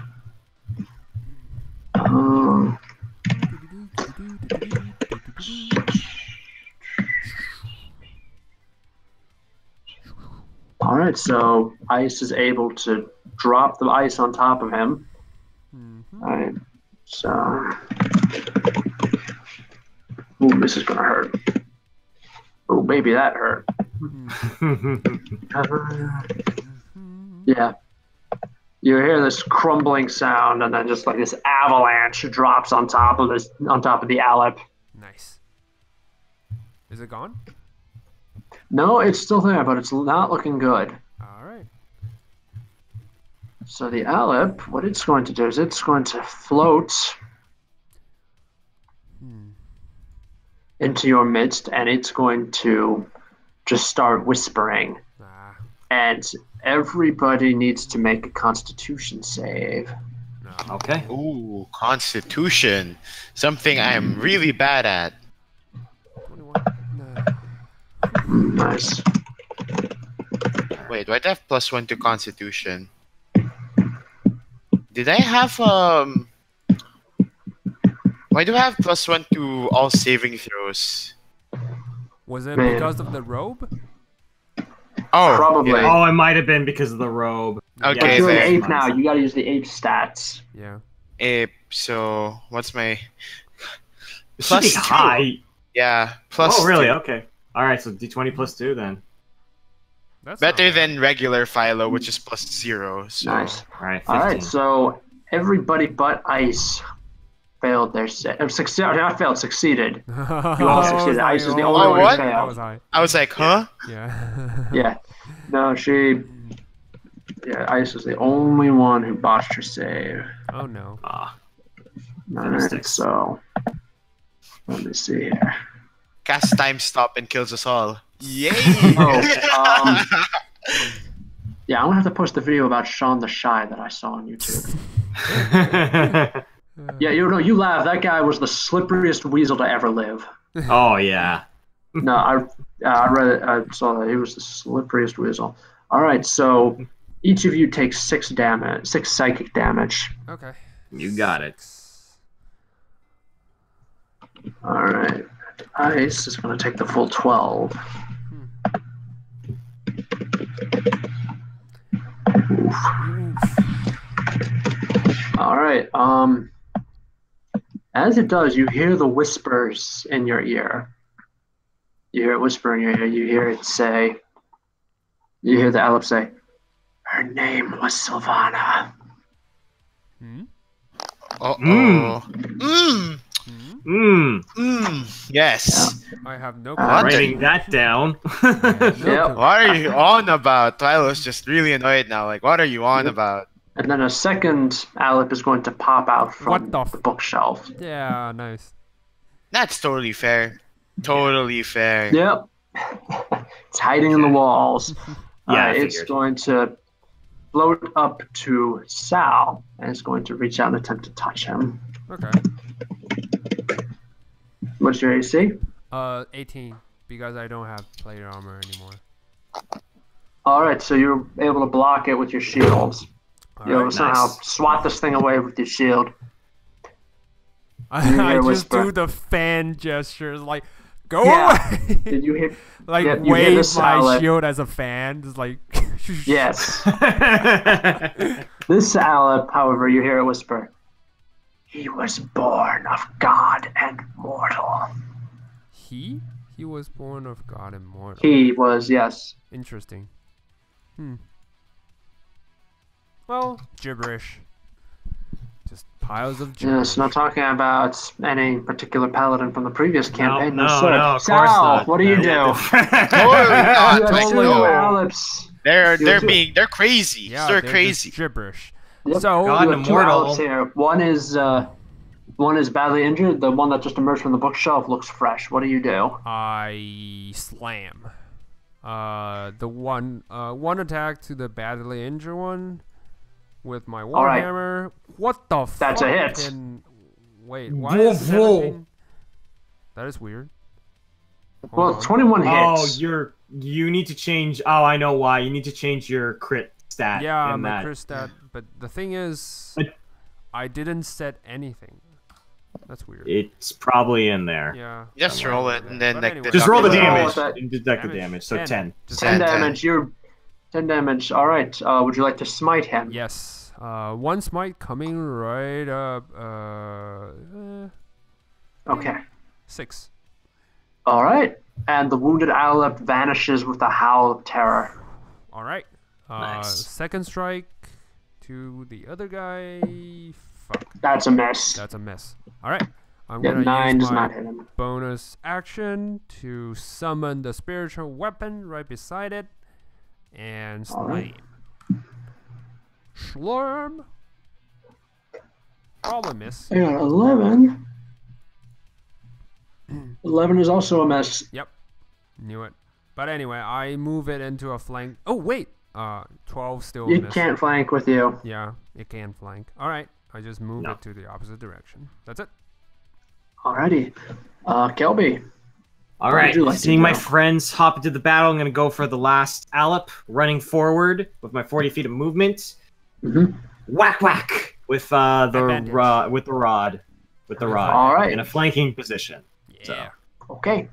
All right, so Ice is able to drop the ice on top of him. All right, so. Ooh, this is gonna hurt. Oh, baby, that hurt. Yeah. You hear this crumbling sound, and then just like this avalanche drops on top of the Aleph. Nice. Is it gone? No, it's still there, but it's not looking good. All right. So the Aleph, what it's going to do is it's going to float into your midst, and it's going to just start whispering. And everybody needs to make a Constitution save. No. Okay. Ooh, Constitution. Something I'm really bad at. 21. No. Nice. Wait, do I have +1 to Constitution? Did I have Why do I have +1 to all saving throws? Was it Man. because of the robe? Oh, Probably. yeah. Oh, it might have been because of the robe. Okay, But you're an then. ape now. You got to use the ape stats. Yeah. Ape. So what's my It should be +2? high. Yeah, +2. Oh, really? Okay. All right, so D20 +2 then. That's Better not bad. than regular Philo, which is +0. So. Nice. All right, 15. All right, so everybody but Ice failed their succeeded. You all succeeded. Ice is the only one who That failed. was high. I was like, huh? Yeah. Yeah. No, she. Yeah, Ice was the only one who botched her save. Oh no. Ah, Alright, so let me see here. Cast time stop and kills us all. Yay! Oh, yeah, I'm gonna have to post the video about Sean the Shy that I saw on YouTube. Yeah, you laugh. That guy was the slipperiest weasel to ever live. oh yeah. No, I read it. I saw that he was the slipperiest weasel. All right, so each of you takes 6 psychic damage. Okay. You got it. All right, Ice is gonna take the full 12. Oof. All right. As it does, you hear the whispers in your ear. You hear it whisper in your ear. You hear it say. You hear the Aleph say, "Her name was Sylvana." Uh-oh. Yes. Yeah. I have no Writing that down. Yep. What are you on about? Tyler's just really annoyed now. Like, what are you on about? And then a second Aleph is going to pop out from What the the bookshelf. Yeah, nice. That's totally fair. Totally fair. Yep. It's hiding in the walls. Yeah, I It's figured. going to float up to Sal and it's going to reach out and attempt to touch him. Okay. What's your AC? 18 because I don't have plate armor anymore. All right, so you're able to block it with your shields. You're able Alright. to somehow nice. swat this thing away with your shield. I hear just whisper. do the fan gestures like, go Yeah. away. Did you hit? Like Yeah, you hit wave this my Aleph. shield as a fan, just like. Yes. This Aleph, however, you hear it whisper. He was born of God and mortal. He was born of God and mortal. He was, yes. Interesting. Well, gibberish. Just piles of gibberish. Yes, not talking about any particular paladin from the previous campaign. no, sir. no, of Sal, course not. what do you do? Totally You not. have I two know. Alephs. They're crazy. Yeah, they're just crazy. gibberish. Yep. So God You and have two immortal. Alephs here. One is badly injured. The one that just emerged from the bookshelf looks fresh. What do you do? I slam. The one attack to the badly injured one with my All right. warhammer. What the fuck? That's a hit. Wait, why Whoa, is whoa. 17? That is weird. Hold Well, on. 21 Oh, hits. you need to change. Oh, I know why. You need to change your crit stat. Yeah, in my that. crit stat. But the thing is, But- I didn't set anything. That's weird. It's probably in there. Yeah. Just roll it and then But like anyway. Just roll the Roll damage with that. and deduct the damage. So 10. Just 10 10. damage. You're 10 damage. All right. Would you like to smite him? Yes. One smite coming right up. Okay. 6. All right. And the wounded Aleph vanishes with a howl of terror. All right. Nice. Second strike to the other guy. Fuck. That's a miss. That's a miss. All right. I'm Yeah, gonna 9 use does my not hit him. bonus action to summon the spiritual weapon right beside it and All right. slam. Slurm. Probably miss. I got 11. 11 is also a miss. Yep. Knew it. But anyway, I move it into a flank. Oh wait. 12 still a You miss. can't flank with you. Yeah, it can flank. All right. I just move No. it to the opposite direction. That's it. Alrighty. Kelby. All What right. would you like to Seeing my do? friends hop into the battle, I'm going to go for the last Aleph, running forward with my 40 feet of movement. Mhm. Whack whack with the Advantage. rod. With the rod. All right. In a flanking position. Yeah. Okay.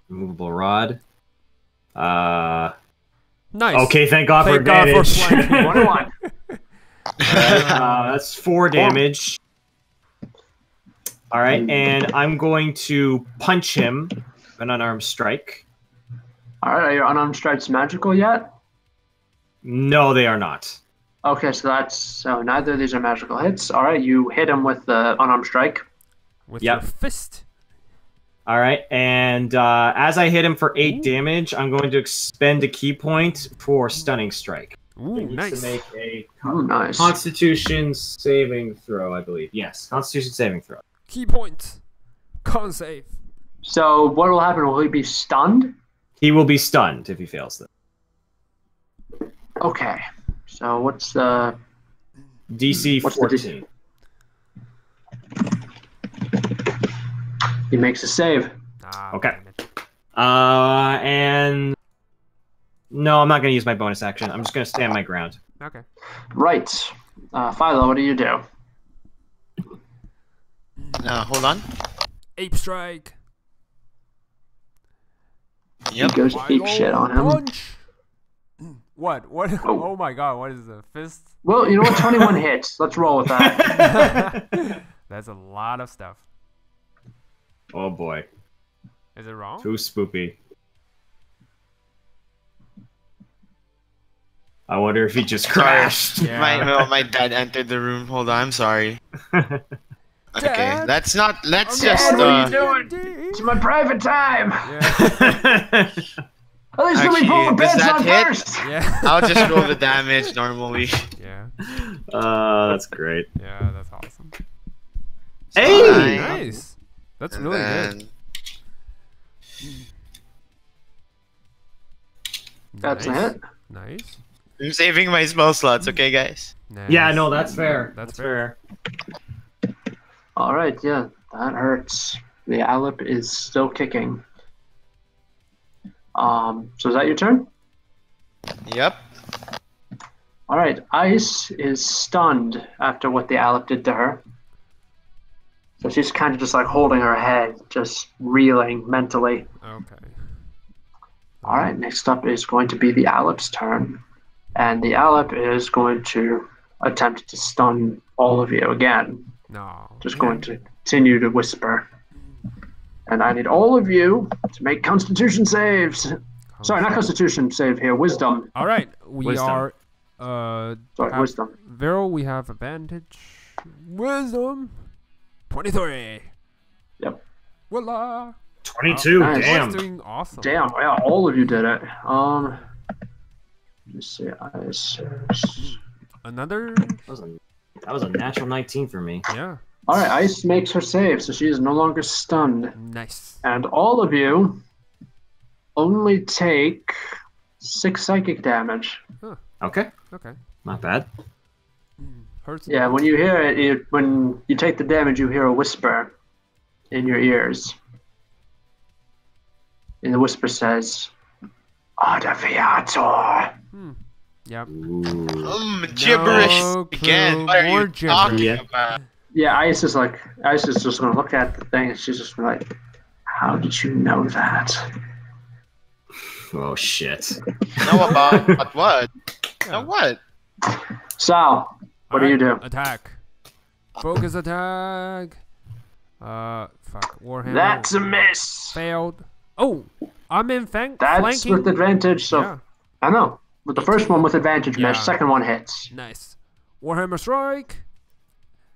Movable rod. Nice. Okay, thank God for Thank God for advantage. flanking. 21. That's 4 damage. All right, and I'm going to punch him, an unarmed strike. All right. Are your unarmed strikes magical yet? No, they are not. Okay, so neither of these are magical hits. All right. You hit him with the unarmed strike. With Yep. your fist. All right, and as I hit him for 8 damage, I'm going to expend a key point for stunning strike. Ooh, He needs nice. to make a Nice. Constitution saving throw, I believe. Yes, Constitution saving throw. Key point. Con save. So what will happen? Will he be stunned? He will be stunned if he fails this. Okay. So what's the DC What's the 14. He makes a save. Ah, Okay. damn it. And no, I'm not going to use my bonus action. I'm just going to stand my ground. Okay. Right. Philo, what do you do? Hold on. Ape strike. Yep. He goes ape shit on him. Punch. What? What? Oh. Oh my god! What is the fist? Well, you know what? 21 hits. Let's roll with that. That's a lot of stuff. Oh boy, Is it wrong? too spoopy. I wonder if he just crashed. Yeah. My dad entered the room. Hold on, I'm sorry. Okay, Dad? let's not. Let's Okay, just. what are you doing? It's my private time. Yeah. At least let me pull the Actually, does pants that on hit? first. Yeah. I'll just roll the damage normally. Yeah. That's great. Yeah. That's awesome. Hey! Nice. That's And really then, good. That's a Nice. hit. Nice. I'm saving my spell slots, okay, guys? Nice. Yeah, no, that's fair. That's fair. All right, yeah, that hurts. The Alep is still kicking. So is that your turn? Yep. All right, Ice is stunned after what the Alep did to her. So she's kind of just like holding her head, just reeling mentally. Okay. All right, next up is going to be the Alep's turn. And the Alep is going to attempt to stun all of you again. No. Just going to continue to whisper. And I need all of you to make Constitution saves. Sorry, not Constitution save here. Wisdom. All right. We Wisdom. are. Sorry, Wisdom. Vero, we have advantage. Wisdom. 23. Yep. Voila. 22, Nice. damn. That's doing awesome. Damn, yeah, all of you did it. Let me see. Ice. Another. That was a natural 19 for me. Yeah. All right, Ice makes her save, so she is no longer stunned. Nice. And all of you only take 6 psychic damage. Okay, Okay. not bad. Hurts. Yeah, when you hear it, when you take the damage, you hear a whisper in your ears. And the whisper says, Adaviator. Yep. Gibberish No again. clue. What are More you gibberish. talking Yeah. about? Yeah, Ice is just going to look at the thing, and she's just like, how did you know that? Oh shit. Know about what? Know what? Sal, what do you do? Attack. Focus attack. Fuck. Warhammer. That's a miss. Failed. Oh, I'm in That's flanking. with advantage, so Yeah. I know. With the first one with advantage Yeah. miss, second one hits. Nice. Warhammer strike.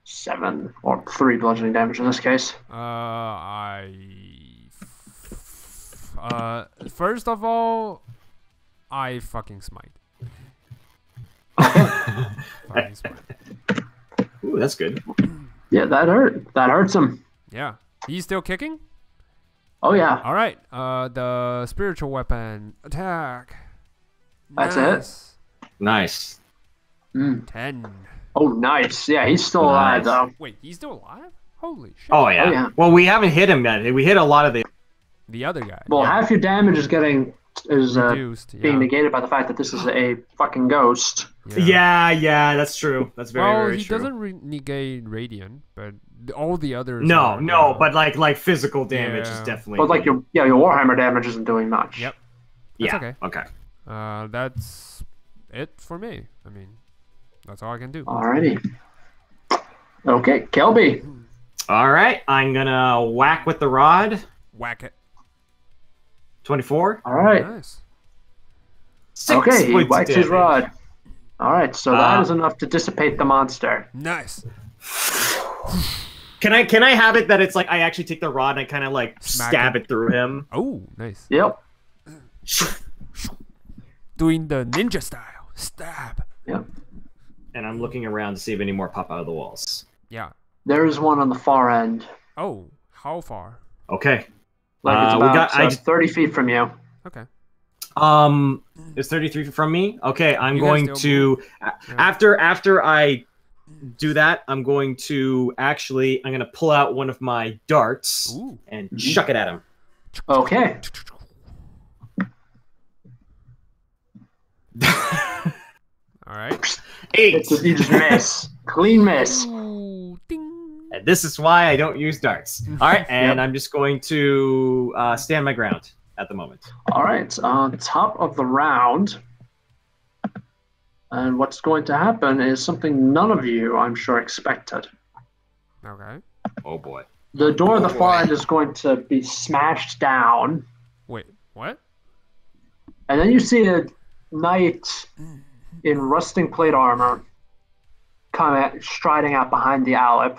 7 or 3 bludgeoning damage in this case. First of all, I fucking smite. Fucking smite. Ooh, that's good. Yeah, that hurt. That hurts him. Yeah. He's still kicking? Oh yeah. All right. The spiritual weapon attack. That's it. Nice. 10. Oh nice. Yeah, he's still alive though. Wait, he's still alive? Holy shit. Oh yeah. Oh, yeah. Well, we haven't hit him yet. We hit a lot of the. The other guy. Well, yeah. half your damage is Reduced. being Yeah. negated by the fact that this is a fucking ghost. Yeah, that's true. That's very, Well, very he true. doesn't negate radiant, but all the others. No, are, no, yeah. but like physical damage is Yeah. definitely. But like your Warhammer damage isn't doing much. Yep. yeah. That's okay. Okay. That's it for me. I mean, that's all I can do. Alrighty. Okay, Kelby. All right, I'm gonna whack with the rod. Whack it. 24. All right. Nice. 6 Okay, he points of whacks his damage. rod. All right, so that is enough to dissipate the monster. Nice. Can I have it that it's like I actually take the rod and I kind of like Smack stab it. it through him? Oh, nice. Yep. Doing the ninja style. Stab. Yep. And I'm looking around to see if any more pop out of the walls. Yeah. There's one on the far end. Oh, how far? Okay. Like it's we about got 30 feet from you. Okay. It's 33 from me. Okay, I'm You guys going still to after I do that, I'm going to pull out one of my darts Ooh. and chuck it at him. Okay. All right. 8. You just miss. Clean miss. Ooh, ding. And this is why I don't use darts. All right, and Yep. I'm just going to stand my ground at the moment. All right. On top of the round. And what's going to happen is something none of you, I'm sure, expected. Okay. Oh boy. The door at the Oh, far boy. end is going to be smashed down. Wait, what? And then you see a knight in rusting plate armor striding out behind the Aleph.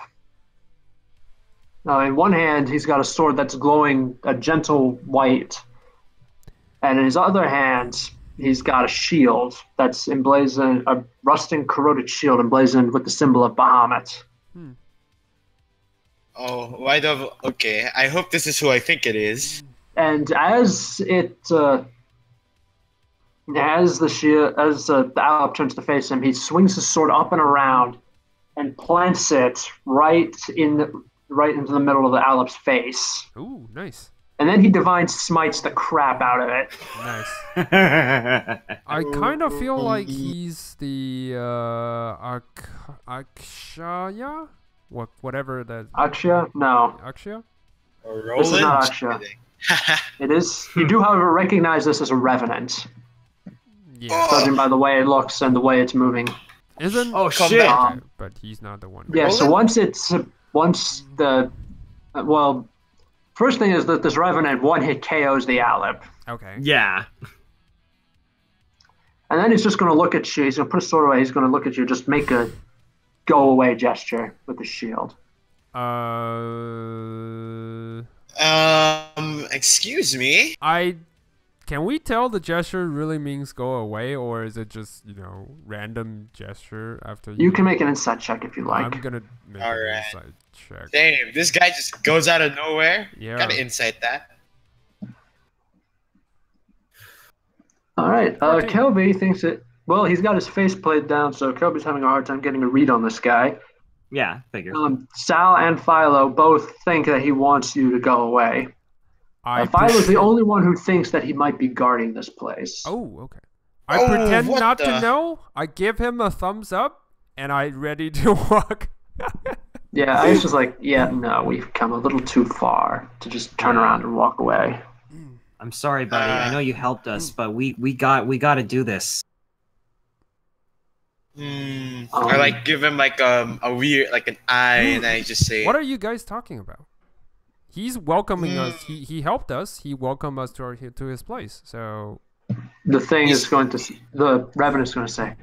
Now, in one hand, he's got a sword that's glowing a gentle white. And in his other hand, he's got a shield that's emblazoned, a rusting, corroded shield emblazoned with the symbol of Bahamut. Oh, why the? Okay, I hope this is who I think it is. And as the Aleph turns to face him, he swings his sword up and around and plants it right into the middle of the Aleph's face. Ooh, nice. And then he divine smites the crap out of it. Nice. I kind of feel like he's the Akshaya? Whatever that. Aksha? No. Akshaya? Roland. This is not Aksha. It is. You do, however, recognize this as a revenant, Yeah. judging by the way it looks and the way it's moving. Isn't? Oh Come shit! back. Okay, but he's not the one. Yeah. So Roland? First thing is that this revenant one hit KOs the Aleph. Okay. Yeah. And then he's just going to look at you. He's going to put his sword away. He's going to look at you. Just make a go away gesture with the shield. Excuse me. Can we tell the gesture really means go away, or is it just random gesture after You can make an insight check if you like. I'm gonna make All an right. inside check. Damn, this guy just goes out of nowhere. Yeah. Gotta insight that. All right. 14. Kelby thinks that. Well, he's got his face played down, so Kelby's having a hard time getting a read on this guy. Yeah. Figures. Sal and Philo both think that he wants you to go away. Philo's the only one who thinks that he might be guarding this place. Oh, okay. I Oh, pretend what not the- to know. I give him a thumbs up, and I ready to walk. Yeah, I was just like, yeah, no, we've come a little too far to just turn around and walk away. I'm sorry, buddy. I know you helped us, but we got to do this. I like give him like a weird like an eye, and I just say, What are you guys talking about? He's welcoming us. He helped us. He welcomed us to his place. So The thing is going to, the Revenant's going to say,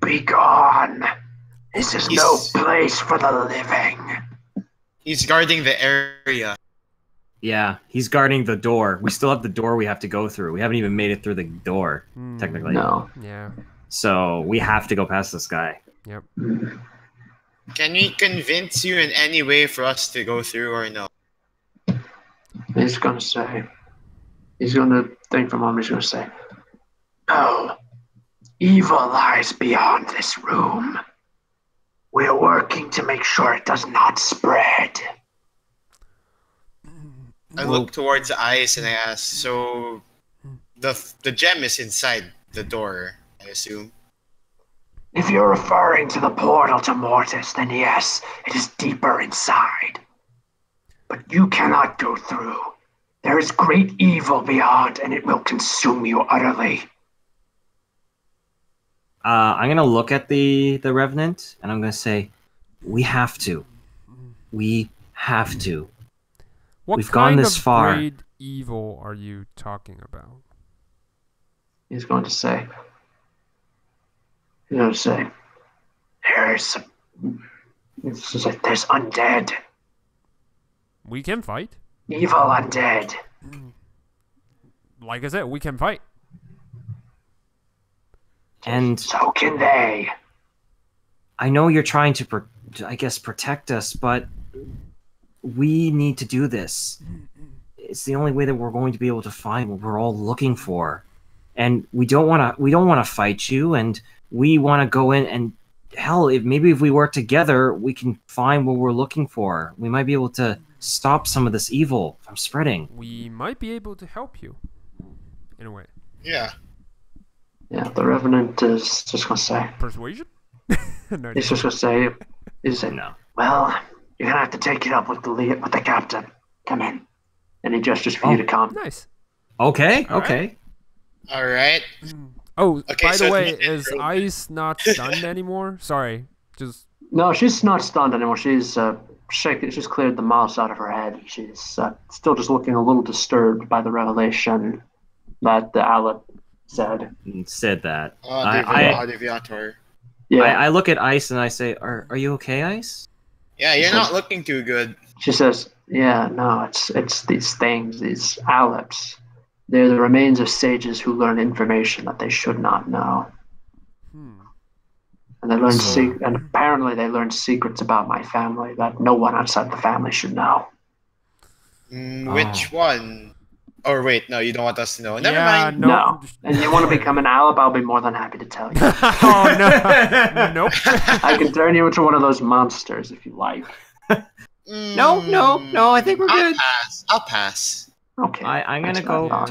"Be gone. This is no place for the living." he's guarding the area. Yeah, he's guarding the door. We still have the door we have to go through. We haven't even made it through the door, technically. No. yeah. So we have to go past this guy. Yep. Can we convince you in any way for us to go through or no? He's going to think for a moment. He's going to say, "No, evil lies beyond this room. We're working to make sure it does not spread." I look towards the eyes and I ask, so the gem is inside the door, I assume. If you're referring to the portal to Mortis, then yes, it is deeper inside. But you cannot go through. There is great evil beyond, and it will consume you utterly. I'm gonna look at the Revenant, and I'm gonna say, we have to. We have to. What We've kind gone this of far. great evil are you talking about? He's going to say, there's It's just like, there's undead. We can fight. Evil undead. Like I said, we can fight. And so can they. I know you're trying to, I guess, protect us, but we need to do this. It's the only way that we're going to be able to find what we're all looking for. And we don't want to fight you, and we want to go in and hell, maybe if we work together, we can find what we're looking for. We might be able to stop some of this evil from spreading. We might be able to help you, in a way. Yeah. Yeah, the Revenant is just gonna say. Persuasion? No, He's just gonna say. He's saying, No. well, you're gonna have to take it up with the captain. Come in. And he gestures for you to come. Nice. Okay, All okay. All right. Oh, Okay, by so the it's way, not is intro. Ice not stunned anymore? Sorry, just No, she's not stunned anymore. She's shaking. She's cleared the mouse out of her head. She's still just looking a little disturbed by the revelation that the Aleph said. Said that. Deviator. Yeah. I look at Ice and I say, "Are you okay, Ice?" Yeah, you're not looking too good. She says, yeah, no, it's these things, these Aleps. They're the remains of sages who learn information that they should not know. And they learn and apparently they learn secrets about my family that no one outside the family should know. Which one? Or wait, no, you don't want us to know. Never yeah, mind. No. And you want to become an Alep, I'll be more than happy to tell you. Oh no, nope. I can turn you into one of those monsters if you like. No, I think we're good. I'll pass. Okay. I'm gonna that's go fine.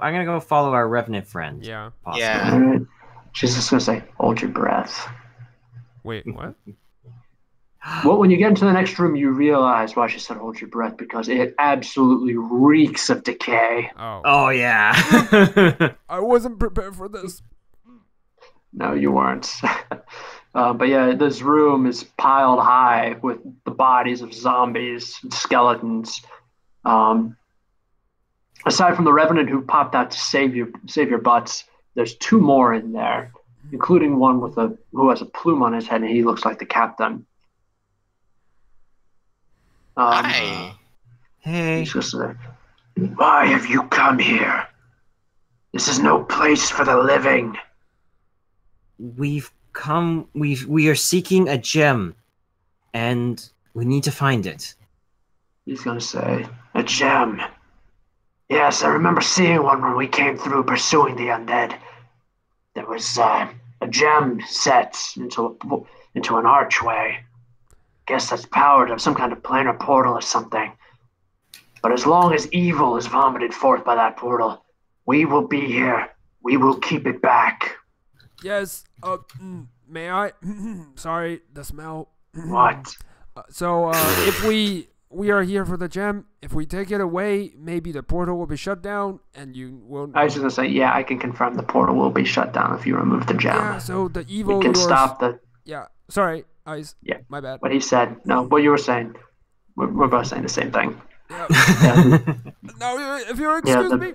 I'm gonna go follow our Revenant friend. Yeah. Possibly. Yeah. All right. She's just gonna say, hold your breath. Wait, what? Well, when you get into the next room, you realize why she said hold your breath, because it absolutely reeks of decay. Oh. Oh yeah. I wasn't prepared for this. No, you weren't. But yeah, this room is piled high with the bodies of zombies and skeletons. Aside from the Revenant who popped out to save your butts, there's two more in there, including one who has a plume on his head, and he looks like the captain. Hi. Hey. He's just like, why have you come here? This is no place for the living. We are seeking a gem, and we need to find it. He's gonna say, a gem. Yes, I remember seeing one when we came through pursuing the undead. There was a gem set into an archway. Guess that's powered of some kind of planar portal or something. But as long as evil is vomited forth by that portal, we will be here. We will keep it back. Yes. May I? Sorry, the smell. What? So, if we are here for the gem, if we take it away, maybe the portal will be shut down, and you won't. I was just gonna say, yeah, I can confirm the portal will be shut down if you remove the gem. Yeah. So the evil. We can stop the. Yeah. Sorry, Ice. Yeah. My bad. What he said. No, what you were saying. We're both saying the same thing. Yeah. Yeah. No, if you'll excuse me.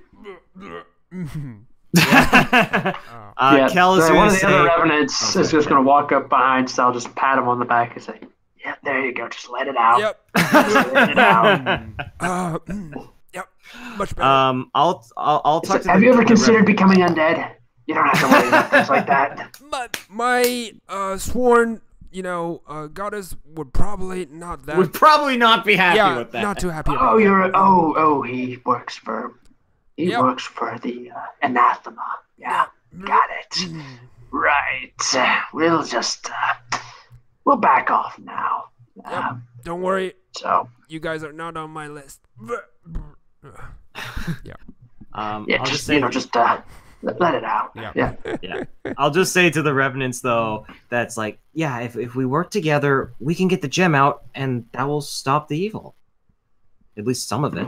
Kel is one going of to the other say, revenants is just going to walk up behind Sal, just pat him on the back and say, "Yeah, there you go. Just let it out. Yep. Just let it out." Yep. Much better. I'll talk to Have you ever the considered becoming undead? You don't have to worry about things like that. But my sworn, goddess would probably not that. would probably not be happy with that. Not too happy about He works for the anathema. Yeah, got it. Right. We'll back off now. Yep. Don't worry. So You guys are not on my list. Yeah. I'll just just say, let it out. Yeah. yeah. I'll just say to the Revenants though, that's like, yeah, if we work together, we can get the gem out, and that will stop the evil. At least some of it.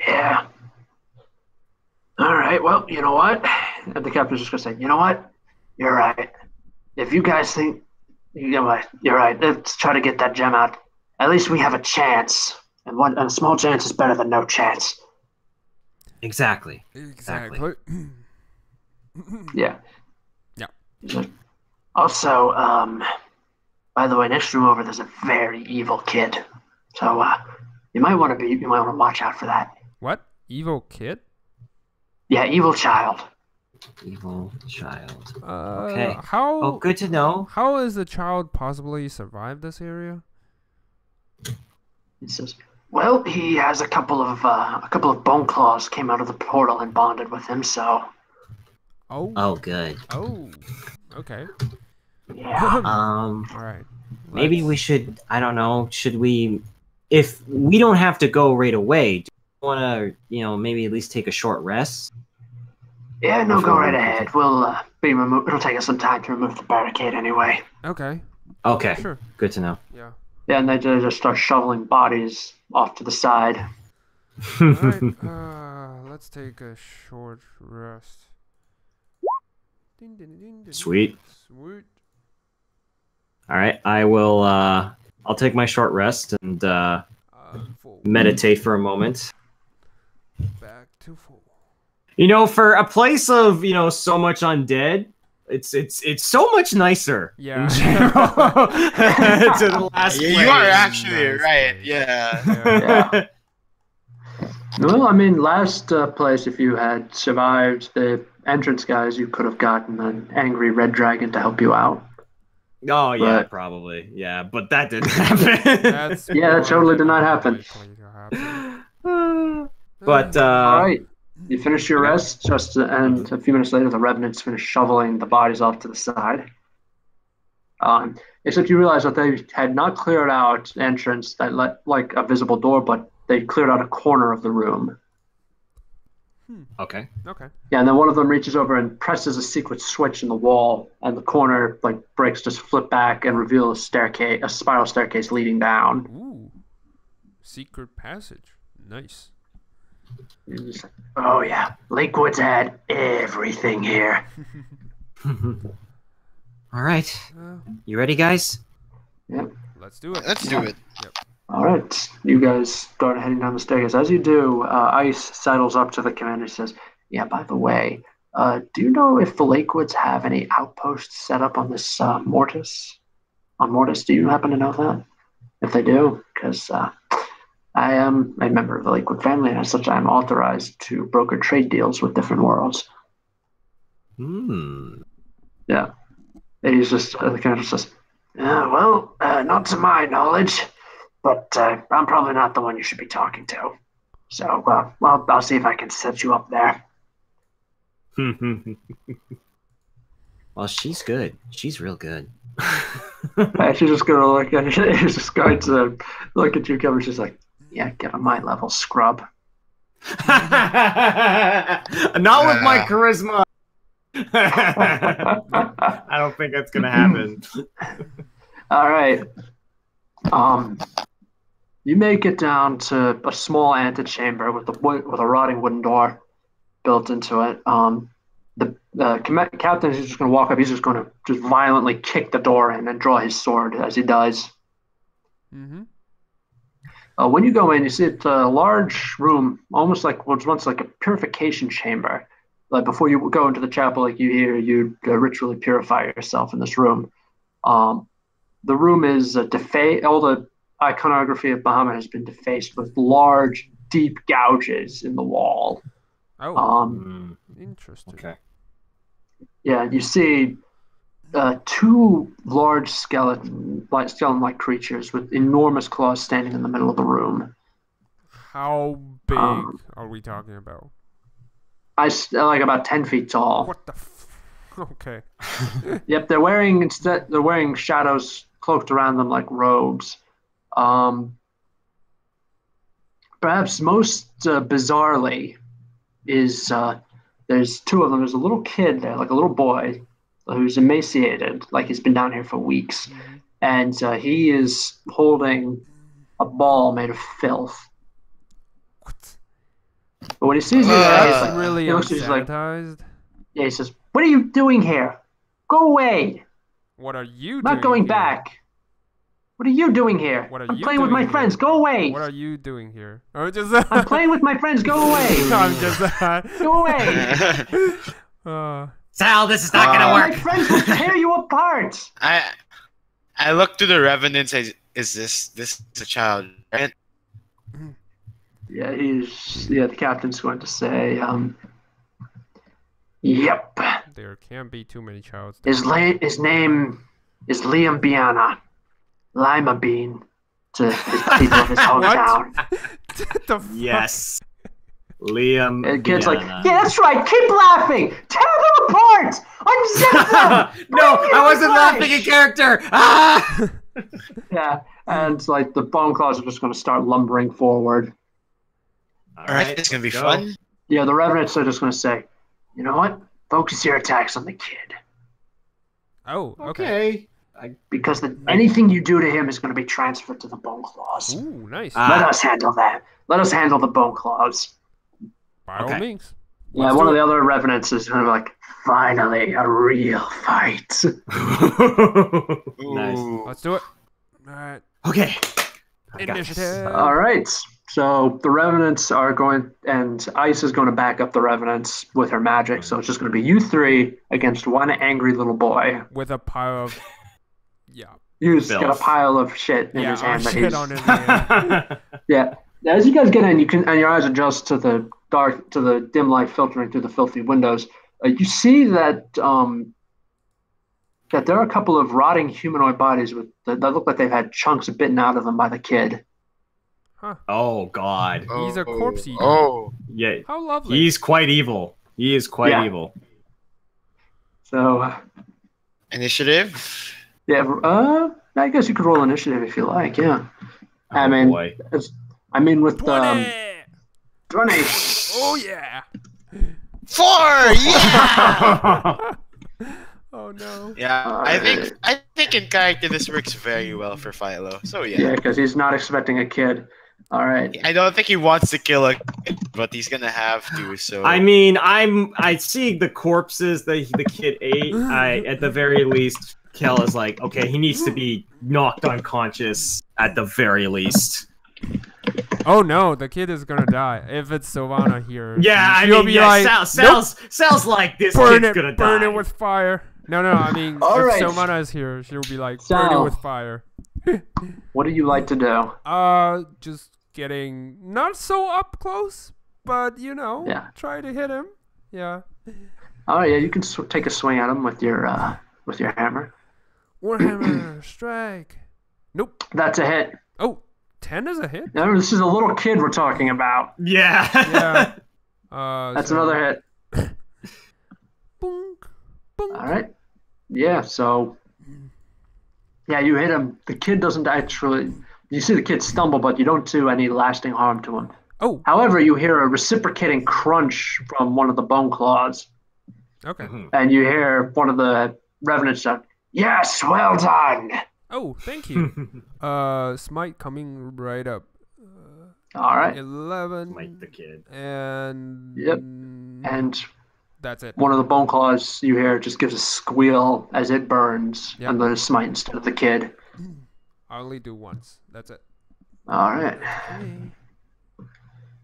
Yeah. All right. Well, you know what? And the captain's just gonna say, you know what? You're right. If you guys think, you're right. Let's try to get that gem out. At least we have a chance, and a small chance is better than no chance. Exactly. Yeah. Yeah. Also, by the way, next room over, there's a very evil kid. So you might want to watch out for that. What? Evil kid? Yeah, evil child. Evil child. Okay. Oh, good to know. How has the child possibly survived this area? He says, well, he has a couple of bone claws came out of the portal and bonded with him, so. Oh, good. Oh, okay. Yeah. All right. Maybe we should. I don't know. Should we? If we don't have to go right away, do you want to, maybe at least take a short rest? Yeah, no, go right ahead. We'll be removed. It'll take us some time to remove the barricade anyway. Okay. Okay. Sure. Good to know. Yeah. Yeah, and they just start shoveling bodies off to the side. All right. Let's take a short rest. Sweet. Sweet. All right. I will. I'll take my short rest and meditate for a moment. Back to full. For a place of so much undead, it's so much nicer. Yeah. In general, to the last. Yeah, you are actually right. Yeah. Well, I mean, last place, if you had survived the entrance guys, you could have gotten an angry red dragon to help you out. Oh yeah, probably. Yeah, but that didn't happen. That totally did not happen. But all right, you finish your rest, and a few minutes later, the revenants finish shoveling the bodies off to the side. Except you realize that they had not cleared out the entrance that let like a visible door, but they cleared out a corner of the room. Okay. Yeah, and then one of them reaches over and presses a secret switch in the wall, and the corner bricks just flip back and reveal a spiral staircase leading down. Ooh, secret passage. Nice. Like, oh yeah, Lakewood's had everything here. All right, you ready, guys? Yep. Let's do it. Let's do it. Yep. All right, you guys start heading down the staircase. As you do, Ice sidles up to the commander and says, yeah, by the way, do you know if the Lakewoods have any outposts set up on this Mortis? On Mortis, do you happen to know that? If they do, because I am a member of the Lakewood family, and as such, I am authorized to broker trade deals with different worlds. Yeah. And he's just, the commander says, well, not to my knowledge. But I'm probably not the one you should be talking to. So, I'll see if I can set you up there. Well, she's good. She's real good. She's just going to look at you. She's just going to look at you, Kevin. She's like, yeah, get on my level, scrub. Not with my charisma. I don't think that's going to happen. All right. You make it down to a small antechamber with a rotting wooden door built into it. The captain is just going to walk up. He's just going to just violently kick the door in and draw his sword as he does. Mm-hmm. When you go in, you see it's a large room, almost like what was once like a purification chamber. Like before you go into the chapel, like you ritually purify yourself in this room. The room is defaced. All the iconography of Bahamut has been defaced with large, deep gouges in the wall. Oh, interesting. Okay. Yeah, you see two large skeleton-like creatures with enormous claws standing in the middle of the room. How big are we talking about? Like about 10 feet tall. What the? Okay. Yep, they're wearing shadows cloaked around them like robes. Perhaps most bizarrely is there's two of them. There's a little kid there, like a little boy, who's emaciated, like he's been down here for weeks, and he is holding a ball made of filth. What? But when he sees you there, That's really he looks at you unsanitized. yeah, he says, "What are you doing here? Go away! What are you I'm doing not going here? back. What are you doing here? What are I'm you playing with doing my here? friends. Go away! What are you doing here? Or just I'm playing with my friends. Go away! I'm just Go away! Sal, this is not gonna My work. friends will tear you apart. I I look to the revenants. Is this a child? Right? Yeah, the captain's going to say, yep. There can't be too many childs. His name is Liam Biana, Lima Bean, to the people of his hometown. The Yes. Liam. And the kid's like, Biana. yeah, that's right. Keep laughing. Tear them apart. Unzip them. No, I wasn't laughing in character. Ah! Yeah, and like the bone claws are just going to start lumbering forward. All Alright, it's gonna be fun. Yeah, the revenants are just going to say, you know what? Focus your attacks on the kid. Oh, okay. Okay. Because anything you do to him is going to be transferred to the bone claws. Ooh, nice. Let us handle that. Let us handle the bone claws. By all means. Yeah, Let's one do of it. the other revenants is kind of like, finally, a real fight. Nice. Ooh. Let's do it. All right. Okay. I got this. Initiative. All right. So the revenants are going, and Ice is going to back up the revenants with her magic. So it's just going to be you three against one angry little boy. With a pile of. Yeah. He's got a Filth. pile of shit in his hand. That shit he's, on his hand. Yeah. As you guys get in, and your eyes adjust to the dim light filtering through the filthy windows. You see that that there are a couple of rotting humanoid bodies that look like they've had chunks bitten out of them by the kid. Oh God. He's a corpse eater. Oh. Yeah. How lovely. He's quite evil. He is quite Yeah. evil. So Initiative. yeah, I guess you could roll initiative if you like. Yeah. Oh, I mean, boy. with 20! 20. Oh, yeah. 4. Yeah. Oh, no. Yeah. I think in character this works very well for Philo. So Yeah, because he's not expecting a kid. All right. I don't think he wants to kill a kid, but he's gonna have to. So I mean, I see the corpses that the kid ate. At the very least, Kel is like, okay, he needs to be knocked unconscious at the very least. Oh, no. The kid is going to die. If it's Sylvana here. Yeah, I she'll mean, be yeah, like, Sal's like, this burn kid's gonna it, burn die. it with fire. No, I mean, All if right. Sylvana is here, she'll be like, burn it Sal. with fire. What do you like to do? Just getting not so up close, but Yeah. try to hit him. Yeah. Oh yeah, you can take a swing at him with your hammer. Warhammer strike. Nope. That's a hit. Oh, 10 is a hit. Remember, this is a little kid we're talking about. Yeah. Yeah. That's so- another hit. Boonk, boonk. All right. Yeah. So. Yeah, you hit him. The kid doesn't actually. You see the kid stumble, but you don't do any lasting harm to him. Oh, However, you hear a reciprocating crunch from one of the bone claws, okay. and you hear one of the revenants shout, "Yes, well done." Oh, thank you. Smite coming right up. All right. 11. Like the kid. And. Yep. And That's it. one of the bone claws you hear just gives a squeal as it burns, Yep. and then a smite instead of the kid. I only do once. That's it. All right.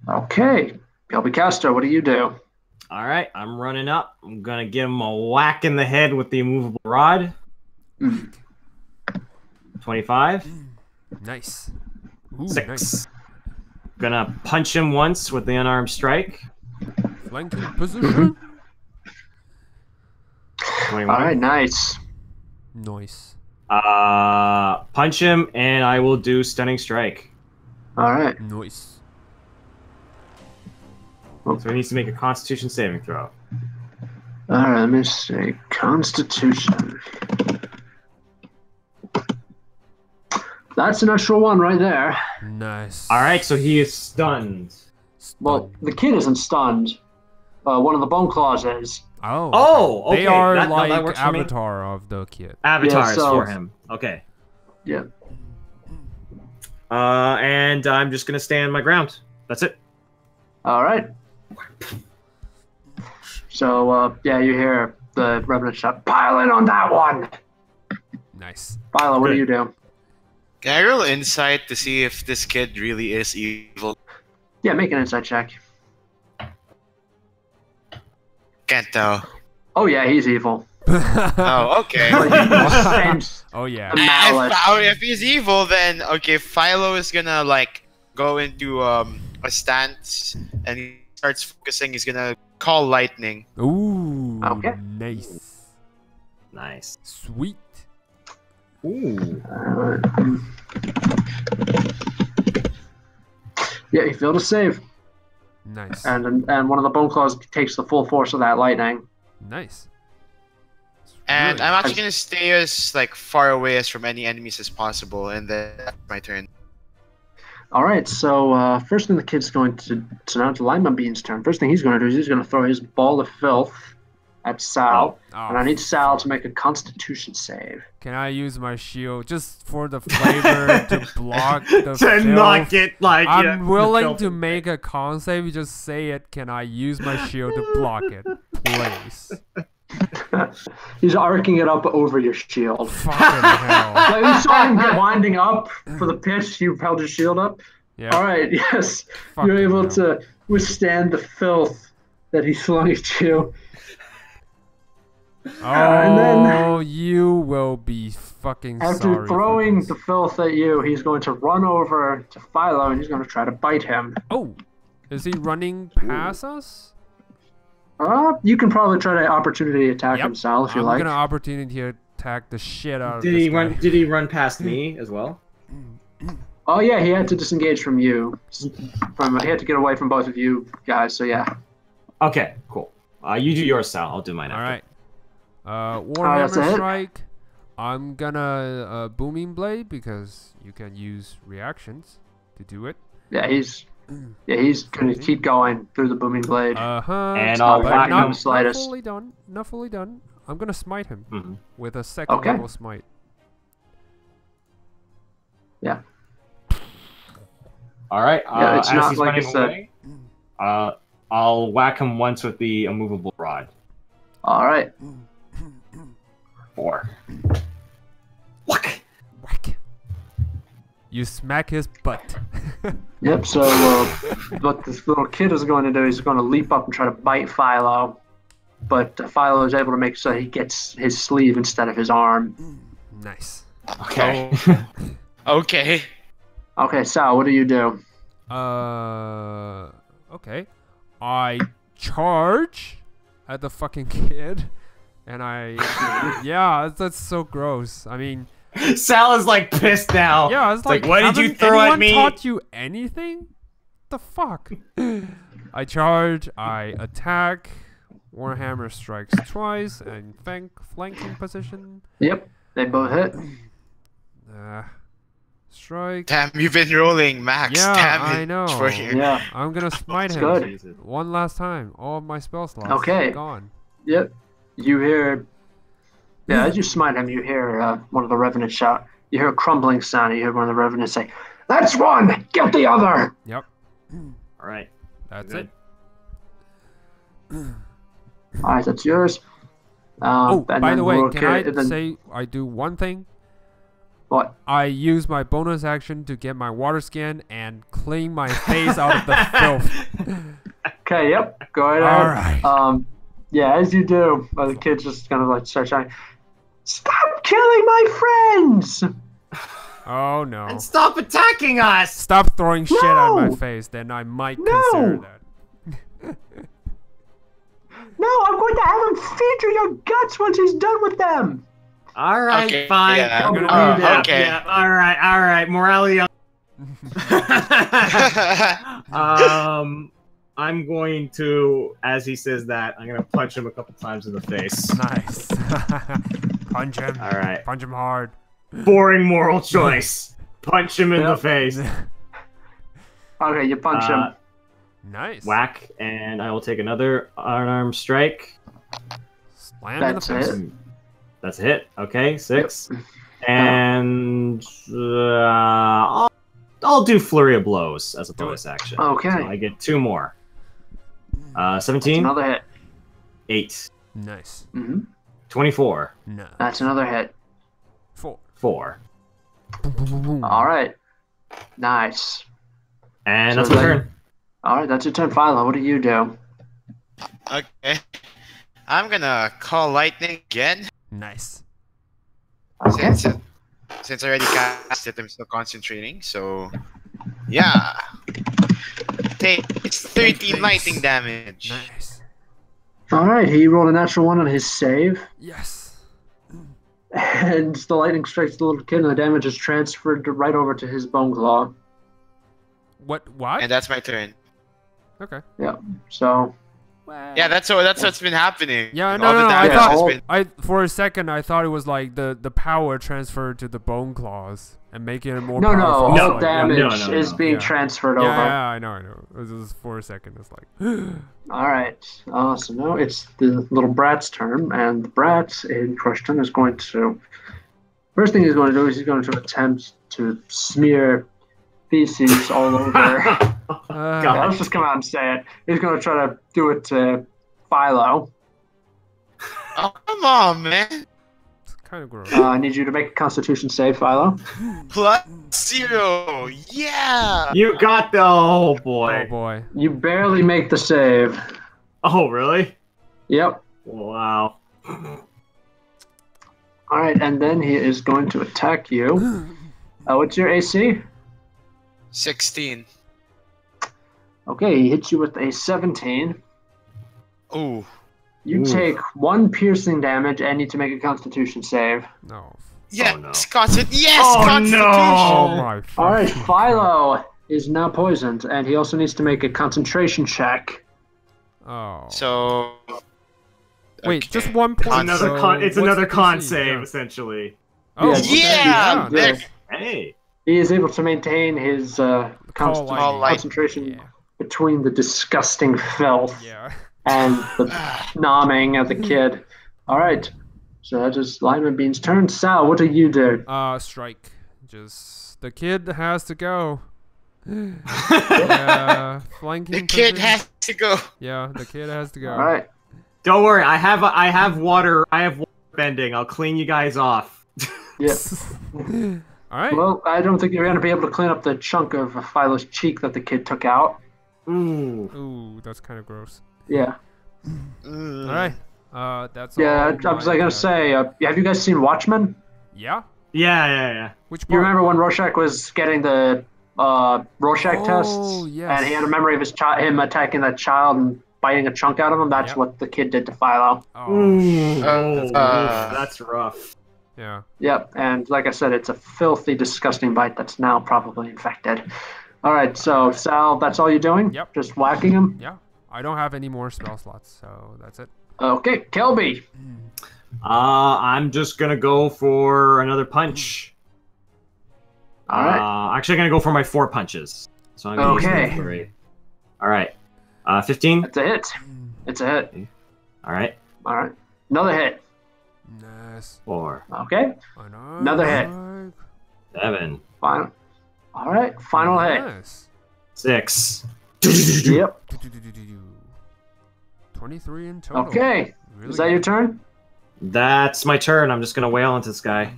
Okay. Pelby Castor, what do you do? All right, I'm running up. I'm gonna give him a whack in the head with the immovable rod. 25. Nice. Ooh, 6. nice. Gonna punch him once with the unarmed strike. Flanking position. 21. All right, nice. Nice. Punch him, and I will do stunning strike. All right. Nice. So he needs to make a Constitution saving throw. All right, let me see. Constitution. That's an extra one right there. Nice. All right, so he is stunned. Well, the kid isn't stunned. One of the bone claws is. Oh. Oh, okay. They are that like works for me. avatar of the kid. Avatars Yeah, so- for him. Okay. Yeah. And I'm just gonna stand my ground. That's it. All right. So, yeah, you hear the revenant shout, "Pile in on that one!" Nice. Philo, what do Good. you do? can I roll insight to see if this kid really is evil? Yeah, make an insight check. Can't tell. Oh, yeah, he's evil. Oh, okay. Like, you can sense Oh yeah. the malice. If he's evil, then okay, Philo is gonna like go into a stance and he starts focusing. He's gonna call lightning. Ooh. Okay. Nice. Nice. Sweet. Ooh. Yeah, he failed to save, Nice. and one of the bone claws takes the full force of that lightning. Nice. And Really I'm actually gonna stay as like far away as from any enemies as possible, and then that's my turn. All right, so first thing the kid's going to now to Lima Bean's turn. First thing he's going to do is he's going to throw his ball of filth at Sal, Oh, and I need Sal to fuck. make a Constitution save. Can I use my shield just for the flavor to block the To not filth? get like. I'm willing filth. to make a con save. You just say it. Can I use my shield to block it, please? He's arcing it up over your shield. Fucking hell. Like you saw him winding up for the pitch. You held his shield up. Yeah. All right, yes, Fucking you're able hell. to withstand the filth that he flung at you. and then- Oh, you will be fucking After sorry. throwing for the this. filth at you, he's going to run over to Philo and he's going to try to bite him. Oh, is he running past us? You can probably try to opportunity attack Yep. him, Sal, if you I'm like. gonna opportunity attack the shit out of Did this he guy. run? Did he run past me as well? Oh yeah, he had to disengage from you. He had to get away from both of you guys. So yeah. Okay, cool. You do yours, Sal. I'll do mine. All after. right. that's Warhammer it. Strike. I'm gonna Booming Blade because you can use reactions to do it. Yeah, he's gonna keep going through the booming blade. And I'll but whack him not, the slightest. Not fully done. Not fully done. I'm gonna smite him Mhm. with a second Okay. level smite. Yeah. All right. Yeah, it's as not he's like running it's a- away, I'll whack him once with the immovable rod. All right. 4. Whack. Whack. You smack his butt. Yep. So what this little kid is going to do is going to leap up and try to bite Philo, but Philo is able to make so he gets his sleeve instead of his arm. Nice. Okay. Okay. Okay, Sal, what do you do? Okay. I charge at the fucking kid, and yeah, that's so gross. I mean, Sal is like pissed now. yeah, it's like, what did you haven't throw at anyone me? taught you anything? The fuck? I charge. I attack. Warhammer strikes twice and flanking position. Yep, they both hit. Strike. Damn, you've been rolling max Yeah, damage I know. for you. Yeah. I'm gonna smite That's him good. one last time. All of my spell slots Okay. gone. Yep. You hear. Yeah, as you smite him, you hear one of the revenants shout. You hear a crumbling sound. You hear one of the revenants say, "That's one. Get the other." Yep. All right. That's Good. it. All right, that's yours. Oh, and by then the way, we'll can I then- say I do one thing? what? I use my bonus action to get my water skin and clean my face out of the filth. Okay, yep. Go right All ahead. right. Yeah, as you do, the kid's just gonna like start shouting, "Stop killing my friends!" Oh no. And stop attacking us! Stop throwing shit at my No! face, then I might No! consider that. No, I'm going to have him feed you your guts once he's done with them. All right, Okay, fine. yeah. I'm gonna read it. Okay. Yeah, all right. Morality. I'm going to, as he says that, I'm gonna punch him a couple times in the face. Nice. Punch him. All right. Punch him hard. Boring moral choice. Punch him in the Yep. face. Okay, you punch him. Nice. Whack, and I will take another unarmed strike. Slam in the That's face. it. That's a hit. Okay, 6. And I'll do flurry of blows as a Do it. bonus action. Okay. So I get 2 more. That's 17, another hit. 8, Nice. 24, No. That's another hit. 4. 4. Boom, boom, boom, boom. All right. Nice. And So that's my then- turn. All right, that's your turn, Philo. What do you do? Okay. I'm gonna call lightning again. Nice. Okay. Since I already cast it, I'm still concentrating. So, yeah. It's 13 lightning damage. Nice. All right. He rolled a natural 1 on his save, Yes. and the lightning strikes the little kid, and the damage is transferred right over to his bone claw. What? And that's my turn. Okay. Yeah. So. Well. Yeah, that's what's been happening. Yeah, All no, the no. I damage has thought been- for a second I thought it was like the power transferred to the bone claws and making it more No, powerful. no, It's all like, damage no. is being Yeah. transferred Yeah, over. yeah, I know. It was just for a second. It's like. All right. So now it's the little brat's turn, and the brat in question is going to. First thing he's going to do is he's going to attempt to smear feces all over. Yeah, let's just come out and say it. He's going to try to do it to Philo. Oh, come on, man. It's kind of gross. I need you to make a Constitution save, Philo. +0. Yeah. You got the. Oh Oh boy. boy. You barely make the save. Oh really? Yep. Wow. All right, and then he is going to attack you. What's your AC? 16. Okay, he hits you with a 17. Ooh. You take 1 piercing damage and need to make a Constitution save. No. Yes, Oh, no. Yes, Oh, Constitution. Oh no. my. All right, fucking Philo is now poisoned, and he also needs to make a concentration check. God. Oh. So. Wait, okay. just 1 point. It's so another what's the con DC? save Yeah. essentially. Oh, Yeah, okay, Yeah, there. nice. Hey. He is able to maintain his Call lightning. concentration Yeah. between the disgusting filth Yeah. and the nomming of the kid. All right, so that is Lima Bean's turn. Sal, what do you do? Strike. Just the kid has to go. Yeah, flanking. The kid position. has to go. Yeah, the kid has to go. All right. Don't worry, I have water. I have water bending. I'll clean you guys off. Yeah. All right. Well, I don't think you're going to be able to clean up the chunk of Philo's cheek that the kid took out. Ooh. Ooh, that's kind of gross. Yeah. Mm. All right. That's Yeah, all. I was going to say, have you guys seen Watchmen? Yeah. Yeah. Which You part? remember when Rorschach was getting the Rorschach tests? yes. And he had a memory of him attacking that child and biting a chunk out of him? That's Yep. what the kid did to Philo. Oh, Ooh. shit. Oh, Uh, that's rough. Yeah. Yep, and like I said, it's a filthy, disgusting bite that's now probably infected. All right, so Sal, that's all you're doing? Yep. Just whacking him? Yeah. I don't have any more spell slots, so that's it. Okay, Kelby. I'm just gonna go for another punch. All right. Actually, I'm gonna go for my 4 punches. So I'm gonna Okay. use 3. All right. 15. That's a hit. It's a hit. All right. All right. Another hit. Nice. 4. Okay. Another hit. 7. Final. All right. Final hit. Nice. 6. Yep. 23 in total. Okay. Really Is that your good. turn? That's my turn. I'm just gonna wail into this guy.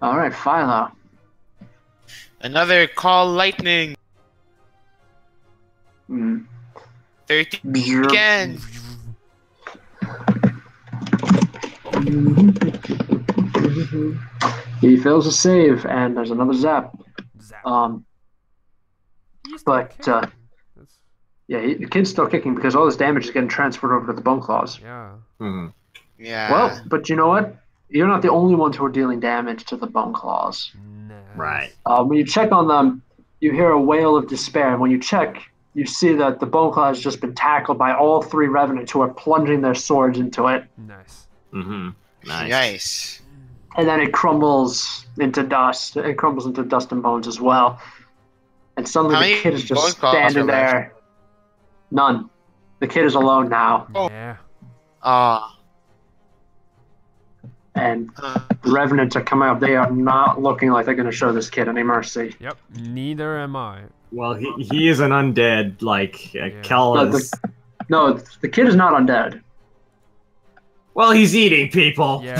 All right, Philo. Another call lightning. Mm. 13 Bzz. again. He fails a save, and there's another zap. Zap. He's still but, kicking. That's- Yeah, the kid's still kicking because all his damage is getting transferred over to the bone claws. yeah. Mhm. Yeah. Well, but you know what? You're not the only ones who are dealing damage to the bone claws. Nice. Right. When you check on them, you hear a wail of despair. And when you check, you see that the bone claw has just been tackled by all 3 revenants who are plunging their swords into it. Nice. Mhm. Nice. Nice. And then it crumbles into dust. It crumbles into dust and bones as well. And suddenly How the many kid is just bone claws standing are left? there. None. The kid is alone now. Oh. Yeah. And the revenants are coming up. They are not looking like they're going to show this kid any mercy. Yep. Neither am I. Well, he is an undead. Like Yeah. Kel No, is. No, the kid is not undead. Well, he's eating people. Yeah.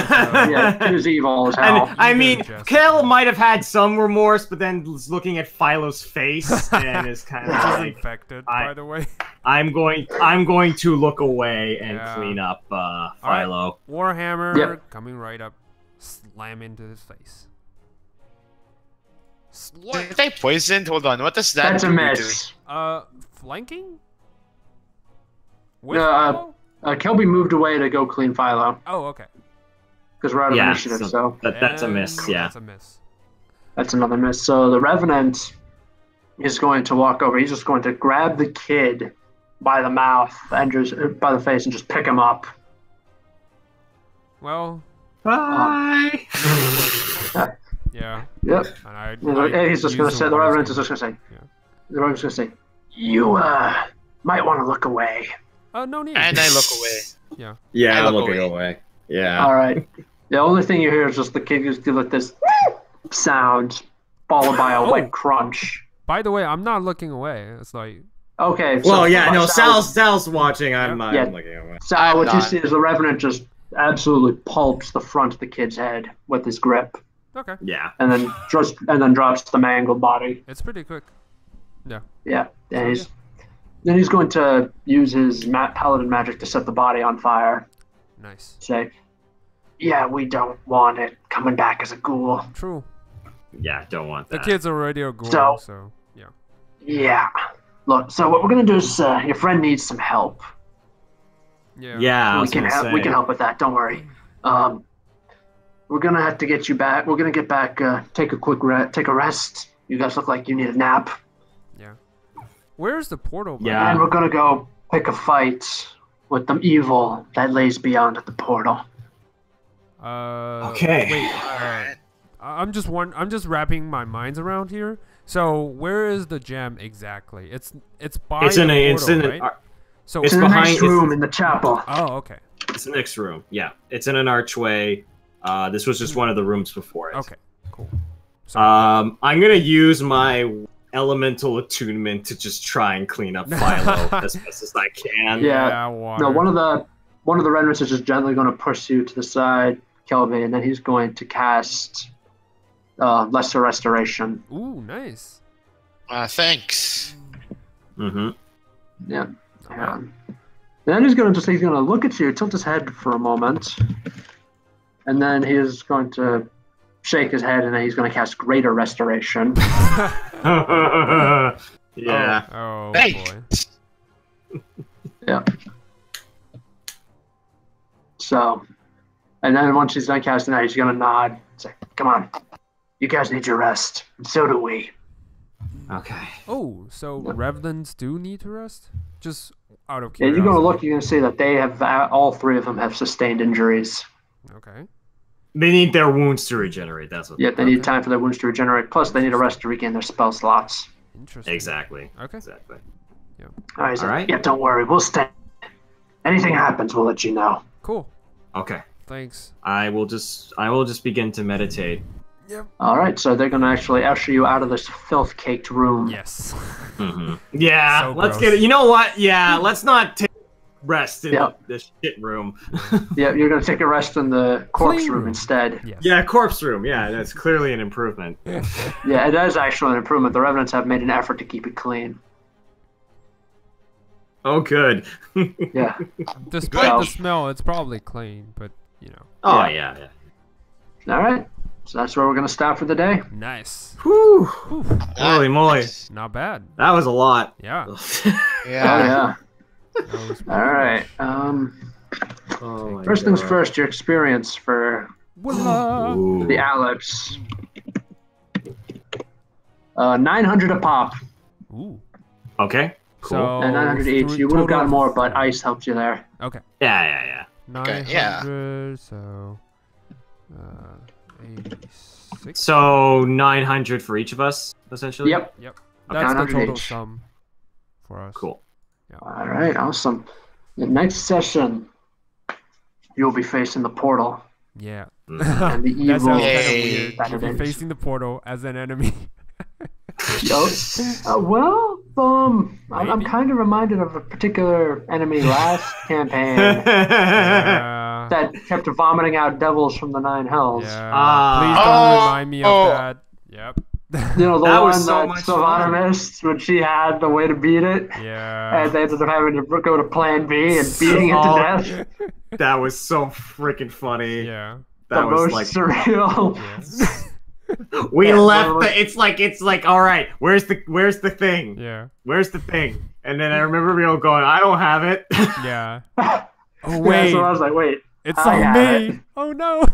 So, Yeah, he was evil as hell. And, I mean, Just- Kale might have had some remorse, but then was looking at Philo's face and is kind of which is like, infected, by the way. I'm going to look away and Yeah. clean up Alright. Philo. Warhammer Yep. coming right up, slam into his face. Did I poisoned? Hold on. What does that That's a do to miss. Flanking? With No, Philo? Kelby moved away to go clean Philo Oh, okay. because we're out of Yeah, initiative. so- So That's a miss, And yeah. That's a miss. that's another miss. So the Revenant is going to walk over. He's just going to grab the kid by the mouth and just by the face and just pick him up. Well, Bye. yeah. Yep. And He's just going to say. The Revenant is just going to say. Yeah. The Revenant's going to say, "You might want to look away." Oh, no need. And I look away. Yeah. Yeah, I I'm look looking away. away. Yeah. All right. The only thing you hear is just the kid just do like this sound, followed by a wet crunch. By the way, I'm not looking away. It's like, Okay. Well, yeah, no, Sal, Sal's watching. I'm Yeah. looking away. Sal, what you not. see is the Revenant just absolutely pulps the front of the kid's head with his grip, okay. Yeah. and then drops the mangled body. It's pretty quick. Yeah, and then he's going to use his paladin magic to set the body on fire. Nice. Say, "Yeah, we don't want it coming back as a ghoul." True. Yeah, don't want The that. kid's already a ghoul, So- so yeah. Yeah. Look, so what we're gonna do is your friend needs some help. Yeah. Yeah, I we was can gonna help. say. We can help with that. Don't worry. We're gonna have to get you back. We're gonna get back. Take a rest. You guys look like you need a nap, Where's the portal? by Yeah. and we're gonna go pick a fight with the evil that lays beyond the portal. the way? Okay. Wait. I'm just wrapping my minds around here. So where is the gem exactly? It's by It's in the a. portal, It's in right? a. So It's It's in the behind- next it's- room in the chapel. oh, okay. It's the next room. Yeah, it's in an archway. This was just one of the rooms before it. Okay. Cool. So I'm gonna use my elemental attunement to just try and clean up Philo as best as I can. Yeah. water. No, one of the Revenants is just gently going to push you to the side, Kelvin, and then he's going to cast Lesser Restoration. Ooh, nice. Thanks. Mm-hmm. Yeah. Not bad. Then he's going to look at you, tilt his head for a moment, and then he is going to shake his head, and then he's going to cast Greater Restoration. Yeah. Oh Thanks. boy. Yeah. So, and then once he's done casting that, he's going to nod. Say, "Come on, you guys need your rest, and so do we." Okay. Oh, so Revenants do need to rest? Just out of Yeah, curiosity. you're going to look. You're going to see that they have all three of them have sustained injuries. Okay. They need their wounds to regenerate. That's what. Yet they need Okay. time for their wounds to regenerate. Plus, they need a rest to regain their spell slots. Interesting. Exactly. Okay. Exactly. All right. So, All right. Yeah, don't worry. We'll stay. Anything happens, we'll let you know. Cool. Okay. Thanks. I will just begin to meditate. All right. So they're going to actually usher you out of this filth-caked room. Yes. Mm-hmm. Yeah. So let's gross. get it. You know what? Yeah. Let's not take rest in Yeah. this shit room. Yeah, you're going to take a rest in the corpse Clean room room. instead. Yes. Yeah, corpse room. Yeah, that's clearly an improvement. Yeah, it is actually an improvement. The Revenants have made an effort to keep it clean. Oh, good. Yeah. Despite Well- the smell, it's probably clean, but you know. Oh Yeah. yeah. All right. So that's where we're going to stop for the day. Nice. Whew. Whew. Holy moly. Nice. Not bad. That was a lot. Yeah. Oh, Yeah. yeah. That was pretty All right. Oh my First things God. first, your experience for Voila. Ooh. the Alex. 900 a pop. Ooh. Okay. Cool. So And 900 each. You would have gotten more, but ice helped you there. Okay. Yeah. 900. yeah. So. 86. So 900 for each of us, essentially. Yep. Yep. Okay. That's the 900 total each. sum for us. Cool. All right. Awesome. The next session, you'll be facing the portal Yeah. and the That evil. sounds kind of Yay. weird. that You'll it be is. facing the portal as an enemy. Well, I'm Maybe. kind of reminded of a particular enemy last campaign. Yeah. that kept vomiting out devils from the 9 hells. Yeah. Please don't remind me of that. Yep. You know, the That one was so that much Savannah fun. missed when she had the way to beat it. Yeah. And they ended up having to go to plan B and beating it to death. That was so freaking funny. Yeah. That The was most like surreal. Yeah. we Yeah, left literally. it's like all right, where's the thing? Yeah. Where's the thing? And then I remember Rio going, I don't have it. Yeah. Oh Yeah, wait, so I was like, wait. it's I on have me. it. Oh no.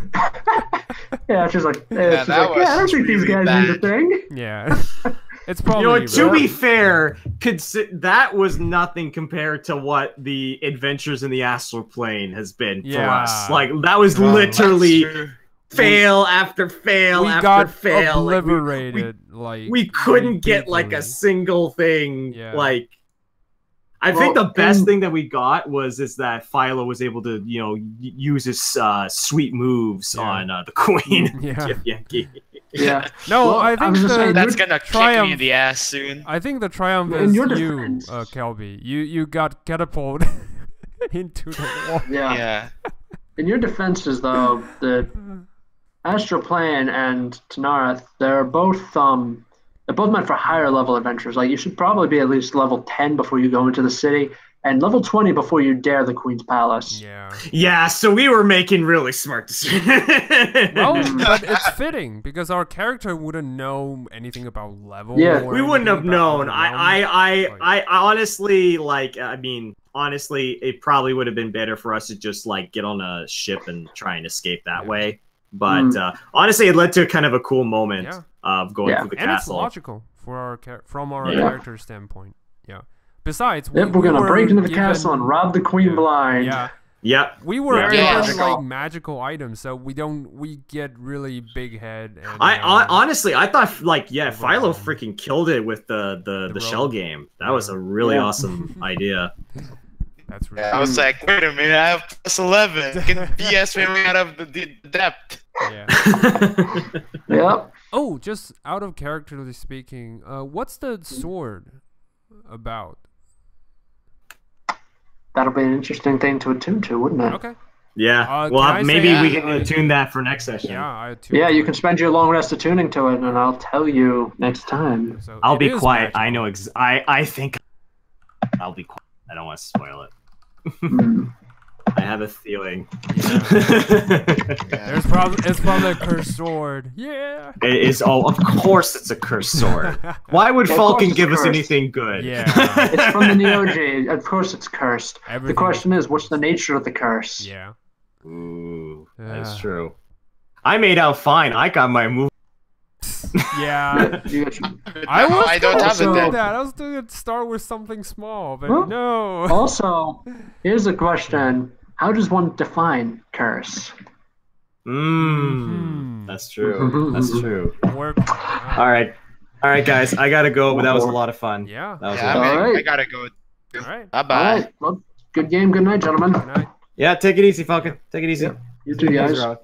Yeah, she's like, Yeah, she's that like, yeah, I don't was think these really guys need a bad. thing. Yeah. It's probably. You know, to right. be fair, that was nothing compared to what the Adventures in the Astral Plane has been for Yeah. us. Like that was Well, literally That's true. fail after fail we after got fail. Like, obliterated. Like we couldn't get like deeply. a single thing. Yeah. Like I think the Well, best and- thing that we got was that Philo was able to, you know, use his sweet moves Yeah. on the Queen. Yeah. Githyanki. Yeah. No, Well, I I think was just the saying, That's gonna kick me triumph- in the ass soon. I think the triumph In is your you, defense- Kelby. You got catapulted into the wall. Yeah. Yeah. In your defenses, though, the Astral Plane and Tanareth, they're both meant for higher level adventures. Like you should probably be at least level 10 before you go into the city, and level 20 before you dare the Queen's Palace. Yeah. Yeah, so we were making really smart decisions. Well, but it's fitting because our character wouldn't know anything about level. Yeah. or we wouldn't anything have about known. I overwhelmed. Like, honestly, like, I mean, honestly, it probably would have been better for us to just like get on a ship and try and escape that Yeah. way. But honestly, it led to kind of a cool moment Yeah. of going Yeah. through the and it's castle. logical for our from our Yeah. character standpoint. Yeah. Besides, Yep, we're gonna were break into the given- castle and rob the Queen Yeah. blind. Yeah. Yep. We were Very given logical. like magical items, so we get really big head. And, Honestly, I thought like Philo Overwhelmed. freaking killed it with the The shell rope. game. That was a really Yeah. awesome idea. That's really I was like, wait a minute, I have plus 11. Can BS me out of the depth. yeah. Yep. Oh, just out of characterly speaking, what's the sword about? That'll be an interesting thing to attune to, wouldn't it? Okay. Yeah. can I Maybe say- we can tune that for next session. Yeah, I too. Yeah, you can spend your long rest attuning to it, and I'll tell you next time. So I'll it be is quiet. magical. I know. I think I'll be quiet. I don't want to spoil it. Hmm. I have a feeling. It's probably a cursed sword. Yeah. It is. Oh, of course it's a cursed sword. Why would Yeah, of course Falcon it's give us cursed. anything good? Yeah. It's from the Neoge. Of course it's cursed. The Everything- question is, what's the nature of the curse? Yeah. Ooh, that's Yeah. true. I made out fine. I got my move. Yeah. You got your- I was I don't gonna have it do then. that. I was gonna start with something small, but Huh? no. Also, here's a question. How does one define curse? Mhm. That's true. That's true. Work. All right, guys. I gotta go, but that was a lot of fun. Yeah. That was Yeah, a lot. man, Alright. I gotta go. All right. Bye All bye. right. Well, good game. Good night, gentlemen. Good night. Yeah, take it easy, Falcon. Take it easy. You too, guys. Rod.